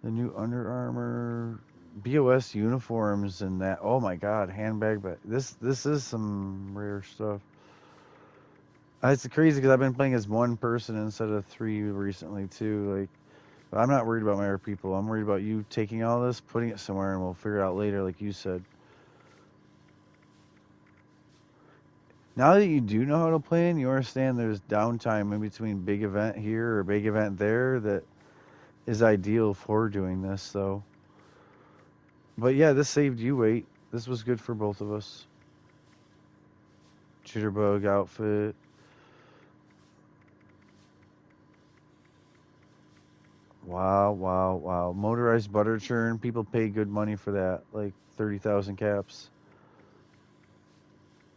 The new Under Armour BOS uniforms and that. Oh my God, handbag. But this is some rare stuff. It's crazy because I've been playing as one person instead of 3 recently too. Like, but I'm not worried about my other people. I'm worried about you taking all this, putting it somewhere, and we'll figure it out later, like you said. Now that you do know how to play, and you understand there's downtime in between big event here or big event there, that is ideal for doing this. So, but yeah, this saved you weight. This was good for both of us. Jitterbug outfit. Wow, wow, wow. Motorized butter churn. People pay good money for that. Like 30,000 caps.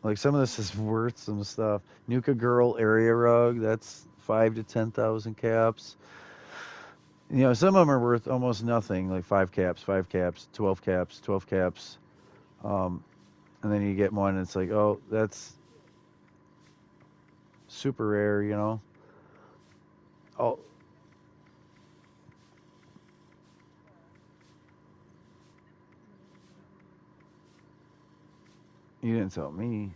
Like some of this is worth some stuff. Nuka Girl area rug. That's 5 to 10,000 caps. You know, some of them are worth almost nothing. Like 5 caps, 5 caps, 12 caps, 12 caps. And then you get one and it's like, oh, that's super rare, you know. Oh. You didn't tell me.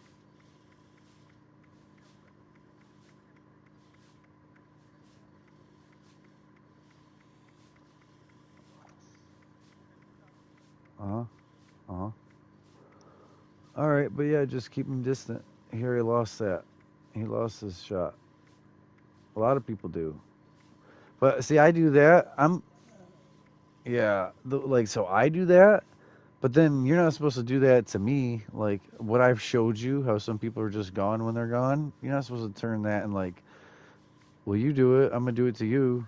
Uh-huh. Uh-huh. All right, but yeah, just keep him distant. Here he lost that. He lost his shot. A lot of people do. But see, I do that. So I do that. But then you're not supposed to do that to me. Like what I've showed you, how some people are just gone when they're gone. You're not supposed to turn that and like, well, you do it. I'm gonna do it to you.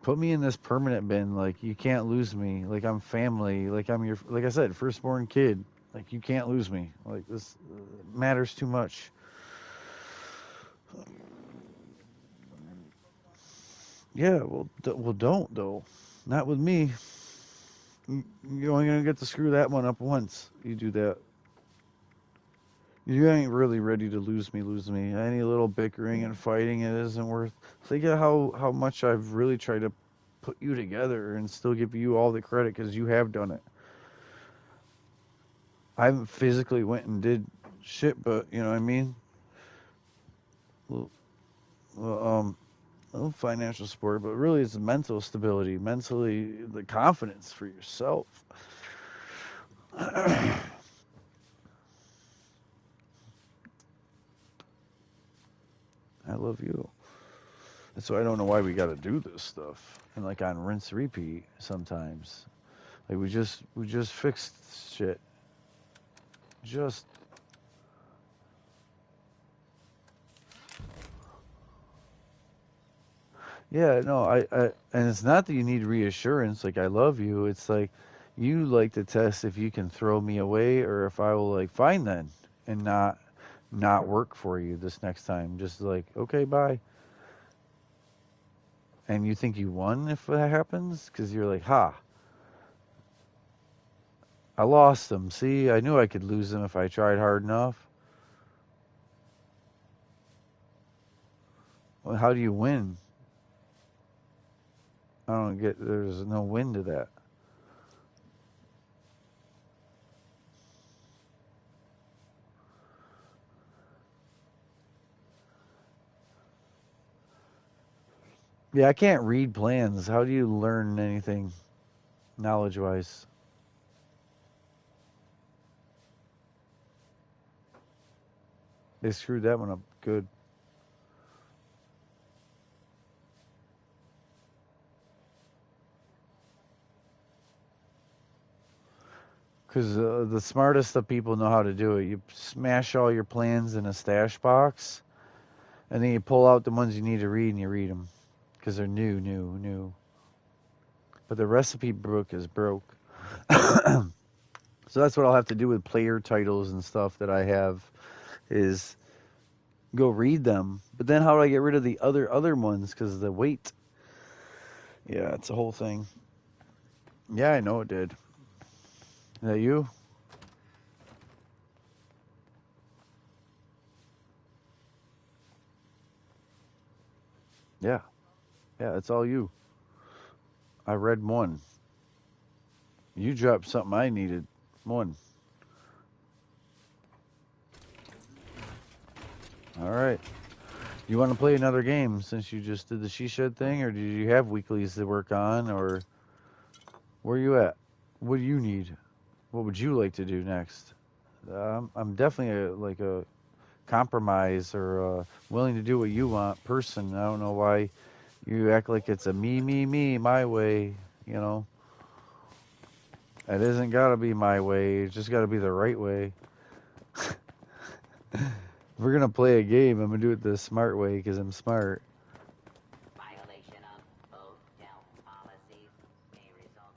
Put me in this permanent bin. Like you can't lose me. Like I'm family. Like I'm your, like I said, firstborn kid. Like you can't lose me. Like this matters too much. Yeah, well, don't though. Not with me. You're only gonna get to screw that one up once. You do that. You ain't really ready to lose me. Any little bickering and fighting, it isn't worth. Think of how much I've really tried to put you together and still give you all the credit because you have done it. I haven't physically went and did shit, but you know what I mean. Well, financial support, but really it's mental stability, mentally the confidence for yourself. I love you. And so I don't know why we got to do this stuff. And like on rinse repeat sometimes. Like we just fixed shit. Just yeah, no, I and it's not that you need reassurance like I love you. It's like you like to test if you can throw me away or if I will like fine then and not work for you this next time. Just like, okay, bye. And you think you won if that happens cuz you're like, "Ha, I lost them. See, I knew I could lose them if I tried hard enough." Well, how do you win? I don't get there's no win to that. Yeah, I can't read plans. How do you learn anything knowledge-wise? They screwed that one up good. Because the smartest of people know how to do it. You smash all your plans in a stash box, and then you pull out the ones you need to read, and you read them. Because they're new. But the recipe book is broke. So that's what I'll have to do with player titles and stuff that I have, is go read them. But then how do I get rid of the other ones? Because of the weight. Yeah, it's a whole thing. Yeah, I know it did. Is that you? Yeah. Yeah, it's all you. I read one. You dropped something I needed. One. All right. You want to play another game since you just did the She Shed thing, or do you have weeklies to work on, or where are you at? What do you need? What would you like to do next? I'm definitely like a compromise or willing to do what you want person. I don't know why you act like it's a me, my way, you know. It isn't got to be my way. It's just got to be the right way. If we're going to play a game, I'm going to do it the smart way because I'm smart. Violation of hotel policies may result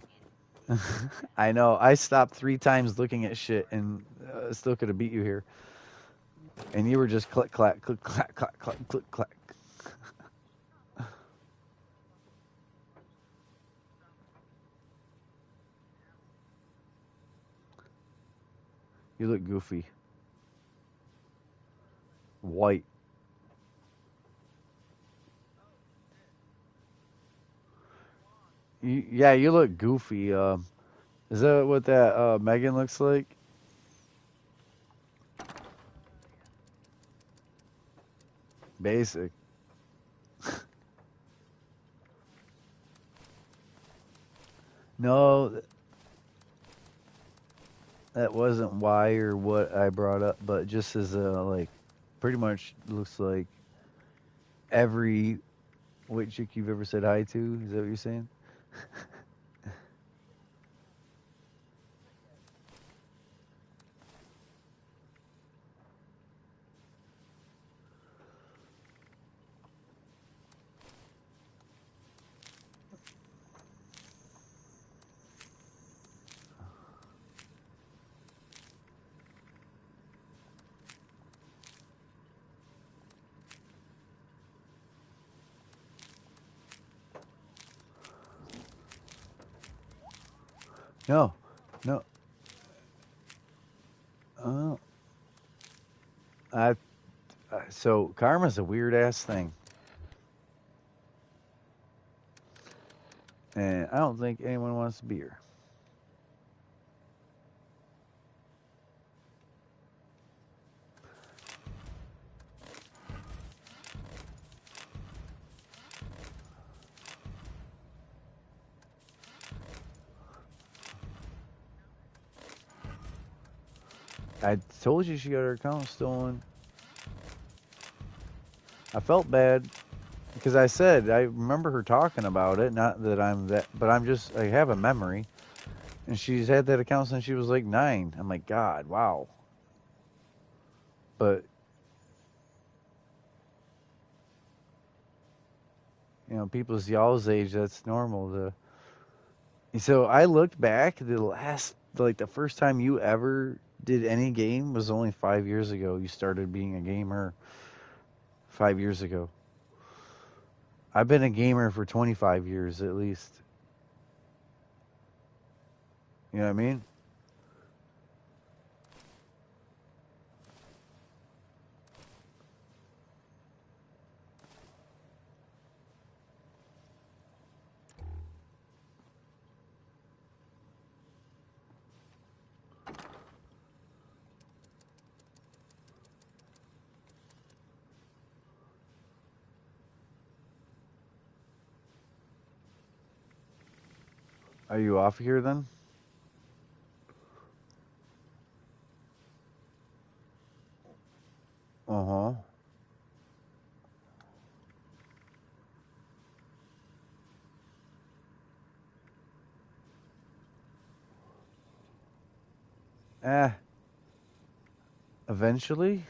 in... I know. I stopped 3 times looking at shit and still could have beat you here. And you were just click, clack, click, clack, clack, clack, click, clack. You look goofy. White. Yeah, you look goofy. Is that what that Megan looks like? Basic. No, that wasn't why or what I brought up, but just as like, pretty much looks like every white chick you've ever said hi to. Is that what you're saying? No, no. Uh, I so karma's a weird ass thing, and I don't think anyone wants to be here. I told you she got her account stolen. I felt bad because I said I remember her talking about it. Not that I'm that, but I have a memory. And she's had that account since she was like 9. I'm like, God, wow. But you know, people's y'all's age, that's normal. So I looked back. The first time you ever did any game was only 5 years ago. You started being a gamer 5 years ago. I've been a gamer for 25 years at least. You know what I mean? Are you off here then? Uh huh. Eh, eventually.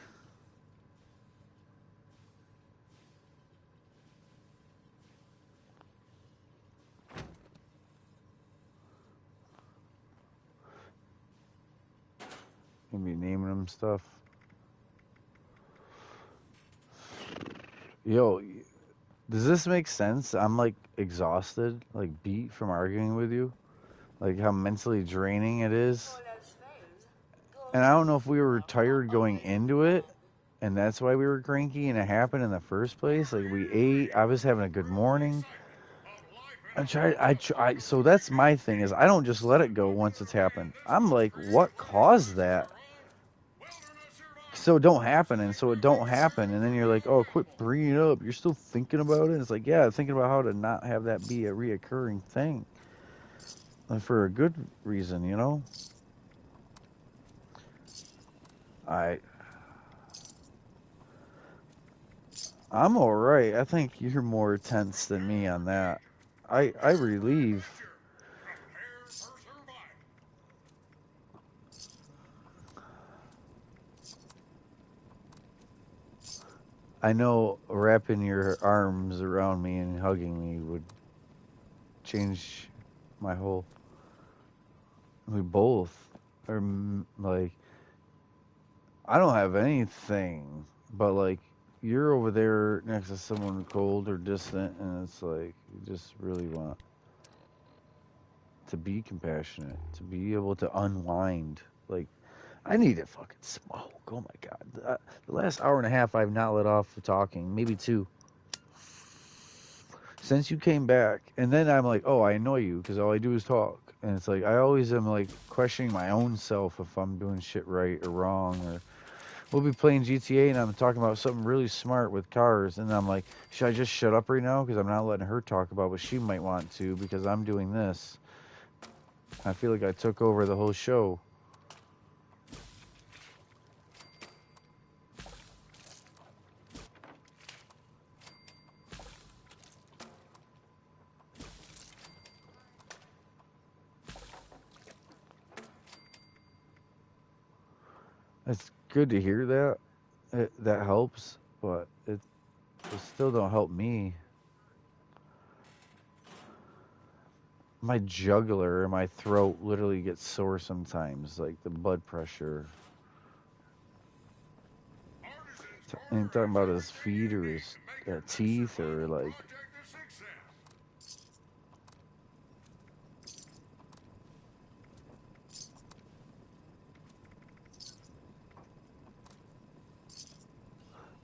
Maybe naming them stuff. Yo, does this make sense? I'm like exhausted, like beat from arguing with you. Like how mentally draining it is. And I don't know if we were tired going into it, and that's why we were cranky, and it happened in the first place. Like we ate, I was having a good morning. So that's my thing is I don't just let it go once it's happened. I'm like, what caused that? So it don't happen, and so it don't happen, and then you're like, oh, quit bringing it up. You're still thinking about it. It's like, yeah, thinking about how to not have that be a reoccurring thing, and for a good reason, you know. I'm all right. I think you're more tense than me on that. I relieve. I know wrapping your arms around me and hugging me would change my whole. We both are like, I don't have anything, but like you're over there next to someone cold or distant, and it's like you just really want to be compassionate, to be able to unwind. Like I need to fucking smoke. Oh my god, the last hour and a half I've not let off for talking, maybe 2. Since you came back, and then I'm like, oh, I annoy you because all I do is talk, and it's like I always am like questioning my own self if I'm doing shit right or wrong. Or we'll be playing GTA and I'm talking about something really smart with cars, and I'm like, should I just shut up right now because I'm not letting her talk about what she might want to because I'm doing this. I feel like I took over the whole show. It's good to hear that. That helps, but it still don't help me. My jugular and my throat literally gets sore sometimes, like the blood pressure. Ain't talking about his feet or his teeth or like.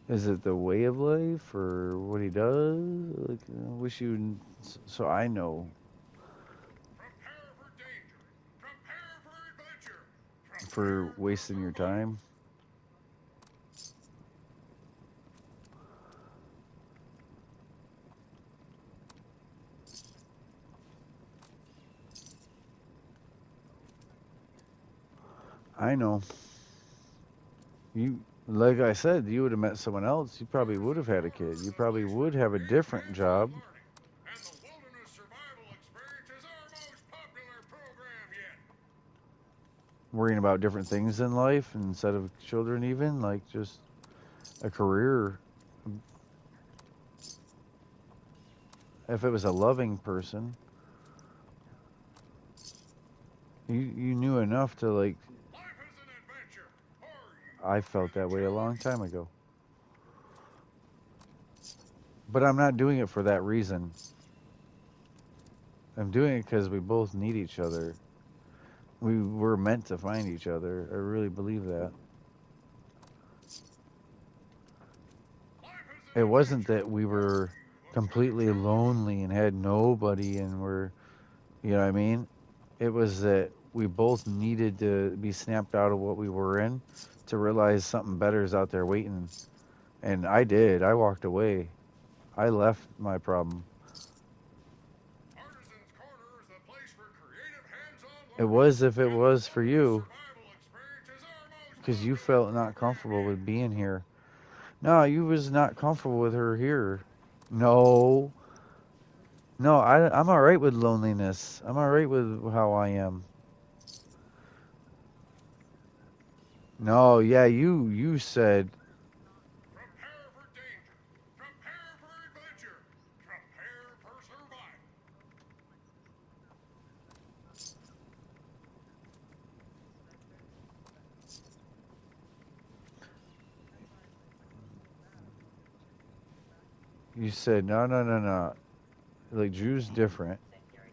Is it the way of life or what he does? Like, I wish you, so I know. For wasting your time. I know. Like I said, you would have met someone else. You probably would have had a kid. You probably would have a different job, And the Wilderness Survival Experience is our most popular program yet. worrying about different things in life instead of children, even like just a career. If it was a loving person, you knew enough to like. Life is an adventure. Are you I felt that way a long time ago. But I'm not doing it for that reason. I'm doing it because we both need each other. We were meant to find each other. I really believe that. It wasn't that we were completely lonely and had nobody and were, you know what I mean? It was that we both needed to be snapped out of what we were in to realize something better is out there waiting. And I did. I walked away. I left my problem. Artisan's Corner is the place for creative hands-on It learning. was if it was for you, Survival Experience is our most because you felt not comfortable with being here. No, you was not comfortable with her here. No. No, I'm all right with loneliness. I'm all right with how I am. No, yeah, you said, Prepare for danger. Prepare for adventure. Prepare for survival. no. Like Drew's different.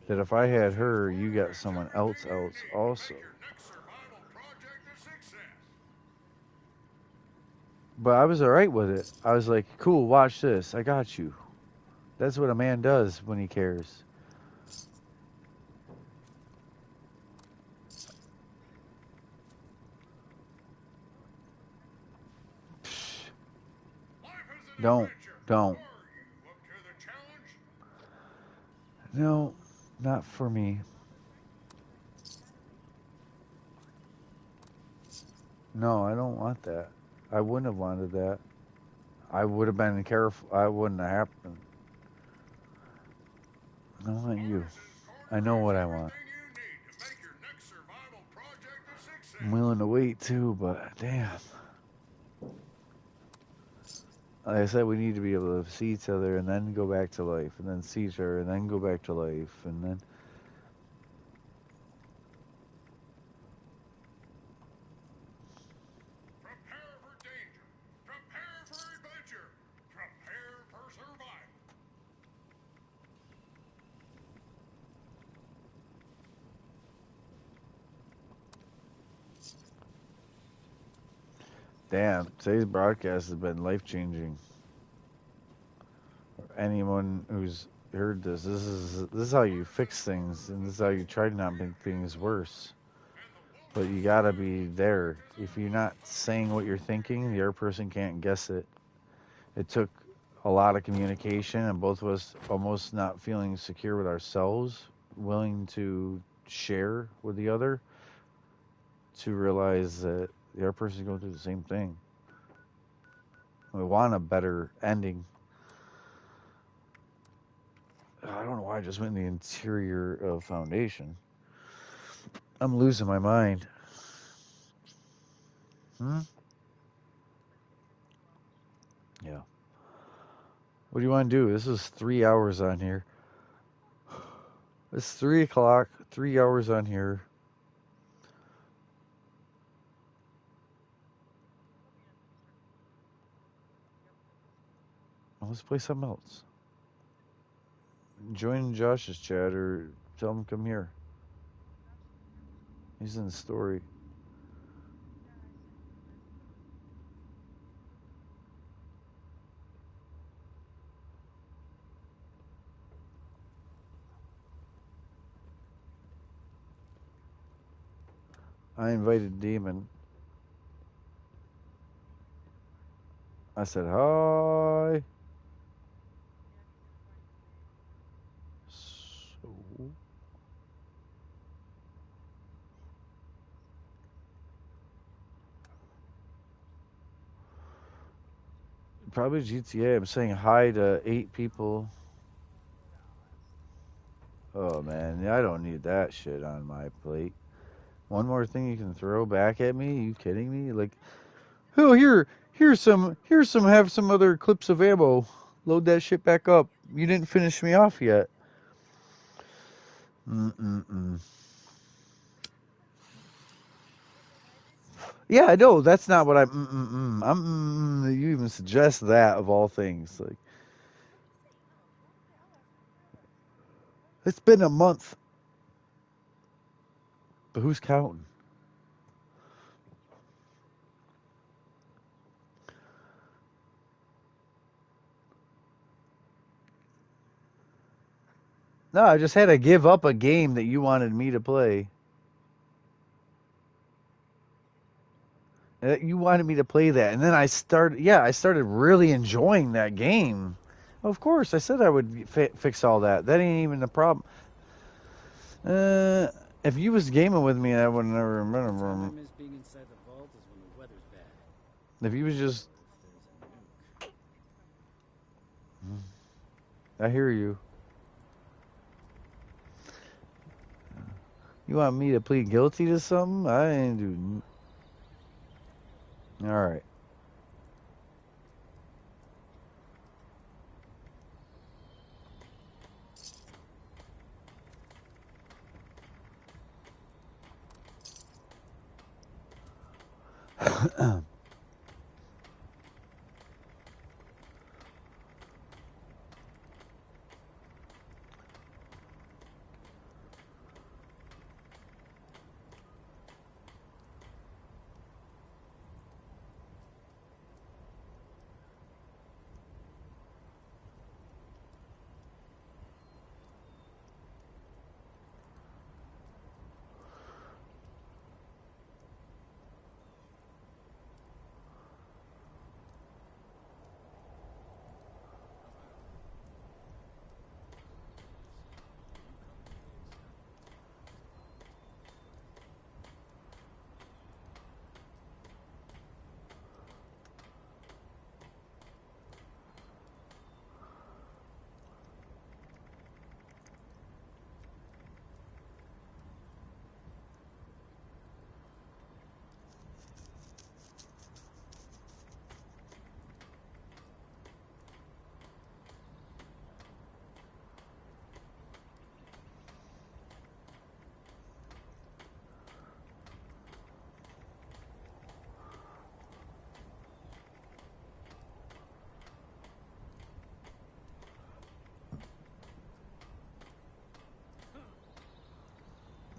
That if I had her, you got someone else also. Make your next survival project a success. But I was all right with it. I was like, cool, watch this. I got you. That's what a man does when he cares. Psh, Life is an don't, adventure. don't. Are you up to the challenge? No, not for me. No, I don't want that. I wouldn't have wanted that. I would have been careful. I wouldn't have happened. I want you. Artisan's I Corner know has what I want. everything you need to make your next survival project a success. I'm willing to wait too, but damn. Like I said, we need to be able to see each other and then go back to life, and then see each other and then go back to life, and then. Prepare for danger. Prepare for adventure. Prepare for survival. Damn, today's broadcast has been life changing. Anyone who's heard this is how you fix things, and this is how you try to not make things worse. But you gotta be there. If you're not saying what you're thinking, the other person can't guess it. It took a lot of communication, and both of us almost not feeling secure with ourselves, willing to share with the other, to realize that the other person's going through the same thing. We want a better ending. I don't know why I just went in the interior of Foundation. I'm losing my mind. Yeah. What do you want to do? This is 3 hours on here. It's 3 o'clock, 3 hours on here. Well, let's play something else. Join Josh's chat or tell him come here. He's in the story. I invited Demon. I said hi. So Probably GTA. I'm saying hi to 8 people. Oh man, yeah, I don't need that shit on my plate. One more thing you can throw back at me? You kidding me? Like, oh here's some have some other clips of ammo. Load that shit back up. You didn't finish me off yet. Mm-mm-mm. Yeah, I know. That's not what I'm. You even suggest that of all things. Like, it's been a month, but who's counting? No, I just had to give up a game that you wanted me to play. You wanted me to play that, and then I started. Yeah, I started really enjoying that game. Of course, I said I would fix all that. That ain't even the problem. If you was gaming with me, I would never remember. I miss being inside the vault is when the weather's bad. If you was just, I hear you. You want me to plead guilty to something? I ain't do. All right.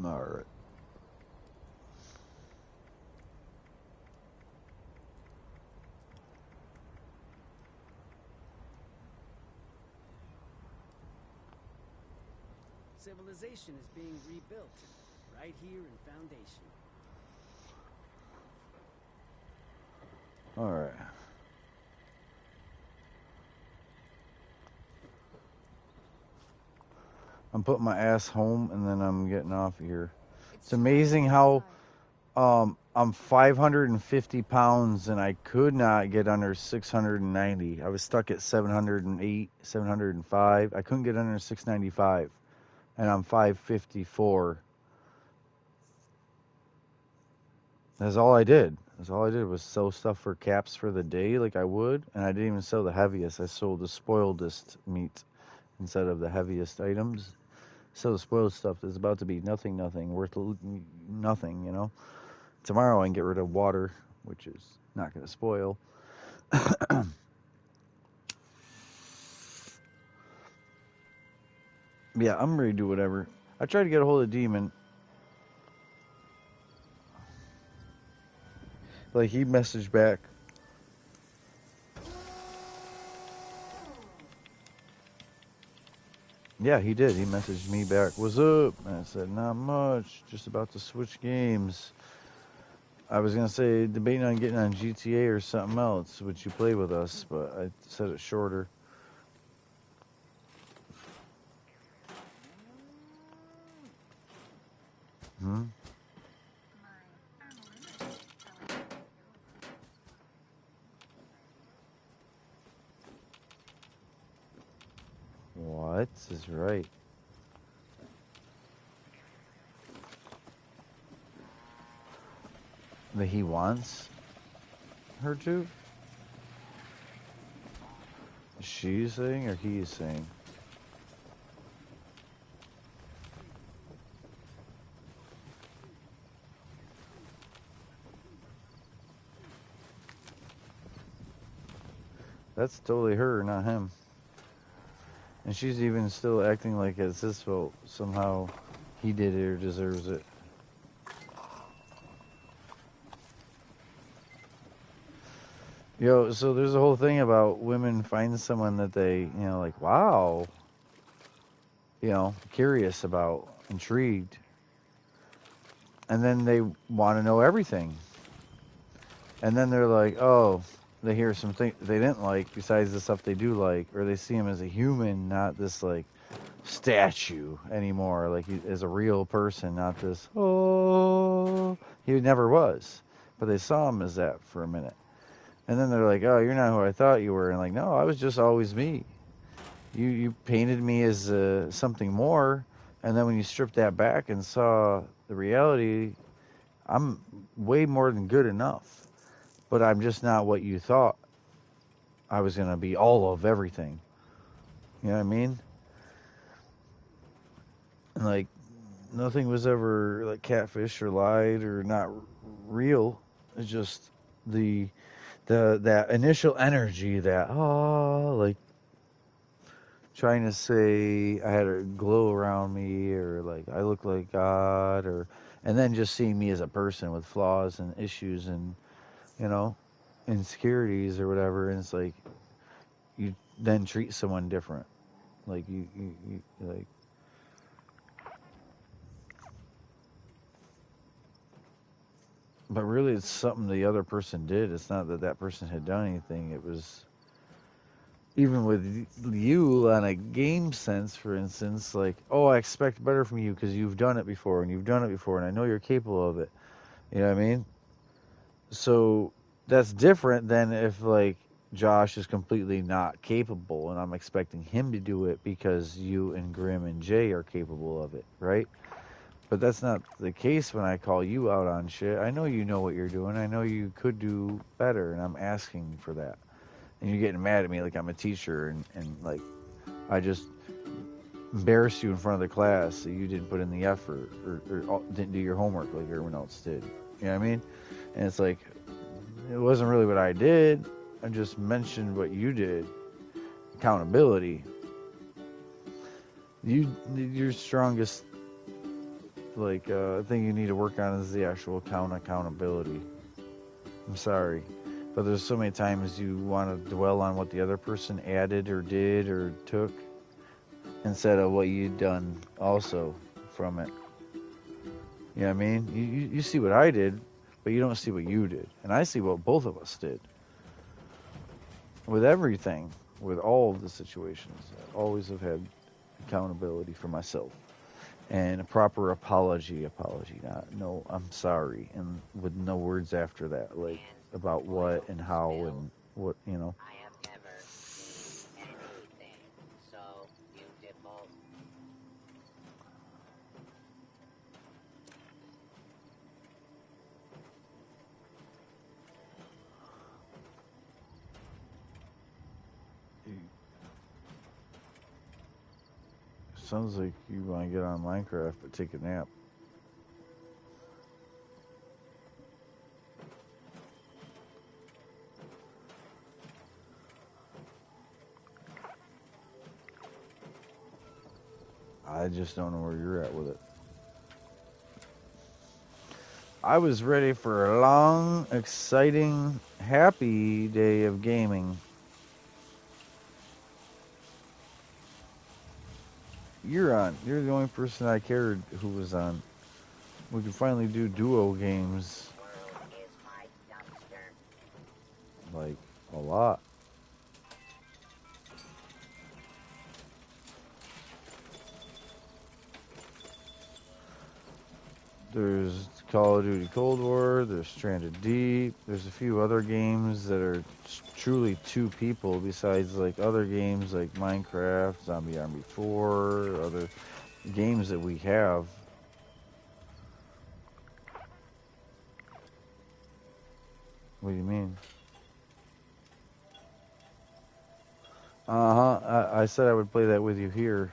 All right. Civilization is being rebuilt right here in Foundation. All right. I'm putting my ass home and then I'm getting off here. It's amazing how I'm 550 pounds and I could not get under 690. I was stuck at 708, 705. I couldn't get under 695 and I'm 554. That's all I did. That's all I did was sell stuff for caps for the day like I would, and I didn't even sell the heaviest. I sold the spoiledest meat instead of the heaviest items. So the spoiled stuff is about to be nothing, worth nothing, you know. Tomorrow I can get rid of water, which is not going to spoil. Yeah, I'm ready to do whatever. I tried to get a hold of Demon. Like, he messaged back. Yeah, he did. He messaged me back. What's up? And I said, not much. Just about to switch games. I was going to say, debating on getting on GTA or something else. Would you play with us? But I said it shorter. Hmm? What is right? That he wants her to? She's saying or he's saying? That's totally her, not him. And she's even still acting like it's his fault. Somehow he did it or deserves it. Yo, so there's a whole thing about women find someone that they, you know, like, wow, you know, curious about, intrigued. And then they want to know everything. And then they're like, oh, they hear something they didn't like besides the stuff they do like, or they see him as a human, not this like statue anymore, like he, as a real person, not this, oh, he never was. But they saw him as that for a minute. And then they're like, oh, you're not who I thought you were. And like, no, I was just always me. You painted me as something more. And then when you stripped that back and saw the reality, I'm way more than good enough. But I'm just not what you thought I was going to be, all of everything. You know what I mean? And like, nothing was ever like catfish or lied or not real. It's just that initial energy, that like trying to say I had a glow around me, or like I look like God, or and then just seeing me as a person with flaws and issues and, you know, insecurities or whatever. And it's like you then treat someone different, like you like. But really, it's something the other person did. It's not that that person had done anything. It was, even with you on a game sense, for instance, like, oh, I expect better from you because you've done it before, and you've done it before, and I know you're capable of it. You know what I mean? So that's different than if, like, Josh is completely not capable, and I'm expecting him to do it because you and Grim and Jay are capable of it, right? But that's not the case when I call you out on shit. I know you know what you're doing. I know you could do better, and I'm asking for that. And you're getting mad at me like I'm a teacher, and like I just embarrassed you in front of the class so you didn't put in the effort or didn't do your homework like everyone else did. You know what I mean? And it's like, it wasn't really what I did. I just mentioned what you did. Accountability. Your strongest like thing you need to work on is the actual accountability. I'm sorry, but there's so many times you want to dwell on what the other person added or did or took instead of what you'd done also from it. You know what I mean? You see what I did, but you don't see what you did. And I see what both of us did. With everything, with all of the situations, I always have had accountability for myself. And a proper apology, not no, I'm sorry, and with no words after that, like about what and how and what, you know. I have never seen anything so beautiful. Sounds like you want to get on Minecraft but take a nap. I just don't know where you're at with it. I was ready for a long, exciting, happy day of gaming. You're on. You're the only person I cared who was on. We could finally do duo games. World is my dumpster. Like, a lot. There's Call of Duty Cold War, there's Stranded Deep, there's a few other games that are truly two people besides like other games like Minecraft, Zombie Army 4, other games that we have. What do you mean? I said I would play that with you here.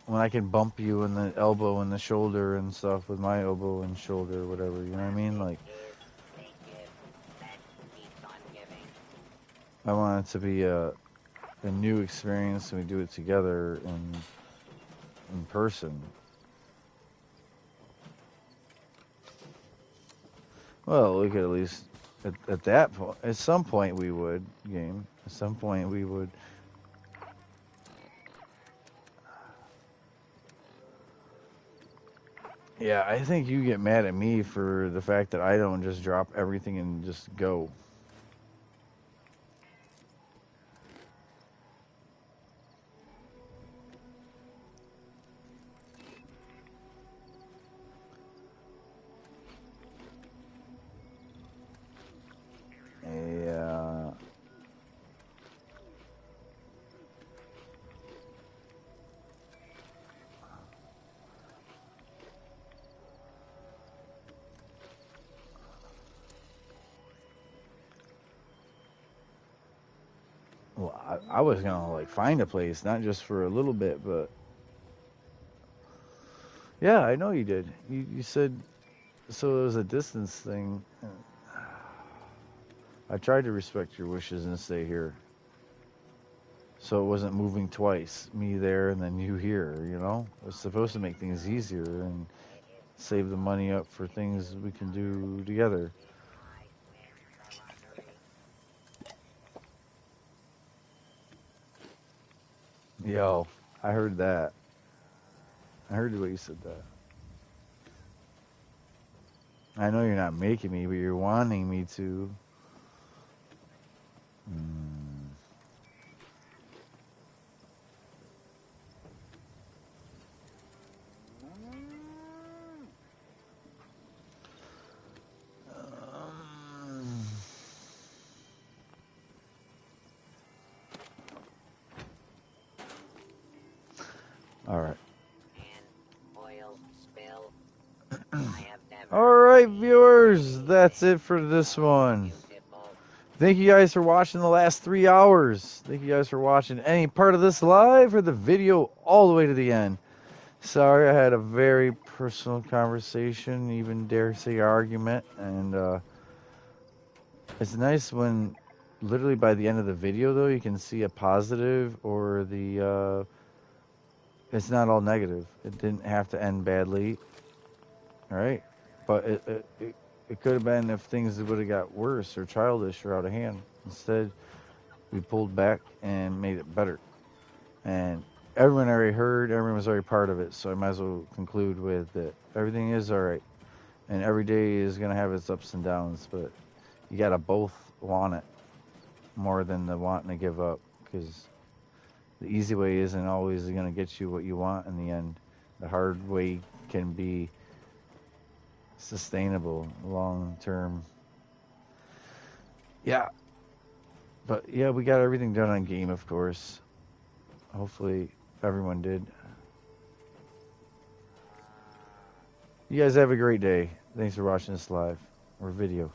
When I can bump you in the elbow and the shoulder and stuff with my elbow and shoulder, whatever, you know what I mean? Like, I want it to be a new experience and we do it together in person. Well, we could at least, at that point, at some point we would, game. At some point we would. Yeah, I think you get mad at me for the fact that I don't just drop everything and just go. Yeah. Well, I was gonna like find a place, not just for a little bit, but yeah, I know you did. You said so it was a distance thing. I tried to respect your wishes and stay here. So it wasn't moving twice, me there and then you here, you know? It was supposed to make things easier and save the money up for things we can do together. Yo, I heard that. I heard what you said that. I know you're not making me, but you're wanting me to. All right. All right, viewers, that's it for this one. Thank you guys for watching the last 3 hours. Thank you guys for watching any part of this live or the video all the way to the end. Sorry, I had a very personal conversation, even dare say argument, and it's nice when literally by the end of the video, though, you can see a positive or the it's not all negative. It didn't have to end badly, right? But it could have been if things would have got worse or childish or out of hand. Instead, we pulled back and made it better. And everyone already heard, everyone was already part of it, so I might as well conclude with that everything is all right. And every day is going to have its ups and downs, but you got to both want it more than the wanting to give up, because the easy way isn't always going to get you what you want in the end. The hard way can be sustainable long term. Yeah, but yeah, we got everything done on game, of course. Hopefully everyone did. You guys have a great day. Thanks for watching this live or video.